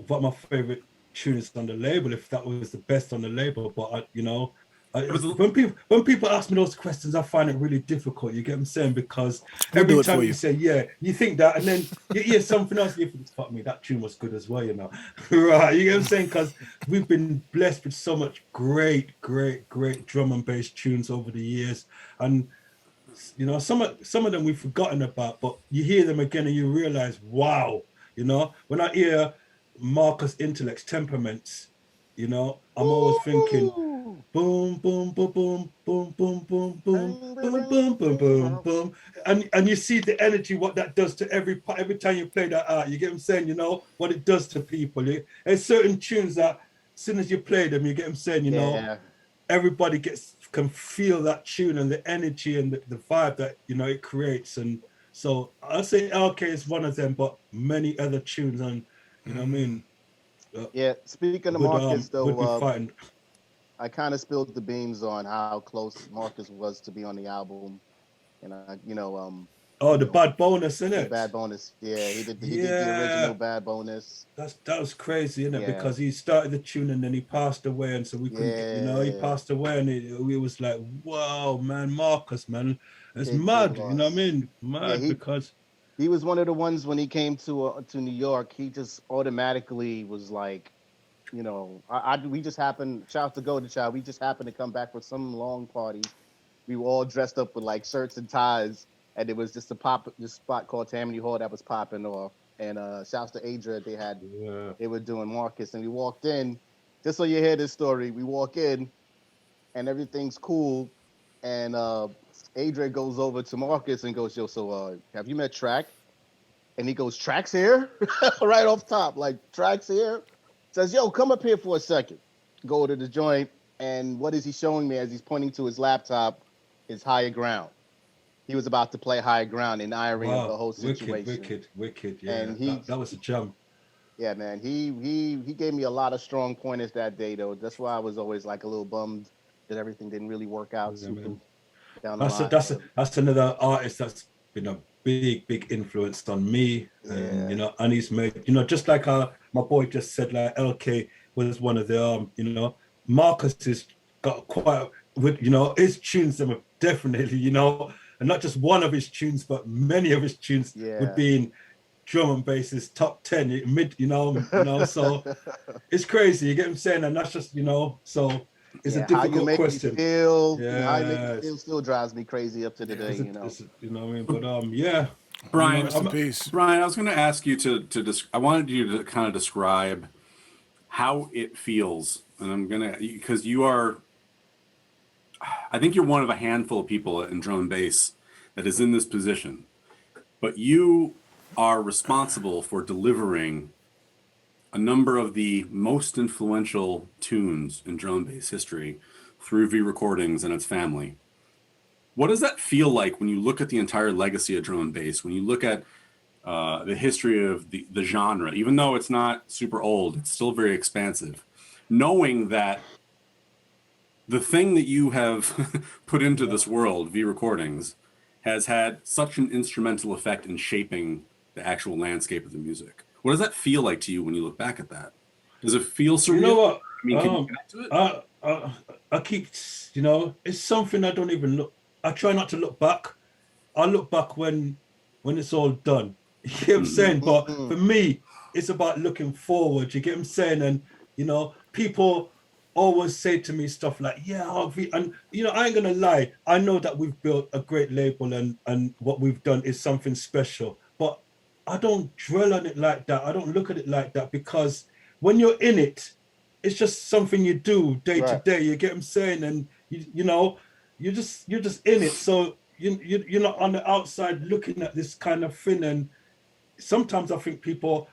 what my favorite tune is on the label if that was the best on the label. But when people ask me those questions, I find it really difficult. You get what I'm saying? Because We'll do every it for time you. you say yeah, you think that, and then you hear something else. You think, fuck me, that tune was good as well. You know, right? You get what I'm saying? Because we've been blessed with so much great drum and bass tunes over the years, and you know, some of them we've forgotten about, but you hear them again and you realize, wow, you know, when I hear Marcus Intellect's Temperaments, you know, I'm always thinking boom, boom, boom, boom, boom, boom, boom, boom, boom, boom, boom, boom, boom. And you see the energy, what that does to every time you play that out. You get what I'm saying, you know, what it does to people. There's certain tunes that as soon as you play them, you get what I'm saying, you know, everybody can feel that tune and the energy and the vibe that, you know, it creates. And so I'll say LK is one of them, but many other tunes, and you know what I mean? Yeah, speaking of Marcus, would be though, fighting. I kind of spilled the beans on how close Marcus was to be on the album. And, Oh, the Bad Bonus, isn't the it? Bad Bonus. Yeah, he did the original Bad Bonus. That was crazy, isn't it? Yeah. Because he started the tune and then he passed away, and so we couldn't, you know, he passed away, and it was like, wow, man, Marcus, man, it's mad, you know what I mean? Mad, because he was one of the ones when he came to New York. He just automatically was like, you know, we just happened. Shout out to Go to Child. We just happened to come back from some long party. We were all dressed up with like shirts and ties, and it was just this spot called Tammany Hall that was popping off. And shouts to Adria, they were doing Marcus, and we walked in. Just so you hear this story, we walk in, and everything's cool, and Adria goes over to Marcus and goes, "Yo, so have you met T.R.A.C?" And he goes, "T.R.A.C's here," right off top, like T.R.A.C's here. Says, "Yo, come up here for a second." Go to the joint, and what is he showing me as he's pointing to his laptop? Is Higher Ground. He was about to play Higher Ground in irony of the whole situation. Wicked, yeah. And that was a jump. Yeah, man. He gave me a lot of strong pointers that day, though. That's why I was always like a little bummed that everything didn't really work out Yeah, super man. down the That's a, line. that's a, that's another artist that's been a big influence on me, and Yeah. and he's made, just like my boy just said, like LK was one of the Marcus has got quite with his tunes them are definitely and not just one of his tunes but many of his tunes would Yeah. be in drum and bass's top 10 mid, so it's crazy, you get what I'm saying, and that's just so it's a Yeah, how you difficult make me question. feel, how you make me Yeah, feel still drives me crazy up to today, you know what I mean? But yeah, Brian, Rest in peace. Brian, I was going to ask you I wanted you to kind of describe how it feels, and I'm gonna because I think you're one of a handful of people in drum and bass that is in this position, but you are responsible for delivering a number of the most influential tunes in drum and bass history through V Recordings and its family. What does that feel like when you look at the entire legacy of drum and bass? When you look at the history of the genre, even though it's not super old, it's still very expansive. Knowing that the thing that you have put into this world, V Recordings, has had such an instrumental effect in shaping the actual landscape of the music. What does that feel like to you when you look back at that? Does it feel surreal? You know what? I mean, can you connect to it? I keep, it's something I don't even look. I try not to look back. I look back when it's all done. You get what I'm saying? But for me, it's about looking forward. You get what I'm saying? And people always say to me stuff like, "Yeah, Harvey," and I ain't gonna lie. I know that we've built a great label, and what we've done is something special. But I don't dwell on it like that. I don't look at it like that, because when you're in it, it's just something you do day to Right. day. You get what I'm saying? And you're just in it. So you're not on the outside looking at this kind of thing. And sometimes I think people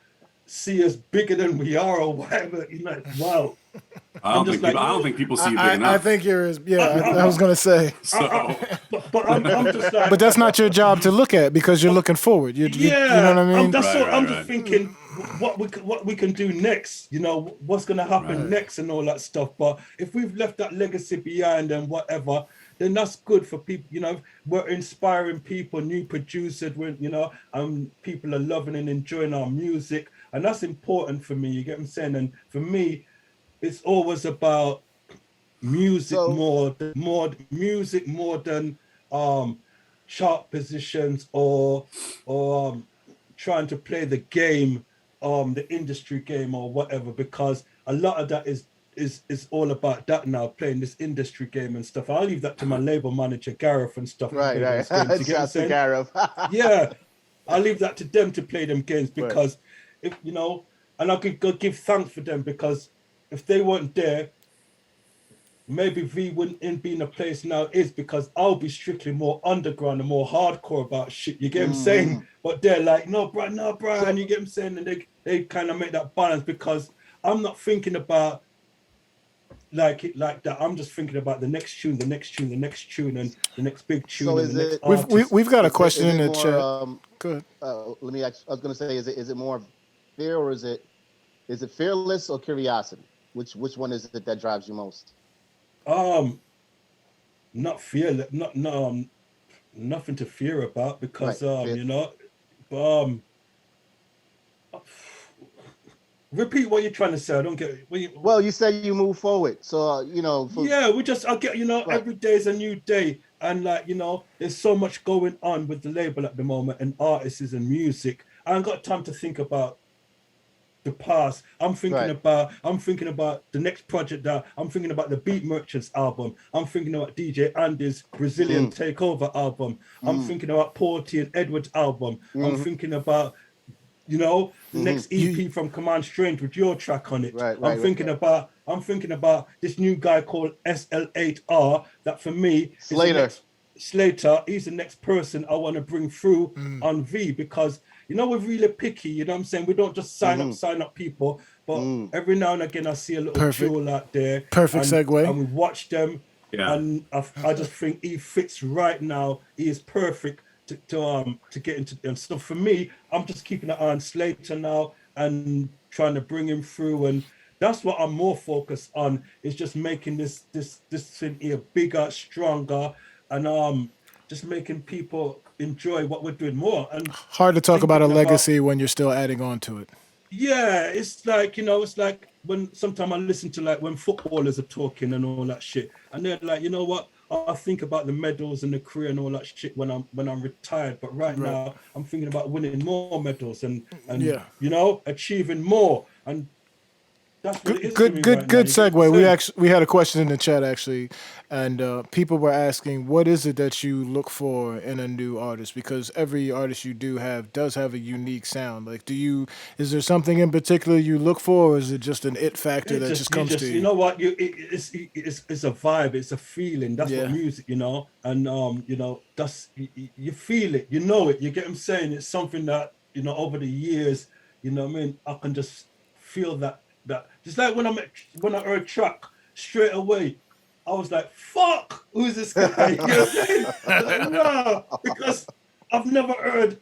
see us bigger than we are or whatever. Wow. I don't think people see you big I enough. think I was gonna say, So But I'm just like. but that's not your job to look at because you're looking forward. You know what I mean? I'm just thinking what we can do next. What's going to happen next and all that stuff. But if we've left that legacy behind and whatever, then that's good for people. We're inspiring people, new producers. People are loving and enjoying our music, and that's important for me. You get what I'm saying? And for me, it's always about music more than chart positions or trying to play the game, the industry game or whatever, because a lot of that is all about that now, playing this industry game and stuff. I'll leave that to my label manager Gareth and stuff. Right. Shouts to Gareth. Yeah, I'll leave that to them to play them games, because if and I could give thanks for them, because if they weren't there, maybe V wouldn't be in a place now is, because I'll be strictly more underground and more hardcore about shit. You get what I'm saying? But they're like, no, Brian, you get what I'm saying? And they kind of make that balance, because I'm not thinking about like that. I'm just thinking about the next tune, and the next big tune. So and the next artist. We've got a question in the more, chat. Good. Let me ask, I was going to say, is it more fear, or is it fearless or curiosity? Which one is it that drives you most? Not fear, nothing to fear about, because repeat what you're trying to say. I don't get it. Well, you said you move forward, so I get every day is a new day, and there's so much going on with the label at the moment, and artists and music. I ain't got time to think about the past. I'm thinking about the next project. That I'm thinking about the Beat Merchants album. I'm thinking about DJ Andy's Brazilian Takeover album. I'm thinking about Porty and Edwards album. I'm thinking about the next EP from Command Strange with your track on it. I'm thinking about this new guy called SL8R. That for me Slater. He's the next person I want to bring through on V, because we're really picky, what I'm saying? We don't just sign up people, but every now and again I see a little jewel out there. Perfect segue. And we watch them, and I just think he fits right now. He is perfect to get into and stuff. For me, I'm just keeping an eye on Slater now and trying to bring him through, and that's what I'm more focused on, is just making this thing here bigger, stronger, and just making people enjoy what we're doing more. And Hard to talk about a thinking about, legacy when you're still adding on to it. yeah, it's like, it's like when sometimes I listen to like when footballers are talking and all that shit, and they're like, you know what? I think about the medals and the career and all that shit when I'm retired. But right now, I'm thinking about winning more medals and Yeah. achieving more. And that's what it is to Good, me good, right good now. You get what segue. I'm saying? We had a question in the chat actually, and people were asking, what is it that you look for in a new artist? Because every artist you do have does have a unique sound. Like, is there something in particular you look for, or is it just an it factor that just comes to you? You know what, it's a vibe, it's a feeling. That's what Yeah. music, and that's you feel it, you get what I'm saying. It's something that over the years, what I mean, I can just feel that just like when I heard Track straight away, I was like, fuck, who's this guy? You know what I'm saying? I was like, no, because I've never heard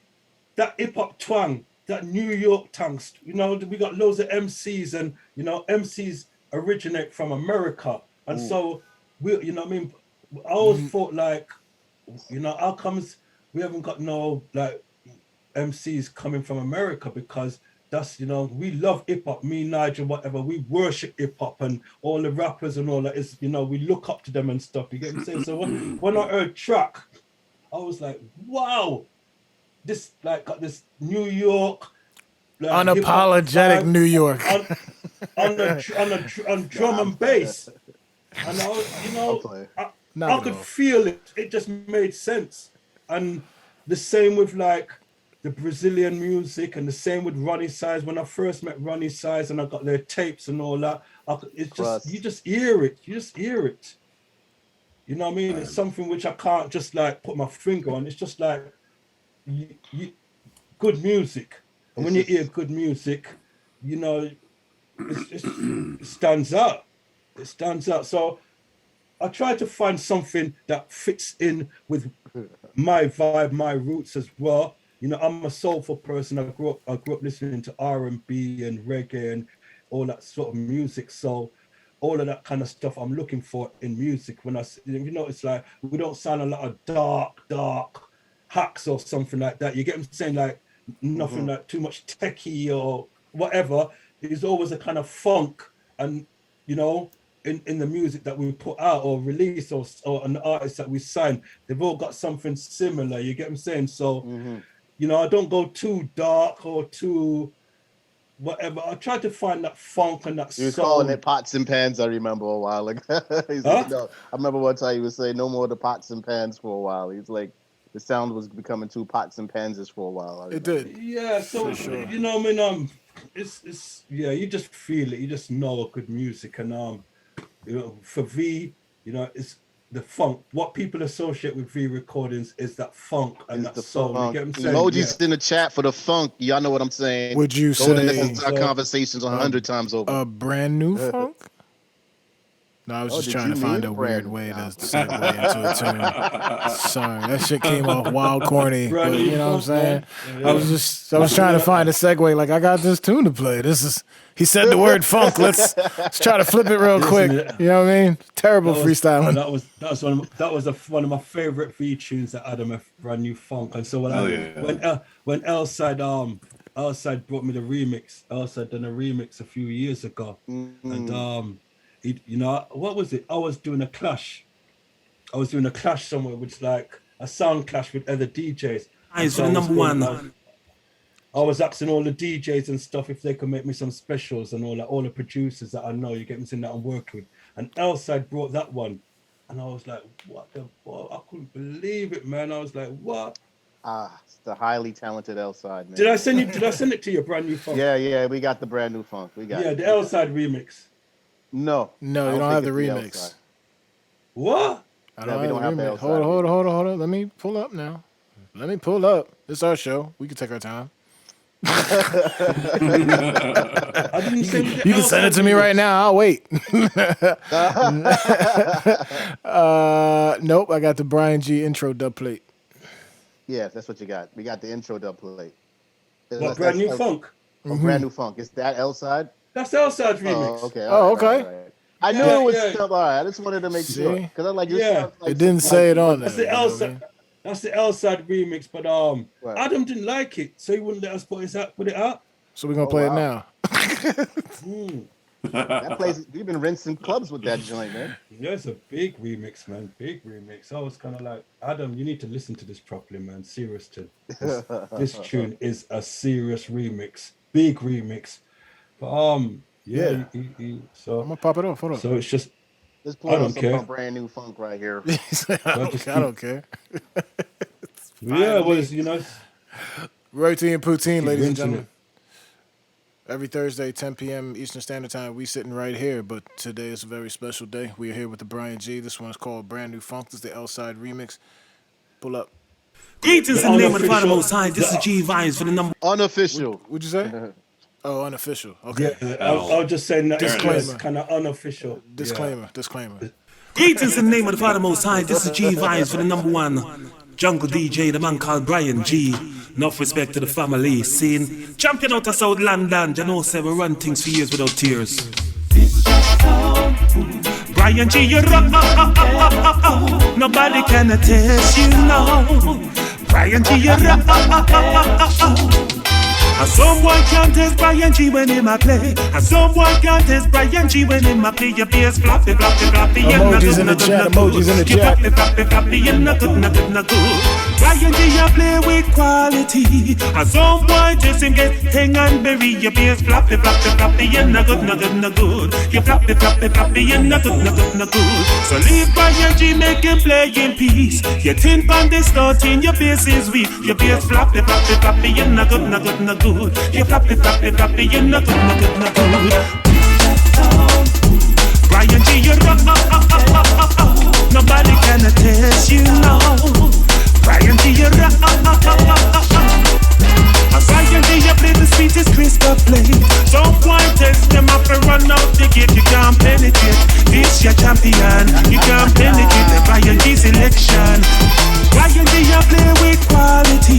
that hip hop twang, that New York twang. We got loads of MCs, and MCs originate from America, and so we, what I mean. I always thought like, how comes we haven't got no like MCs coming from America? Because that's we love hip hop. Me, Nigel, whatever. We worship hip hop, and all the rappers and all that is we look up to them and stuff. You get what I'm saying? So when I heard Track, I was like, wow. This like got this New York, like, Unapologetic New York. on drum and bass, and I could feel it. It just made sense. And the same with like the Brazilian music, and the same with Ronnie Size. When I first met Ronnie Size and I got their tapes and all that, it's just you just hear it. You just hear it. You know what I mean? It's something which I can't just like put my finger on. It's just like good music, and when you hear good music, it stands out. It stands out. So I try to find something that fits in with my vibe, my roots as well. I'm a soulful person. I grew up listening to R&B and reggae and all that sort of music. So all of that kind of stuff I'm looking for in music. When it's like we don't sound a lot of dark hacks or something like that. You get what I'm saying? Like nothing like too much techie or whatever. There's always a kind of funk, and in the music that we put out or release or an artist that we sign, they've all got something similar. You get what I'm saying? So I don't go too dark or too whatever. I try to find that funk and that soul. He was calling it pots and pans, I remember a while ago. He's like, no. I remember one time he was saying no more the pots and pans for a while. He's like, the sound was becoming too pots and panses for a while. It did. Yeah, so sure. it's you just feel it. You just know a good music, and for V, it's the funk. What people associate with V recordings is that funk and that soul. You get what I'm saying? Emojis in the chat for the funk. Y'all know what I'm saying. Would you Go and say listen to our conversations 100 times over. a brand new funk? No, I was just trying to find a weird way to segue into a tune. Sorry, that shit came off wild corny. But, you know what I'm saying? I was trying to find a segue. Like, I got this tune to play. He said the word funk. Let's try to flip it real quick. You know what I mean? Terrible freestyling. That was one of my favorite V tunes that Adam a brand new funk. And so when Elside brought me the remix, Elside done a remix a few years ago, and what was it? I was doing a clash somewhere, which like a sound clash with other DJs. So number one. I was asking all the DJs and stuff if they could make me some specials and all the producers that I know. You get me saying that I'm working with. And Elside brought that one, and I was like, "What the fuck?" I couldn't believe it, man. I was like, "What?" It's the highly talented Elside, man. Did I send it to you, brand new funk? Yeah, we got the brand new funk. We got the Elside remix. No, you don't have the remix. What? I don't have the remix. Hold on. Let me pull up now. It's our show. We can take our time. I didn't you can send it to me right now. I'll wait. Nope, I got the Bryan Gee intro dub plate. Yeah, that's what you got. We got the intro dub plate. What, brand new funk? Or Brand New Funk. Is that L-Side? That's the L-Side remix. Oh, okay. Oh, all right, okay. all right. I knew Yeah, it was yeah. stuff. All right, I just wanted to make sure. See? Because I'm like, your Yeah. stuff, like, It didn't say it on there. That's the you know what I L-Side. mean? That's the L-Side remix, but Right. Adam didn't like it, so he wouldn't let us put it out. So we're gonna Oh, play wow. it now. Mm. That place, we've been rinsing clubs with that joint, man. Yeah, it's a big remix, man. Big remix. I was kind of like, Adam, you need to listen to this properly, man. Serious tune. This tune is a serious remix, big remix. But Yeah. I'm I'm gonna pop it off. Hold on. So it's just Let's I pull on don't some care. Brand New Funk right here. I don't care. Yeah, to well, me. it's, you know, Roti and Poutine, keep ladies and rinsing gentlemen. Every Thursday, 10 p.m. Eastern Standard Time, we sitting right here. But today is a very special day. We are here with the Bryan Gee. This one's called Brand New Funk. This is the L-Side remix. Pull up. Greetings in the name of the Father Most High. This is G Vines for the number. Unofficial. What'd you say? Oh, unofficial. Okay. Yeah, I'll just say that Disclaimer. it's kind of unofficial. Disclaimer. Greetings in the name of the Father Most High. This is G Vines for the number one jungle DJ, the man called Bryan Gee. Enough respect to the family. Scene champion out of South London. You know, say we run things for years without tears. Bryan Gee, you rock. Nobody can attest, you know. Bryan Gee, you rock. And someone can't test Bryan Gee when him a play. And someone can't test Bryan Gee when him a play. Your bass floppy, floppy, floppy. Emojis in the chat, emojis in the You chat. floppy, floppy, floppy. You not good, not good, not good. Bryan Gee a play with quality. And someone just him get hang and bury. Your bass floppy, floppy, floppy. You not good, not good, not good. You floppy, floppy, floppy. You not good, not good, not good. So leave Bryan Gee, make him play in peace. Your tin pan they starting, your bass is weak. Your bass floppy, floppy, floppy. You not good, not good, not good. You floppy, floppy, floppy, you not good, not good, not good. Bryan Gee, you rock, nobody can attest, you know. Bryan Gee, you rock, Bryan Gee, you play the sweetest crystal play. Some point test them up and run out the gate. You can't penetrate, this your champion. You can't penetrate the Bryan Gee selection. Bryan Gee, you play with quality.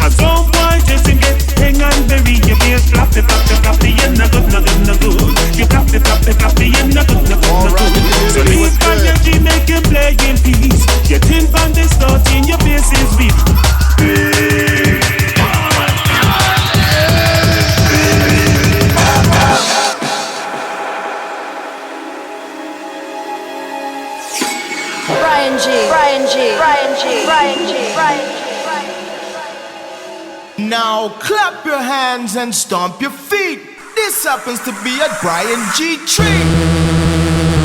And some point test them get hang and bury. Your bass floppy, floppy, floppy. You're not good, not good, not good. You floppy, floppy, floppy. You're not good, not good, not good. So leave Bryan Gee, make him play in peace. Your tin pan they starting, your bass is weak. Bryan Gee, Bryan Gee, Bryan Gee, Bryan Gee, Bryan Gee. Now clap your hands and stomp your feet. This happens to be a Bryan Gee treat.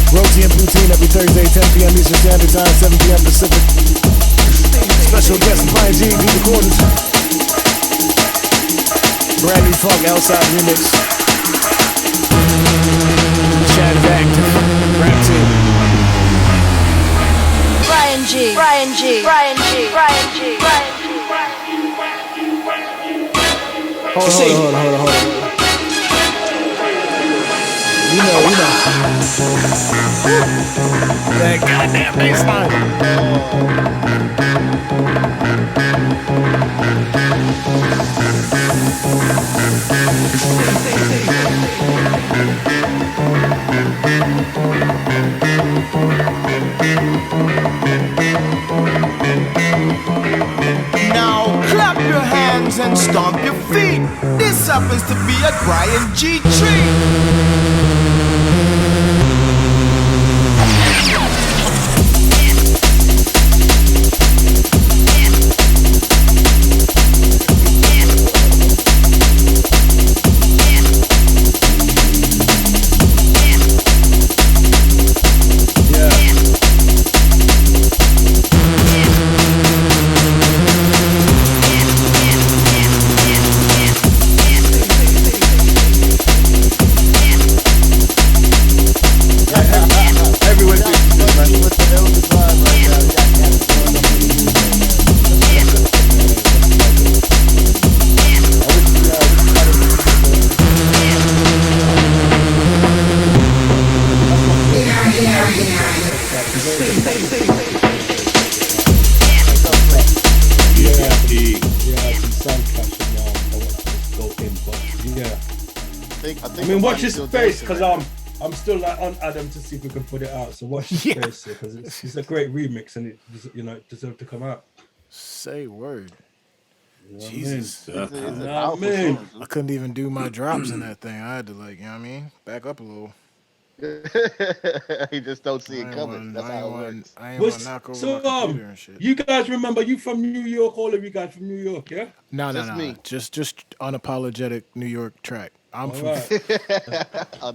Roti and Poutine every Thursday, 10 p.m. Eastern Standard Time, 7 p.m. Pacific. Special guest Bryan Gee, beat the quarters. Brand New Funk, L-Side remix. Chat is active. Rap team. Bryan Gee, Bryan Gee, Bryan Gee, Bryan Gee, Bryan Gee. Hold on. You know. That goddamn bassline. Now clap your hands and stomp your feet. This happens to be a Bryan Gee treat. I mean, watch his face, because I'm still like on Adam to see if we can put it out. So watch his face, because it's a great remix, and it, you know, it deserves to come out. Say word. You know Jesus. I I couldn't even do my drops in that thing. I had to, like, you know what I mean? Back up a little. You just don't see it coming. That's how it works. I ain't want to knock over my computer and shit. You guys remember, you from New York? All of you guys from New York, yeah? No. me. Just unapologetic New York track. I'm from I'm a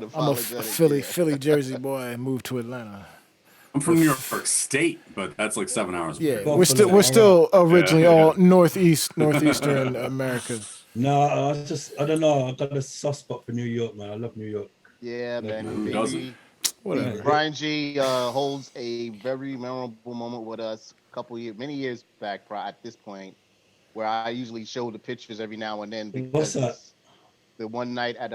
Unapologetic, Philly, Jersey boy. I moved to Atlanta. I'm from New York State, but that's like 7 hours away. Yeah, we're still originally all northeastern America. No, I don't know. I got a soft spot for New York, man. I love New York. Yeah, man. Who doesn't? Whatever. Bryan Gee holds a very memorable moment with us many years back at this point, where I usually show the pictures every now and then, because What's that? the one night at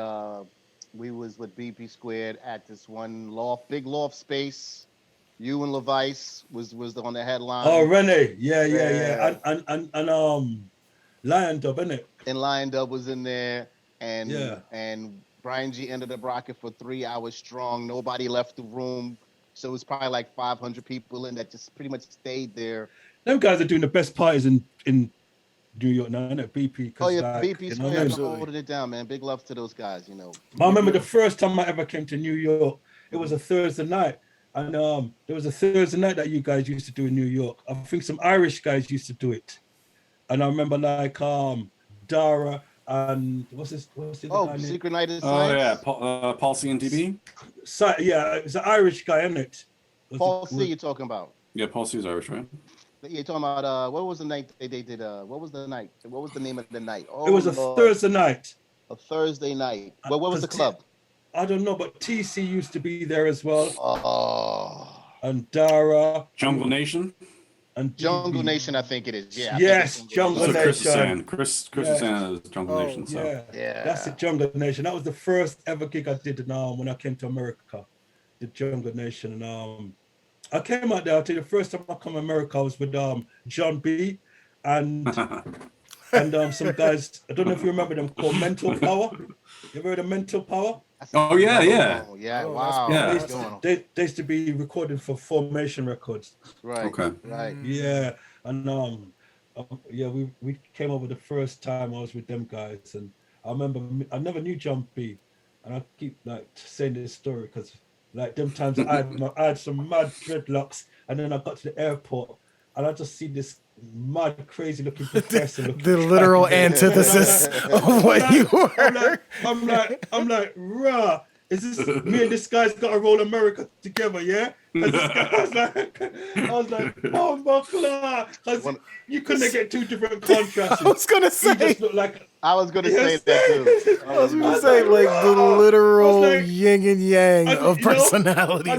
we was with BP Squared at this one big loft space. You and Levice was on the headline. Oh, Renee, yeah. And Lion Dub, innit? And Lion Dub was in there, and Bryan Gee ended up rocking for 3 hours strong. Nobody left the room, so it was probably like 500 people in that just pretty much stayed there. Them guys are doing the best parties in New York now, innit? BP. Oh yeah, like, BP Squared holding it down, man. Big love to those guys, you know. I remember the first time I ever came to New York. It was a Thursday night. And there was a Thursday night that you guys used to do in New York. I think some Irish guys used to do it. And I remember like T.R.A.C. and what's the guy name? Secret Night of Oh Science. yeah, Paul C and DB. Yeah, it's an Irish guy, isn't it? Paul C. You're talking about? Yeah, Paul C is Irish, right? You're talking about what was the night they did? What was the night? What was the name of the night? Oh, it was a Thursday night. A Thursday night. Well, what was the club? I don't know, but TC used to be there as well. Oh. And Dara. Jungle Nation. And Jungle Nation, I think it is. Yeah. Yes, Jungle Nation. Chris is saying. Chris is saying it's Jungle Nation. So. Yeah. That's the Jungle Nation. That was the first ever gig I did when I came to America. The Jungle Nation. And I came out there. I'll tell you, the first time I come to America, I was with John B. and some guys. I don't know if you remember them, called Mental Power. You ever heard of Mental Power? Oh yeah. Oh, yeah. Wow. Yeah. They used to be recording for Formation Records. Right. Okay. Right. Yeah. And we came over the first time I was with them guys, and I remember I never knew John B. And I keep like saying this story because like them times I had some mad dreadlocks, and then I got to the airport and I just see this mad, crazy looking professor. The literal antithesis of what you were. I'm like, rah. Is this me and this guy's got to roll America together, yeah? I was like, oh my God. Because you couldn't get two different contrasts. I was going to say. Say that too. I was going to say, like, the literal yin and yang of personalities.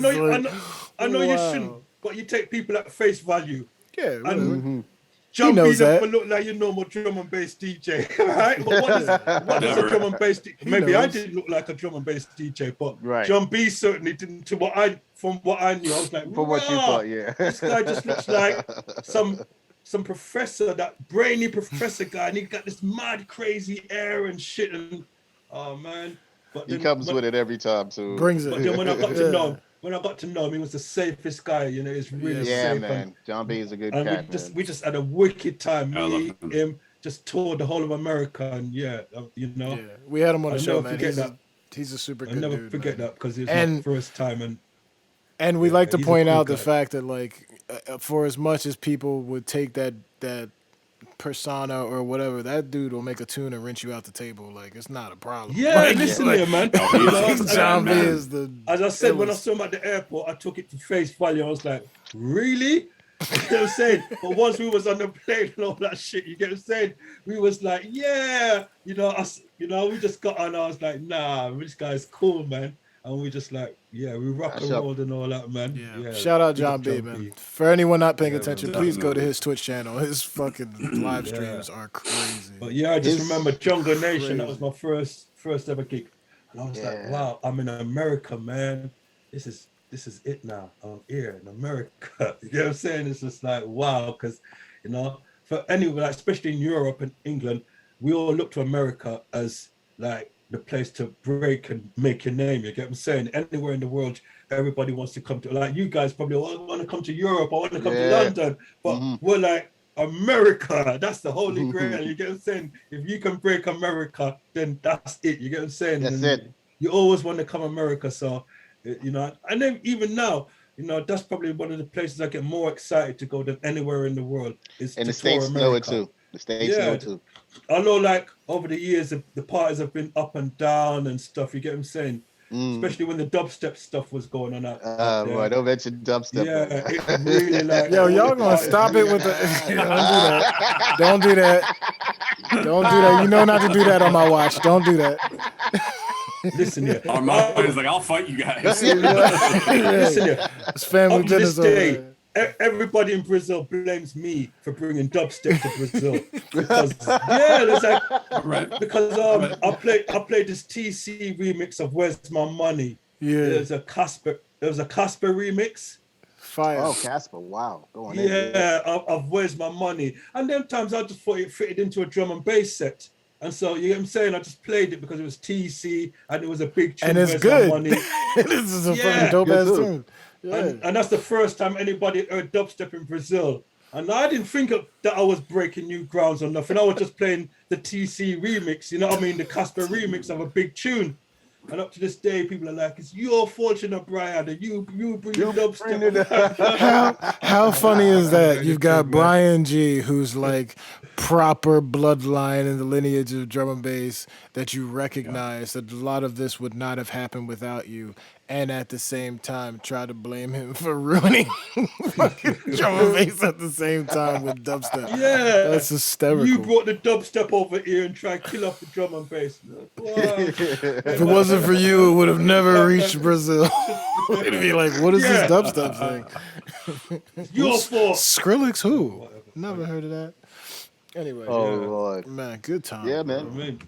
I know you shouldn't, but you take people at face value. Yeah, and John B doesn't look like your normal drum and bass DJ, right? But what does a drum and bass DJ? Maybe I didn't look like a drum and bass DJ, but John B certainly didn't. From what I knew, I was like, from what you thought, yeah. This guy just looks like some professor, that brainy professor guy, and he got this mad, crazy air and shit. And Oh man. But He then, comes with it every time too. Brings it. but then when I got to know Yeah. him, he was the safest guy. You know, he's really Yeah, safe. man. John B is a good And cat, we just man. we just had a wicked time. I love Me, him. him, just toured the whole of America, and you know, Yeah, we had him on the I'll show, never man. forget that. He's a super I'll good never dude, forget man. that because it was my And first time, and we Yeah, like to he's a point cool out the guy. fact that like for as much as people would take that persona or whatever, that dude will make a tune and rinse you out the table. Like it's not a problem. yeah, Like, listen like, here, man. Oh, You know, he's a John B man. is the. as I said, when I illest. saw him at the airport, I took it to face value. I was like, really? You know what I'm saying? But once we was on the plane and all that shit, you get what I'm saying? We was like, yeah, we just got on. I was like, nah, this guy's cool, man. And we just like, yeah, we rock and That's up. roll and all that, man. Yeah. Shout out big up John B, man. For anyone not paying Yeah, attention, man. please go to Definitely. his Twitch channel. His fucking live streams are crazy. But yeah, I just His- remember Jungle Nation. That was crazy. my first ever gig, and I was like, Yeah. wow, I'm in America, man. This is it now. I'm here in America. You know what I'm saying? It's just like wow, because for anyone, like, especially in Europe and England, we all look to America as like the place to break and make your name. You get what I'm saying? Anywhere in the world, everybody wants to come to. Like you guys probably want to come to Europe. I want to come to Yeah. London, but we're like. America, that's the holy grail. You get what I'm saying? If you can break America, then that's it. You get what I'm saying? That's And it. You always want to come America, so and then even now, that's probably one of the places I get more excited to go than anywhere in the world. Is And to the States tour know it America. too. The States know it too. I know, like over the years, the parties have been up and down and stuff. You get what I'm saying? Especially when the dubstep stuff was going on out there. Boy, don't mention dubstep. Yeah, man. it really like. Yo, all y'all the gonna parties stop it with the? Don't do that. Don't do that. You know not to do that on my watch. Don't do that. Listen here. Armanni's like, I'll fight you guys. Listen here. It's family Up to this business over day, there. everybody in Brazil blames me for bringing dubstep to Brazil because there's like Right. because I played this TC remix of "Where's My Money." Yeah, There was a Casper remix. fire. Oh, Casper, wow. Go on in. Yeah, of "Where's My Money," and them times I just thought it fitted into a drum and bass set. And so, you know what I'm saying? I just played it because it was TC and it was a big tune. And it's "Where's good. My Money?" This is a Yeah. fucking dope ass Good too. tune. Yeah. And that's the first time anybody heard dubstep in Brazil. And I didn't think that I was breaking new grounds or nothing. I was just playing the TC remix, you know what I mean? The Casper remix of a big tune. And up to this day, people are like, it's your fortune, Brian, that you bring the dubstep. How funny is that? Very You've got good, man. Bryan Gee, who's like proper bloodline in the lineage of drum and bass that you recognize that a lot of this would not have happened without you, and at the same time try to blame him for ruining fucking drum and bass at the same time with dubstep. Yeah. That's hysterical. You brought the dubstep over here and tried to kill off the drum and bass. Wow. If it wasn't for you, it would have never reached Brazil. It'd be like, what is Yeah. this dubstep thing? Your fault. Skrillex who? Never heard of that. Anyway, Oh, Yeah. Lord. man, good time. Yeah, I man. mean,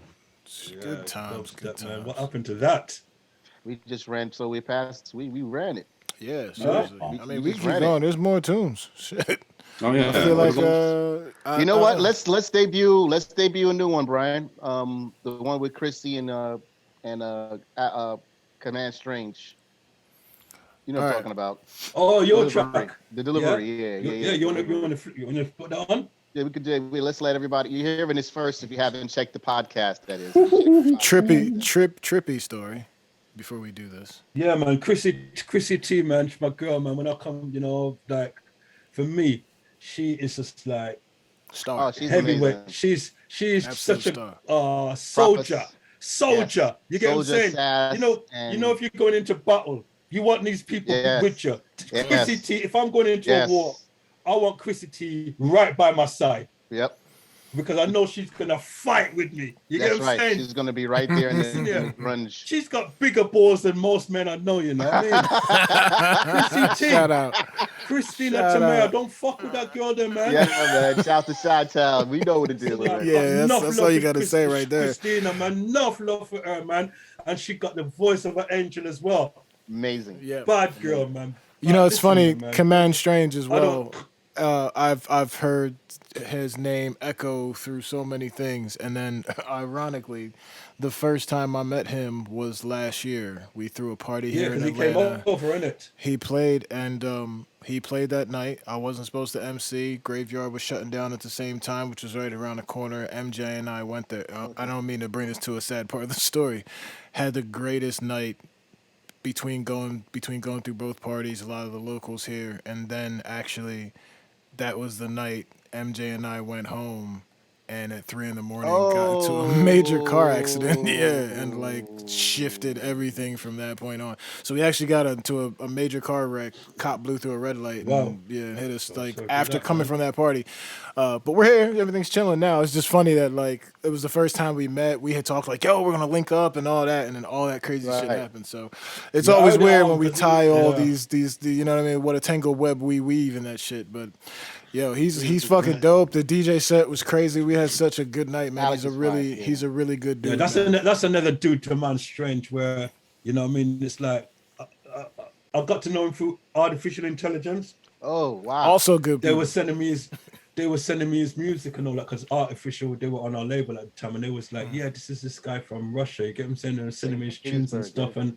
Good times, good dubstep, man. times. What happened to that? We just ran, so we passed. We ran it. Yeah, seriously. We- I we mean, we just keep ran going. There's more tunes. Shit. Oh yeah. I feel like You know what? Let's debut a new one, Brian. The one with Chrissy and Command Strange. You know what I'm All right. talking about. Oh, your Delivery. track. The delivery, yeah. You want to put that on? Yeah, we could do. Let's let everybody. You're hearing this first. If you haven't checked the podcast, that is. trippy story. Before we do this, Yeah, man. Chrissy T, man, she's my girl, man. When I come, like, for me, she is just like star. Oh, she's heavyweight. amazing. She's Absolute such star. a soldier. Proper- Soldier. Yes. You get what I'm Soldier, saying? sass, You know, if you're going into battle, you want these people Yes. with you. Yes. Chrissy T, if I'm going into Yes. a war, I want Chrissy T right by my side Yep, because I know she's gonna fight with me. You that's get what I'm right. saying? She's gonna be right there in Listen the here. grunge. She's got bigger balls than most men I know, you know what I mean? Chrissy T, Shout out. Christina Shout Tamara, out. don't fuck with that girl there, man. Yeah, man. Shout to Chi-Town. We know what the deal is. Got man. Yeah, that's enough all love you for gotta say right there. Christina, man, enough love for her, man. And she got the voice of an angel as well. Amazing. Yeah. Bad girl, man. You know, it's Listen, funny. man. Command Strange as I well. don't- I've heard his name echo through so many things, and then ironically, the first time I met him was last year. We threw a party Yeah, here in because he came Atlanta. over, innit? He played, and he played that night. I wasn't supposed to MC. Graveyard was shutting down at the same time, which was right around the corner. MJ and I went there. I don't mean to bring this to a sad part of the story. Had the greatest night between going through both parties. A lot of the locals here, and then actually, that was the night MJ and I went home. And at 3 a.m. got into a major car accident. Yeah, and like shifted everything from that point on. So we actually got into a major car wreck. Cop blew through a red light. Wow. And, yeah, and hit us like sorry to after that, coming man. from that party. But we're here. Everything's chilling now. It's just funny that like it was the first time we met. We had talked like, yo, we're gonna link up and all that, and then all that crazy shit Right. happened. So it's Yeah, always I know, weird when we because tie all yeah. these you know what I mean? What a tangled web we weave in that shit. But yo, he's fucking dope. The DJ set was crazy. We had such a good night, man. Alex is fine, yeah. He's a really good dude. Yeah, man. that's another dude to man strange where, you know what I mean? It's like, I got to know him through artificial intelligence. Oh wow. Also good They people. were sending me his music and all that because artificial, they were on our label at the time, and they was like, yeah, this guy from Russia. You get him saying, and sending me his tunes and stuff, and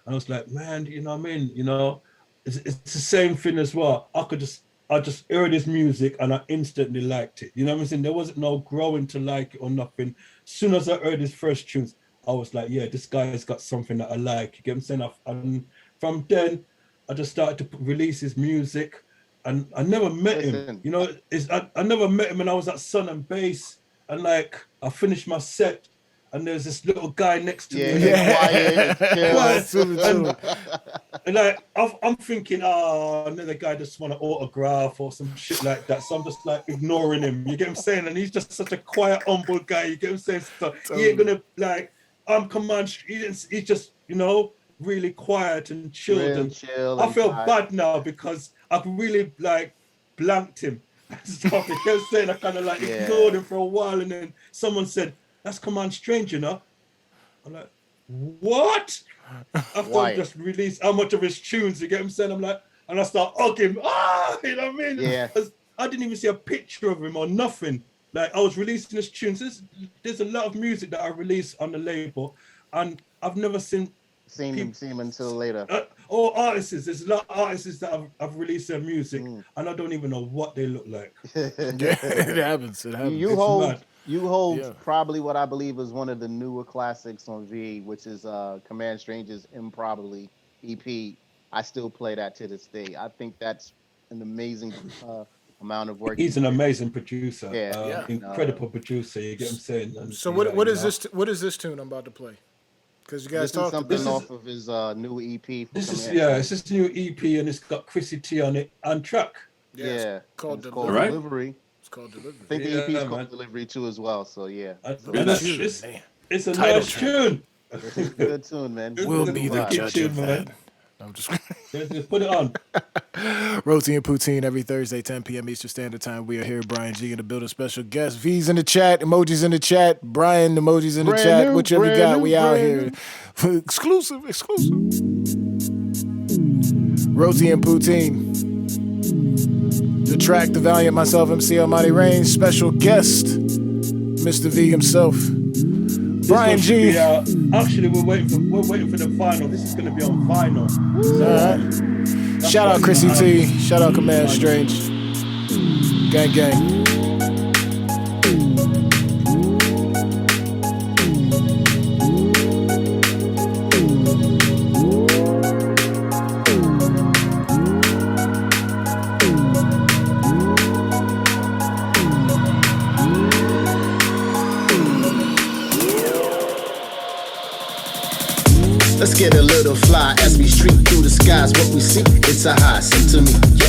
I was like, man, you know what I mean? You know, it's the same thing as well. I just heard his music and I instantly liked it. You know what I'm saying? There wasn't no growing to like it or nothing. As soon as I heard his first tunes, I was like, yeah, this guy has got something that I like. You get what I'm saying? And from then, I just started to release his music, and I never met him. Listen. You know, I never met him when I was at Sun and Bass, and like I finished my set, and there's this little guy next to me. Yeah, quiet, chill. And like I'm thinking, another guy just want an autograph or some shit like that. So I'm just like ignoring him. You get what I'm saying? And he's just such a quiet, humble guy. You get what I'm saying? So he ain't gonna like he's just, you know, really quiet and chilled. Real And chill I and feel quiet. bad now because I've really like blanked him. Stuff. You know what I'm saying? I kind of like Yeah. ignored him for a while, and then someone said, "That's Command Strange," you know. I'm like, what? After Why? I just released how much of his tunes, you get what I'm saying? I'm like, and I start hugging, you know what I mean? Yeah. 'Cause I didn't even see a picture of him or nothing. Like I was releasing his tunes. There's a lot of music that I released on the label, and I've never seen Seen him until later. all artists. There's a lot of artists that have released their music, Mm. and I don't even know what they look like. Yeah, it happens. It happens. You It's hold mad. Yeah. probably what I believe is one of the newer classics on V, which is Command Strange's Improbably EP. I still play that to this day. I think that's an amazing amount of work. He's an amazing producer, Yeah. incredible producer. You get what I'm saying? And, So yeah, what you is know. this? What is this tune I'm about to play? Because you guys This is talked something about off of his new EP. for This is Command it's this new EP, and it's got Chrissy T on it and track. Yeah, Yeah, it's called it's Delivery. Right. Delivery. It's called I Delivery. think the Yeah, EP is man. called Delivery too as well. So yeah, It's a Title nice track. tune. it's a good tune, man. We'll be the Right. judge of that. I'm just Just put it on. Roti and Poutine every Thursday, 10 p.m. Eastern Standard Time. We are here. Bryan Gee in the building. Special guest. V's in the chat. Emojis in the chat. Brian, emojis in the Brand chat. new, Whichever you brand got, new, we out brand here. Exclusive. Roti and Poutine. The track, The Valiant, myself, MC Armanni Reign. Special guest, Mr. V himself. Bryan This one should Gee. be out. Actually, we're waiting for the vinyl. This is going to be on vinyl. So, Shout out Chrissy T. Shout out Command Strange. Gang, gang. Let's get a little fly as we streak through the skies. What we see, it's a high, sing to me, yeah.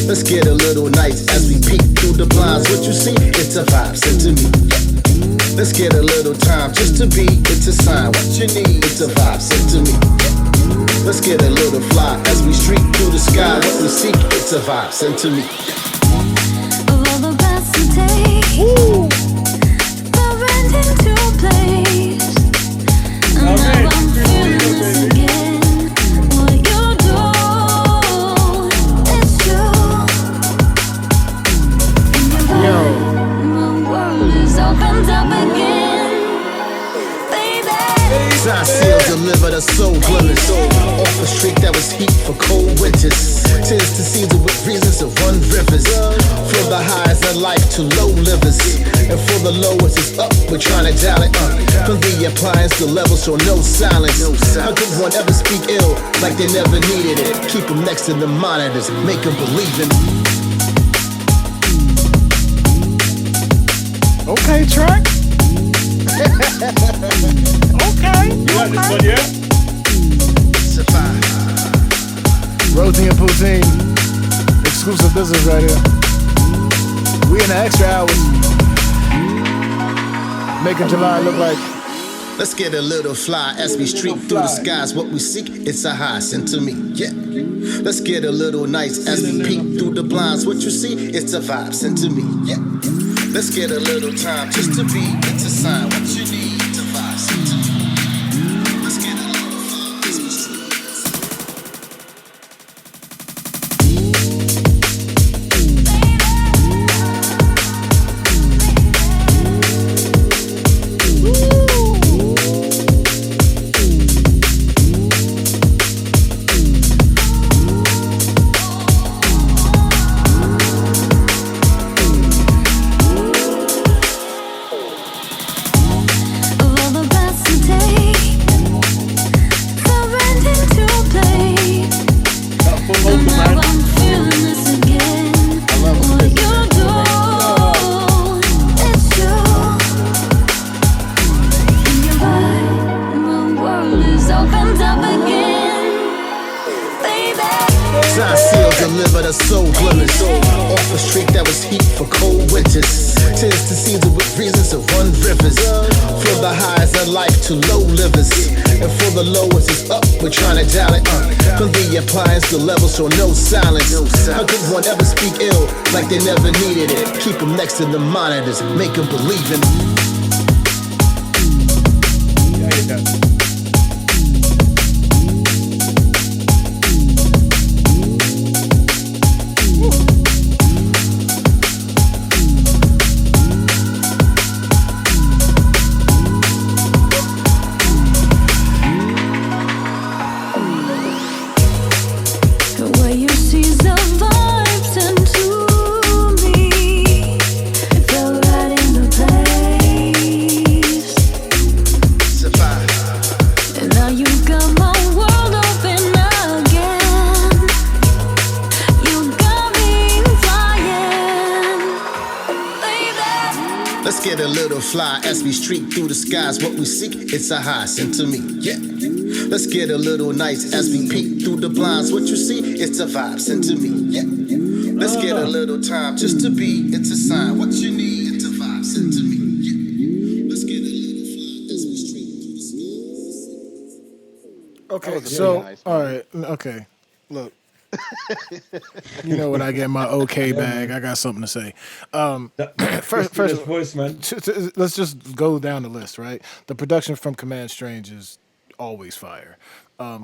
Let's get a little nice as we peek through the blinds. What you see, it's a vibe, sing to me, yeah. Let's get a little time just to be, it's a sign. What you need, it's a vibe, sing to me, yeah. Let's get a little fly as we streak through the sky. What we see, it's a vibe, sing to me, yeah. Of all the paths you take, fell right into place. And now I'm feeling this again. What you do, it's true. And your world is opened up again. Baby, Sign seal delivered a soul glimmers. Off a streak that was heat for cold winters. Tends to season with reasons to run rivers. From the highs of life to low livers. And for the lowest it's up, we're trying to dial it up. From the appliance to levels, so no silence. How could one ever speak ill like they never needed it? Keep them next to the monitors, make them believe in it. Okay, track. Okay. You like this one, yeah? Roti And Poutine. Exclusive business right here. We in the extra hours. Making July look like. Let's get a little fly as we streak through the skies. What we seek, it's a hyacinth to me, yeah. Let's get a little nice as we peek through the blinds. What you see, it's a vibe sent to me, yeah. Let's get a little time just to be, it's a sign. What you need, it's a vibe sent to me. Let's get a little fly as we streak. Sign seal delivered a soul glimmers. Off a streak that was heat for cold winters. Tends to season with reasons to run rivers. From the highs of life to low livers. And for the lowest it's up, we're trying to dial it up. From the appliance to levels, so no silence. How could one ever speak ill like they never needed it? Keep them next to the monitors, make them believe in it. Let's get a little fly as we streak through the skies. What we seek, it's a hyacinth to me, yeah. Let's get a little nice as we peek through the blinds. What you see, it's a vibe sent to me, yeah. Let's get a little time just to be, it's a sign. What you need, it's a vibe sent to me, yeah. Let's get a little fly as we streak through the skies. Okay, so, all right, okay. Look, you know when I get my okay bag, I got something to say. First voice, man. Let's just go down the list, right? The production from Command Strange is always fire.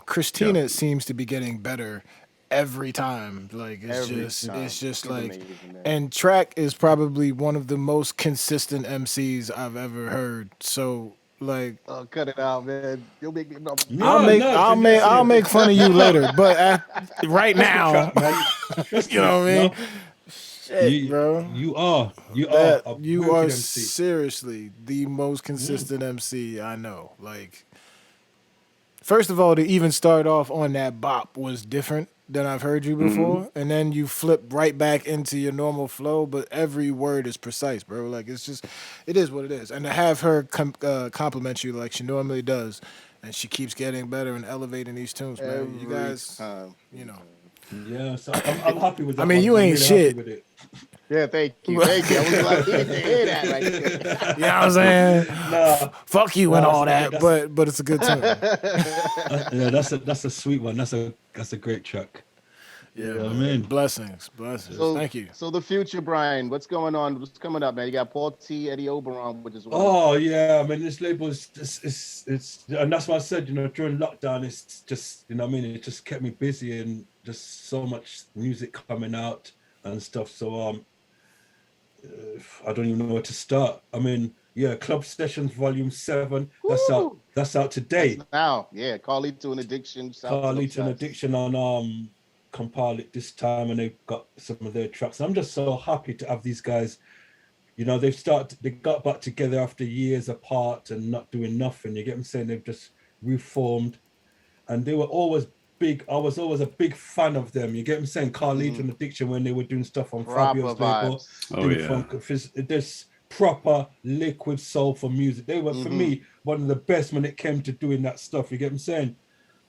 Christina seems to be getting better every time. Like it's just like, amazing, and T.R.A.C is probably one of the most consistent MCs I've ever heard. So. Like, oh, cut it out, man! You'll make me. I'll make fun of you later, but right now, you know what I mean? Shit, bro. You are seriously the most consistent MC I know. Like, first of all, to even start off on that bop was different than I've heard you before, and then you flip right back into your normal flow, but every word is precise, bro. Like, it's just, it is what it is. And to have her compliment you like she normally does, and she keeps getting better and elevating these tunes, man. You guys, you know. Yeah, so I'm happy with that. I mean, you ain't shit. Yeah, thank you. Thank you. I was like, you didn't hear that right there. You know what I'm saying? Fuck you and all that, but it's a good tune. Yeah, that's a sweet one. That's a great track. Yeah, you know what I mean? Blessings. So, thank you. So the future, Brian, what's going on? What's coming up, man? You got Paul T, Eddie Oberon, which is oh yeah, I mean this label is it's and that's what I said. You know, during lockdown, it's just, you know what I mean, it just kept me busy and just so much music coming out and stuff. So I don't even know where to start. I mean, Yeah, Club Sessions Volume 7. That's out today. That's now, yeah. Carlito and Addiction. Carlito and Addiction on compile it this time, and they've got some of their tracks. I'm just so happy to have these guys. You know, they got back together after years apart and not doing nothing. You get what I'm saying? They've just reformed, and they were always big. I was always a big fan of them. You get what I'm saying? Carlito and Addiction, when they were doing stuff on Fabio's label. Oh yeah. This proper liquid soulful music. They were, for me, one of the best when it came to doing that stuff. You get what I'm saying?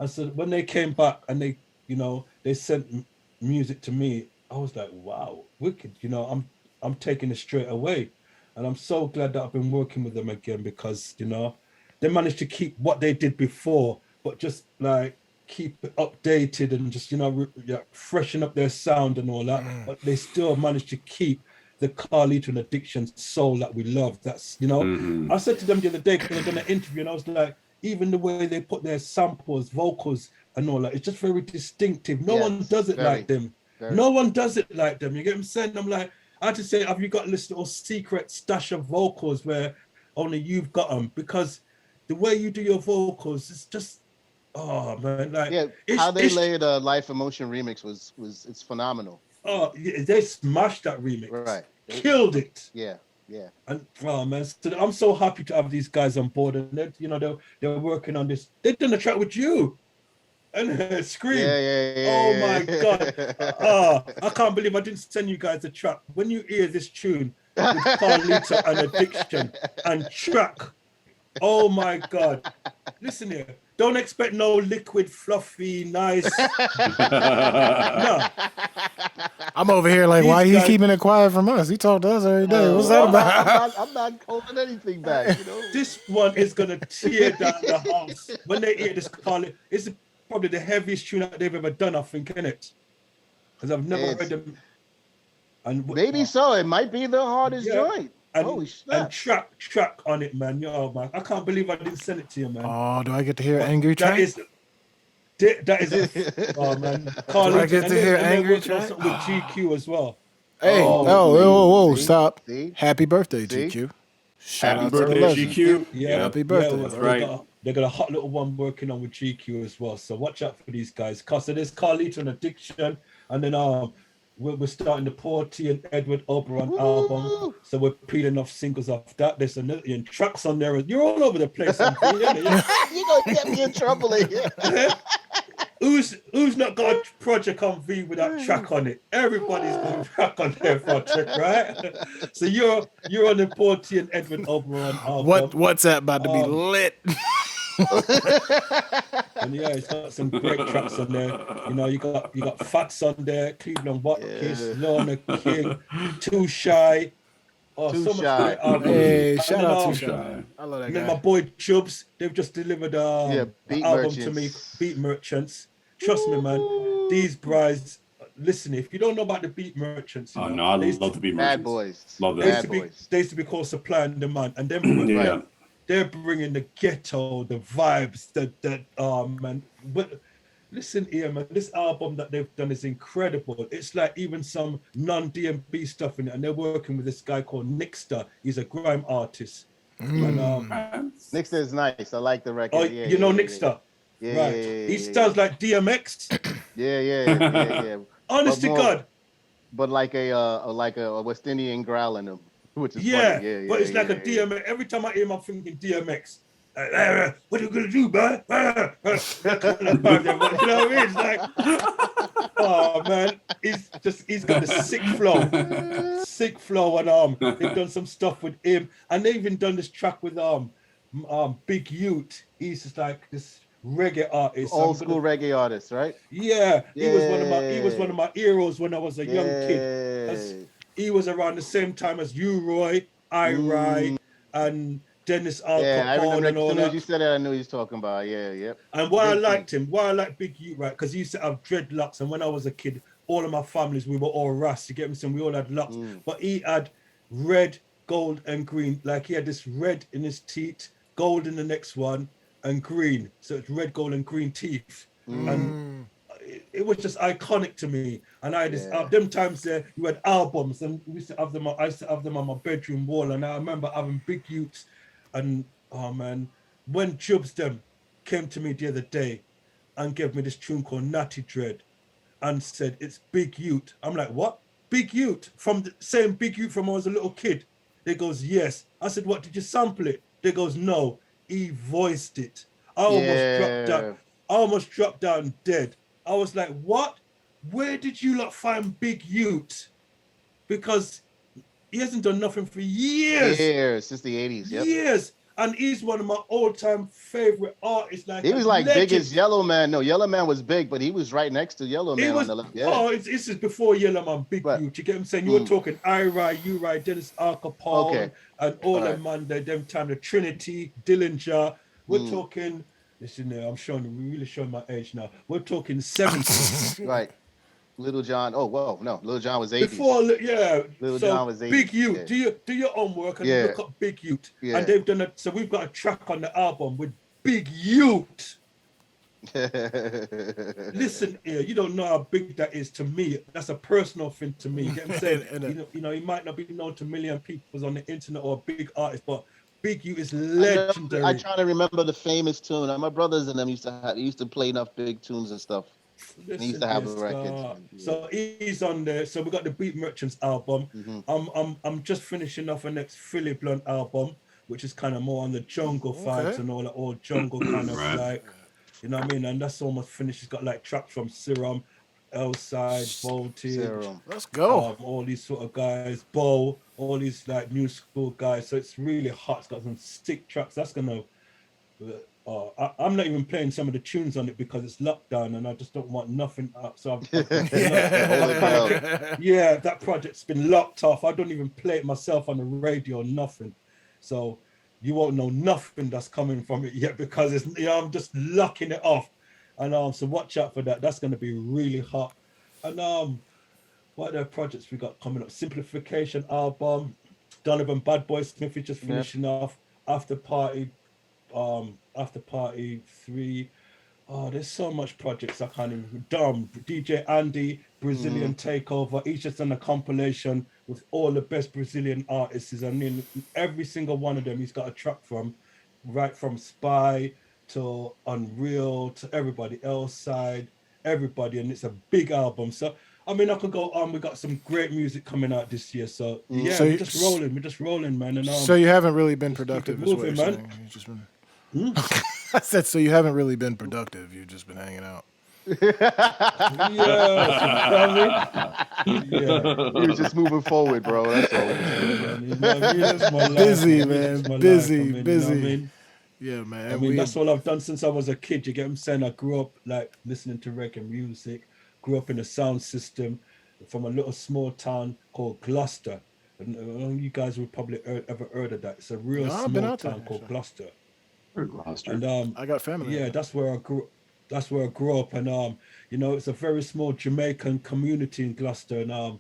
And so when they came back and they, you know, they sent music to me, I was like, wow, wicked. You know, I'm taking it straight away. And I'm so glad that I've been working with them again, because, you know, they managed to keep what they did before, but just like keep it updated and just, you know, freshen up their sound and all that. But they still managed to keep the Carlito and Addiction soul that we love. That's, you know, I said to them the other day, because I done an interview, and I was like, even the way they put their samples, vocals and all that, it's just very distinctive. No one does it like them. No one does it like them. You get what I'm saying? I'm like, I had to say, have you got this little secret stash of vocals where only you've got them? Because the way you do your vocals, it's just, oh man, like how they laid a Life Emotion remix was it's phenomenal. Oh, yeah, they smashed that remix. Right. Killed it. Yeah. And oh man, so I'm so happy to have these guys on board, and they're, you know, they're working on this. They've done a track with you, and Scream. Yeah. Oh my god. I can't believe I didn't send you guys a track. When you hear this tune with Carlito and Addiction and Track, oh my god. Listen here. Don't expect no liquid, fluffy, nice. No. I'm over here like, why he keeping it quiet from us? He talked to us every day. What's that about? I'm not holding anything back. You know? This one is gonna tear down the house. When they hear this Carlito, it's probably the heaviest tune that they've ever done, I think, isn't it? Because I've never heard them. And maybe so. It might be the hardest joint. And, holy snap. And track on it, man. Yo, man. I can't believe I didn't send it to you, man. Oh, do I get to hear Angry Track? That is oh man. Do I get to hear Angry Track? With GQ as well. Hey, whoa, stop. See? Happy birthday, GQ. Shout Happy out to the birthday, legend. GQ. Yeah, happy birthday. That's right. They got a hot little one working on with GQ as well. So watch out for these guys. Cause there's Carlito and Addiction, and then we're starting the Paul T and Edward Oberon album. So we're peeling off singles off that. There's a million tracks on there. You're all over the place. You're gonna get me in trouble here. Who's not got a project on V with that track on it? Everybody's got a track on their project, right? So you're on the Paul T and Edward Oberon album. What's that about to be lit? And yeah, it's got some great tracks on there. You know, you got Fats on there, Cleveland Watkins, Lorna King, Too Shy. Oh, Too so Shy. much great albums. Hey, And shout then, out to Shy. I love that and then guy. my boy Chubbs, they've just delivered Beat an album Merchants. to me, Beat Merchants. Trust me, man. These brides, listen, if you don't know about the Beat Merchants, Oh no, I love to be Bad merchants. Boys. Love they used, that. to be, they used to be called Supply and Demand, and then Yeah. they're bringing the ghetto, the vibes, man. But listen here, man. This album that they've done is incredible. It's like even some non-DMB stuff in it, and they're working with this guy called Nixter. He's a grime artist. And, Nixter is nice. I like the record. oh, Yeah, you know yeah, Nixter? Yeah, Right. yeah, He sounds like DMX. Yeah. Honest to more- God. But like a West Indian growl in them, which is Yeah, funny. Yeah, but it's like a yeah. DMX. Every time I hear him, I'm thinking DMX. What are you gonna do, man? You know what I mean? It's like, oh man, he's got a sick flow, and they've done some stuff with him, and they even done this track with Big Ute. He's just like this reggae artist. Old school reggae artist, right? Yeah, he was one of my heroes when I was a young kid. He was around the same time as you, Roy, and Dennis Al Yeah, I Capone remember. and As all soon as that. you said that, I knew he was talking about. Yeah, yep. And why I Big liked him, why I like Big U, right? Because he used to have dreadlocks, and when I was a kid, all of my families, we were all Ras. You get me? So we all had locks, but he had red, gold, and green. Like he had this red in his teeth, gold in the next one, and green. So it's red, gold, and green teeth. And it was just iconic to me. And I had this, them times there, you had albums, and we used to have them. I used to have them on my bedroom wall, and I remember having Big Youths, and oh man, when Jubs them came to me the other day and gave me this tune called Natty Dread, and said it's Big Youth. I'm like, what? Big Youth from the same Big Youth from when I was a little kid. They goes, yes. I said, what? Did you sample it? They goes, no. He voiced it. I almost dropped down dead. I was like, what? Where did you lot find Big Youth? Because he hasn't done nothing for years. Years, since the 80s, yep. Years. And he's one of my all-time favorite artists. Like he was like big as Yellow Man. No, Yellow Man was big, but he was right next to Yellow Man on the left. Yeah. Oh, this is before Yellow Man, Big Youth. You get what I'm saying? You were talking Ira, Uri, Dennis Arcapol, and all them man, them time, the Trinity, Dillinger. We're talking, listen there, I'm really showing my age now. We're talking 70s. Right. Little John. Oh, well, no. Little John was 80s. Before, Little John was 80s. Big Youth. Yeah. Do your homework and look up Big Youth. Yeah. And they've done it. So we've got a track on the album with Big Youth. Listen here, you don't know how big that is to me. That's a personal thing to me. You get what I'm saying? you know, he might not be known to a million people on the internet or a big artist, but Big Youth is legendary. I try to remember the famous tune. My brothers and them used to play enough big tunes and stuff. He used to have a record. So he's on there. So we got the Beat Merchants album. I'm just finishing off a next Philly Blunt album, which is kind of more on the jungle vibes and all that old jungle kind of like, you know what I mean? And that's almost finished. It's got like tracks from Serum, Elside, Voltage. Let's go. All these sort of guys, Bo, all these like new school guys. So it's really hot. It's got some sick tracks. That's gonna. I'm not even playing some of the tunes on it because it's lockdown and I just don't want nothing up. So that project's been locked off. I don't even play it myself on the radio or nothing. So you won't know nothing that's coming from it yet because it's, you know, I'm just locking it off. And so watch out for that. That's going to be really hot. And what other projects we got coming up? Simplification album, Donovan Bad Boy Smith is just finishing off. After Party 3. Oh, there's so much projects I can't even. DJ Andy, Brazilian Takeover. He's just done a compilation with all the best Brazilian artists. I mean, every single one of them he's got a track from, right from Spy to Unreal to everybody else side, everybody, and it's a big album. So I mean, I could go on. We got some great music coming out this year. So yeah, so we're just rolling, man. And so you haven't really been productive, is what you're saying. You've just been. I said, so you haven't really been productive. You've just been hanging out. He was just moving forward, bro. That's all. Busy, man. Busy. You know what I mean? Yeah, man. I mean, that's all I've done since I was a kid. You get what I'm saying? I grew up like listening to reggae music. Grew up in a sound system from a little small town called Gloucester. And you guys would probably ever heard of that. It's a real small town called Gloucester. And I got family. Yeah, that's where I grew. That's where I grew up, and you know, it's a very small Jamaican community in Gloucester, and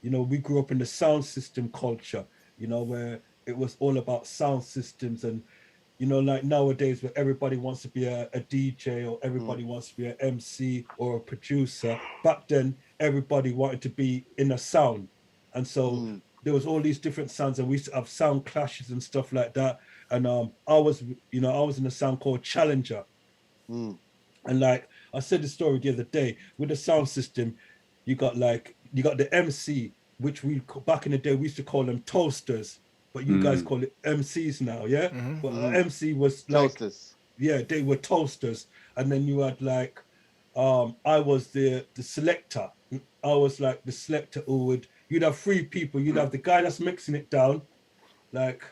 you know, we grew up in the sound system culture. You know, where it was all about sound systems, and you know, like nowadays, where everybody wants to be a DJ or everybody wants to be an MC or a producer. Back then, everybody wanted to be in a sound, and so there was all these different sounds, and we used to have sound clashes and stuff like that. And I was in a sound called Challenger. And like I said the story the other day, with the sound system, you got the MC, which we back in the day we used to call them toasters, but you guys call it MCs now, yeah? But MC was like toasters. Yeah, they were toasters. And then you had like I was the selector. I was like the selector you'd have three people. You'd have the guy that's mixing it down, like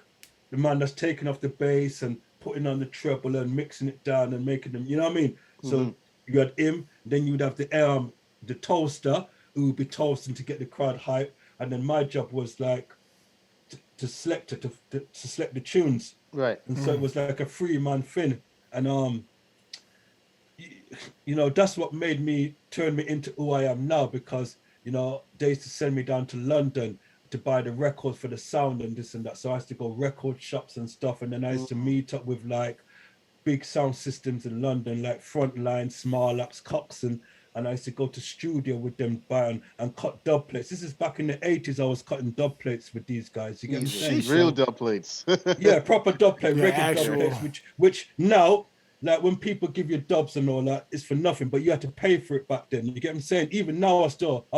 the man that's taking off the bass and putting on the treble and mixing it down and making them, you know what I mean? So you had him, then you'd have the toaster who would be toasting to get the crowd hype, and then my job was like to select it, to select the tunes. Right. And so it was like a 3-man thing. And you know, that's what turned me into who I am now, because, you know, they used to send me down to London to buy the records for the sound and this and that. So I used to go record shops and stuff, and then I used to meet up with like big sound systems in London, like Frontline, Small Axe, Cox, and and I used to go to studio with them and cut dub plates. This is back in the 80s. I was cutting dub plates with these guys. You get what I'm saying? Real dub plates. Yeah, proper dub plate, Yeah, regular actual. dub plates, which now, like when people give you dubs and all that, it's for nothing, but you had to pay for it back then. You get what I'm saying? Even now, I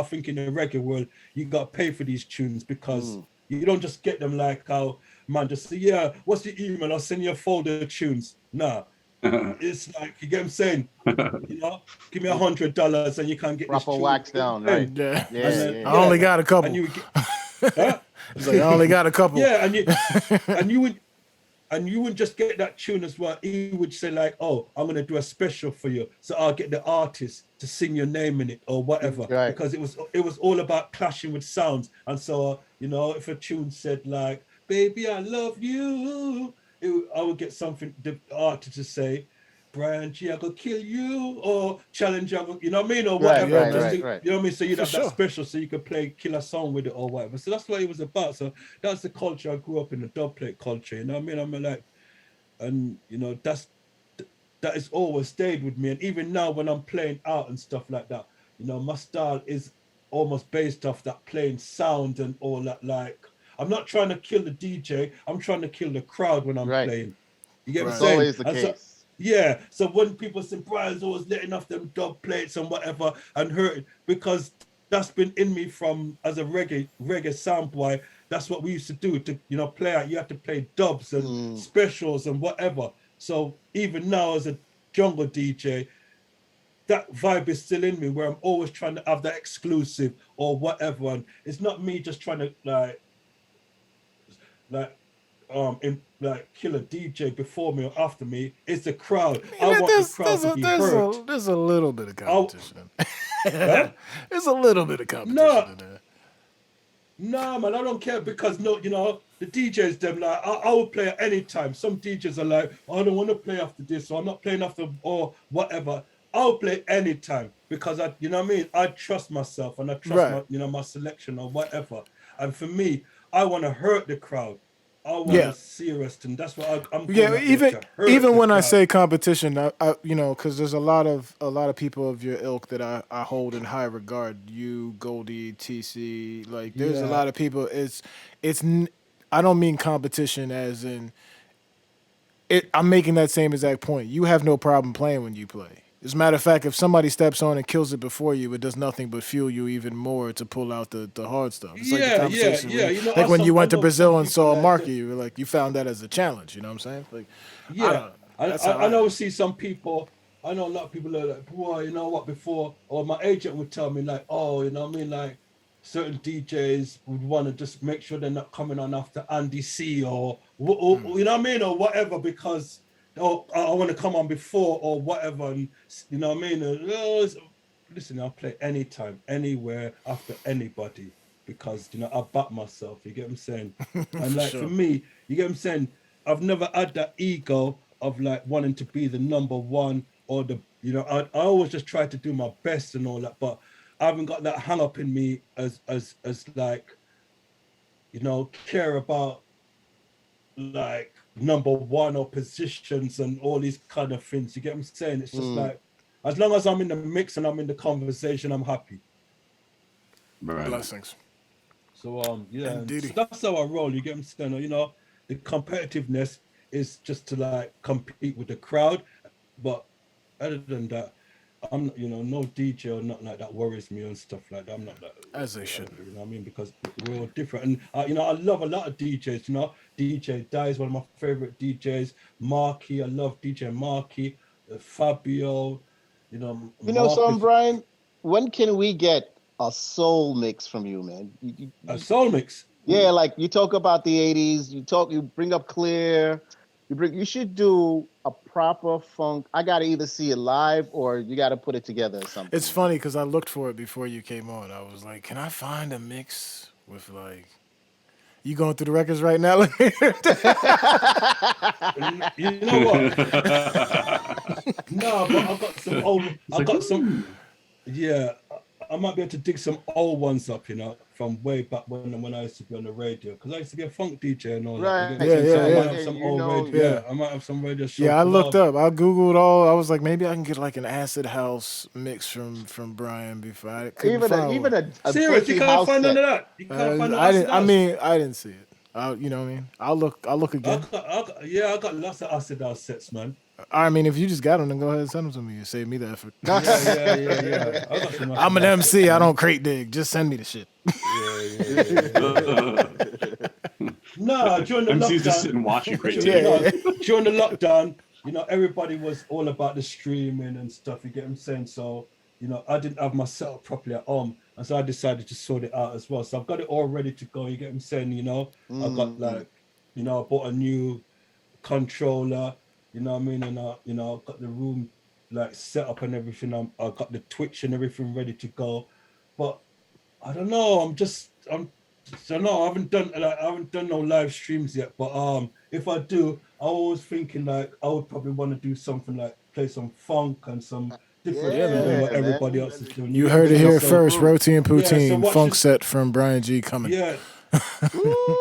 think in the reggae world, you got to pay for these tunes because you don't just get them like how man just say, yeah, what's the email? I'll send you a folder of tunes. Nah, it's like, you get what I'm saying? You know, give me $100 and you can't get Proper this tune. wax down, right? Yeah. Yeah. I only got a couple. And you would get, huh? It's like, I only got a couple. Yeah, and you would just get that tune as well. He would say like, oh, I'm gonna do a special for you, so I'll get the artist to sing your name in it or whatever, Right. because it was all about clashing with sounds. And so you know, if a tune said like, baby, I love you, I would get something the artist to say, Bryan Gee, I go kill you, or challenge, you know what I mean, or whatever. Right. You know what I mean? So you'd have For that sure. special, so you could play kill a song with it or whatever. So that's what it was about. So that's the culture. I grew up in the dub plate culture. You know what I mean? I'm like, and you know, that has always stayed with me. And even now, when I'm playing out and stuff like that, you know, my style is almost based off that playing sound and all that. Like, I'm not trying to kill the DJ. I'm trying to kill the crowd when I'm playing. You get what I'm It's saying? always the And case. yeah, so when people say Bryan's always letting off them dub plates and whatever and hurting, because that's been in me from as a reggae sound boy. That's what we used to do to, you know, play out. You have to play dubs and specials and whatever. So even now as a jungle DJ, that vibe is still in me where I'm always trying to have that exclusive or whatever. And it's not me just trying to kill a DJ before me or after me. It's the crowd. I want the crowd to be heard. There's a little bit of competition. Huh? There's a little bit of competition in there. No, man, I don't care because you know, the DJs them like I will play at any time. Some DJs are like, oh, I don't want to play after this, or I'm not playing after or whatever. I'll play anytime because you know what I mean. I trust myself and I trust my selection or whatever. And for me, I want to hurt the crowd. I want to serious, and that's what I'm. Yeah, even when I say competition, I you know, because there's a lot of people of your ilk that I hold in high regard. You, Goldie, TC, like there's a lot of people. I don't mean competition as in. I'm making that same exact point. You have no problem playing when you play. As a matter of fact, if somebody steps on and kills it before you, it does nothing but fuel you even more to pull out the hard stuff. It's like the conversation You know, like when you went to Brazil and saw Marky, you were like, you found that as a challenge. You know what I'm saying? Like, I know. See some people. I know a lot of people are like, boy, you know what? Before, or my agent would tell me like, oh, you know what I mean, like certain DJs would want to just make sure they're not coming on after Andy C or you know what I mean, or whatever, because. Oh, I want to come on before or whatever, and you know what I mean. Listen, I'll play anytime, anywhere, after anybody, because you know I back myself. You get what I'm saying? And like for me, you get what I'm saying. I've never had that ego of like wanting to be the number one or the, you know. I always just try to do my best and all that, but I haven't got that hang up in me as like, you know, care about like number one or positions and all these kind of things. You get what I'm saying? It's just like, as long as I'm in the mix and I'm in the conversation, I'm happy. Right. Blessings. So yeah, Indeed. so that's how I roll. You get what I'm saying? You know, the competitiveness is just to like compete with the crowd, but other than that, I'm, you know, no DJ or nothing like that worries me and stuff like that. I'm not that. As they should. You know what I mean? Because we're all different. And, you know, I love a lot of DJs, you know. DJ Dai is one of my favorite DJs. Marky, I love DJ Marky. Fabio, you know. You know something, Bryan? When can we get a soul mix from you, man? A soul mix? Yeah, like you talk about the 80s. You bring up Clear. You should do a proper funk. I got to either see it live or you got to put it together or something. It's funny because I looked for it before you came on. I was like, can I find a mix with like, you going through the records right now? You know what? No, but I've got some old. I might be able to dig some old ones up, you know, from way back when I used to be on the radio, because I used to be a funk DJ and all Right. that. You get me? So I might Yeah. have some You old know, radio. yeah. Yeah, I might have some radio show. Yeah, I looked club. up. I googled all. I was like, maybe I can get like an acid house mix from Brian before. I couldn't even find even one. a Serious, you funky can't house find none set. of that. You can't find no I acid didn't. I house. mean, I didn't see it. You know what I mean? I'll look again. I got lots of acid house sets, man. I mean, if you just got them, then go ahead and send them to me. You save me the effort. Yeah. I got some I'm an acid house MC. sets, I man. don't crate dig. Just send me the shit. No, during the MC's just lockdown. sitting watching great Yeah. TV. During the lockdown, everybody was all about the streaming and stuff. You get what I'm saying? So, I didn't have my setup properly at home, and so I decided to sort it out as well. So I've got it all ready to go. You get what I'm saying? I got like, I bought a new controller. You know what I mean? And I've got the room like set up and everything. I got the Twitch and everything ready to go. But I don't know. I haven't done no live streams yet. But if I do, I was thinking like I would probably want to do something like play some funk and some different Yeah, than what man. everybody else is doing. You heard it here So- first. Roti and Yeah, so Poutine watch funk this- set from Bryan Gee coming. Yeah.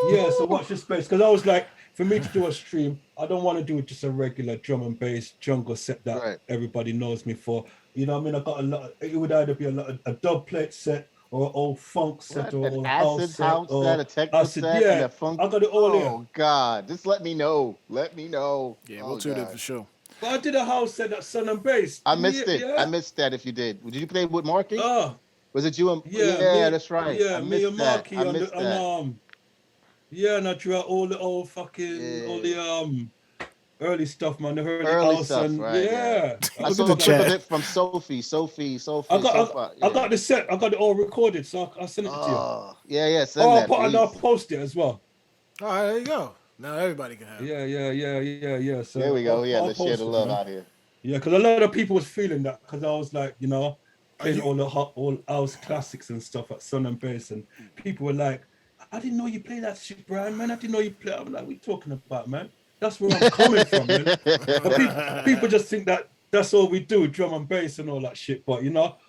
Yeah, so watch this space. Because I was like, for me to do a stream, I don't want to do just a regular drum and bass jungle set that Right. everybody knows me for. You know what I mean? I got a lot. It would either be a dub plate set or an old funk set or An an acid house or set, a techno acid. set, Yeah, and a funk. I got it all here. Oh God, just let me know. Let me know. Yeah, Oh, we'll do that God. for sure. But I did a house set at Sun and Bass. I missed it. Yeah. I missed that. If you did, did you play with Marky? Oh, Was it you and? yeah. That's right. Yeah, I me missed and that. Marky I on missed the that. yeah, and I drew out all the old fucking all the early stuff, man. The Early house stuff, and right, yeah. I Look saw at the a clip of chat. it from Sophie. I got the set. I got it all recorded, so I sent it to you. Oh, yeah. Send Oh, that, I'll please. post it as well. All right, there you go. Now everybody can have it. Yeah. So There we go. Yeah, I'll let's share post the it, love man. out here. Yeah, because a lot of people was feeling that because I was like, playing all house classics and stuff at Sun and Bass, and people were like, I didn't know you play that shit, Brian, man. I didn't know you play. I'm like, what are you talking about, man? That's where I'm coming from, man. But people just think that that's all we do, drum and bass and all that shit. But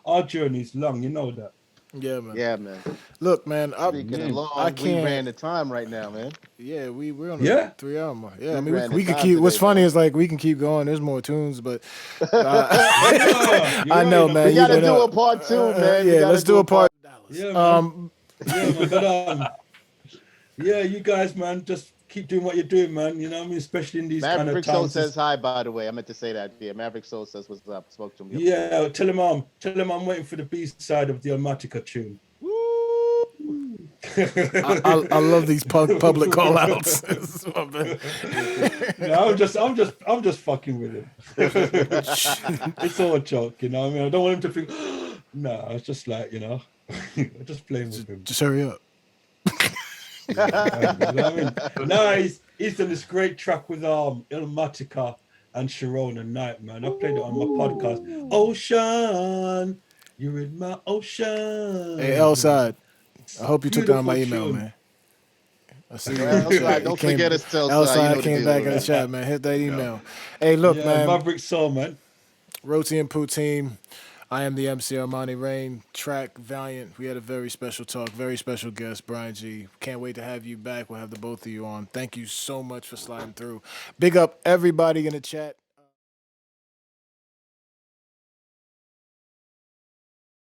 our journey's long, you know that. Yeah, man. Yeah, man. Look, man. Speaking of long, I we can't. ran the time right now, man. Yeah, we're on Yeah. a 3 hour mark. Yeah, I We mean, ran we the could time keep. What's today, funny though. is like we can keep going. There's more tunes, but Yeah, I know, you're man. We you gotta been do up. a part two, man. We Yeah, gotta let's do a part. Yeah, man. Um, But yeah, you guys, man, just keep doing what you're doing, man. You know what I mean? Especially in these kind of Maverick Soul times. says hi, by the way. I meant to say that. Yeah, Maverick Soul says what's up. Spoke to him. Yeah, tell him I'm waiting for the B side of the Almatica tune. I love these public call outs. No, I'm just fucking with him. It's all a joke, you know what I mean? I don't want him to think, no, it's just like, I'm just playing with him. Just hurry up. You know what I mean? No, he's done this great track with Ilmatica and Sharona Knight, man. I played it on my podcast. Ocean, you're in my ocean. Hey, L side. I hope you took down my Beautiful email, tune. man. I see Don't forget us, Telside. Outside You know came the back deal, in the man. chat, man. Hit that email. Hey, look, Yeah, man. Maverick Soul, man. Roti and Poutine. I am the MC Armanni Reign. T.R.A.C, Valiant. We had a very special talk, very special guest, Bryan Gee. Can't wait to have you back. We'll have the both of you on. Thank you so much for sliding through. Big up everybody in the chat.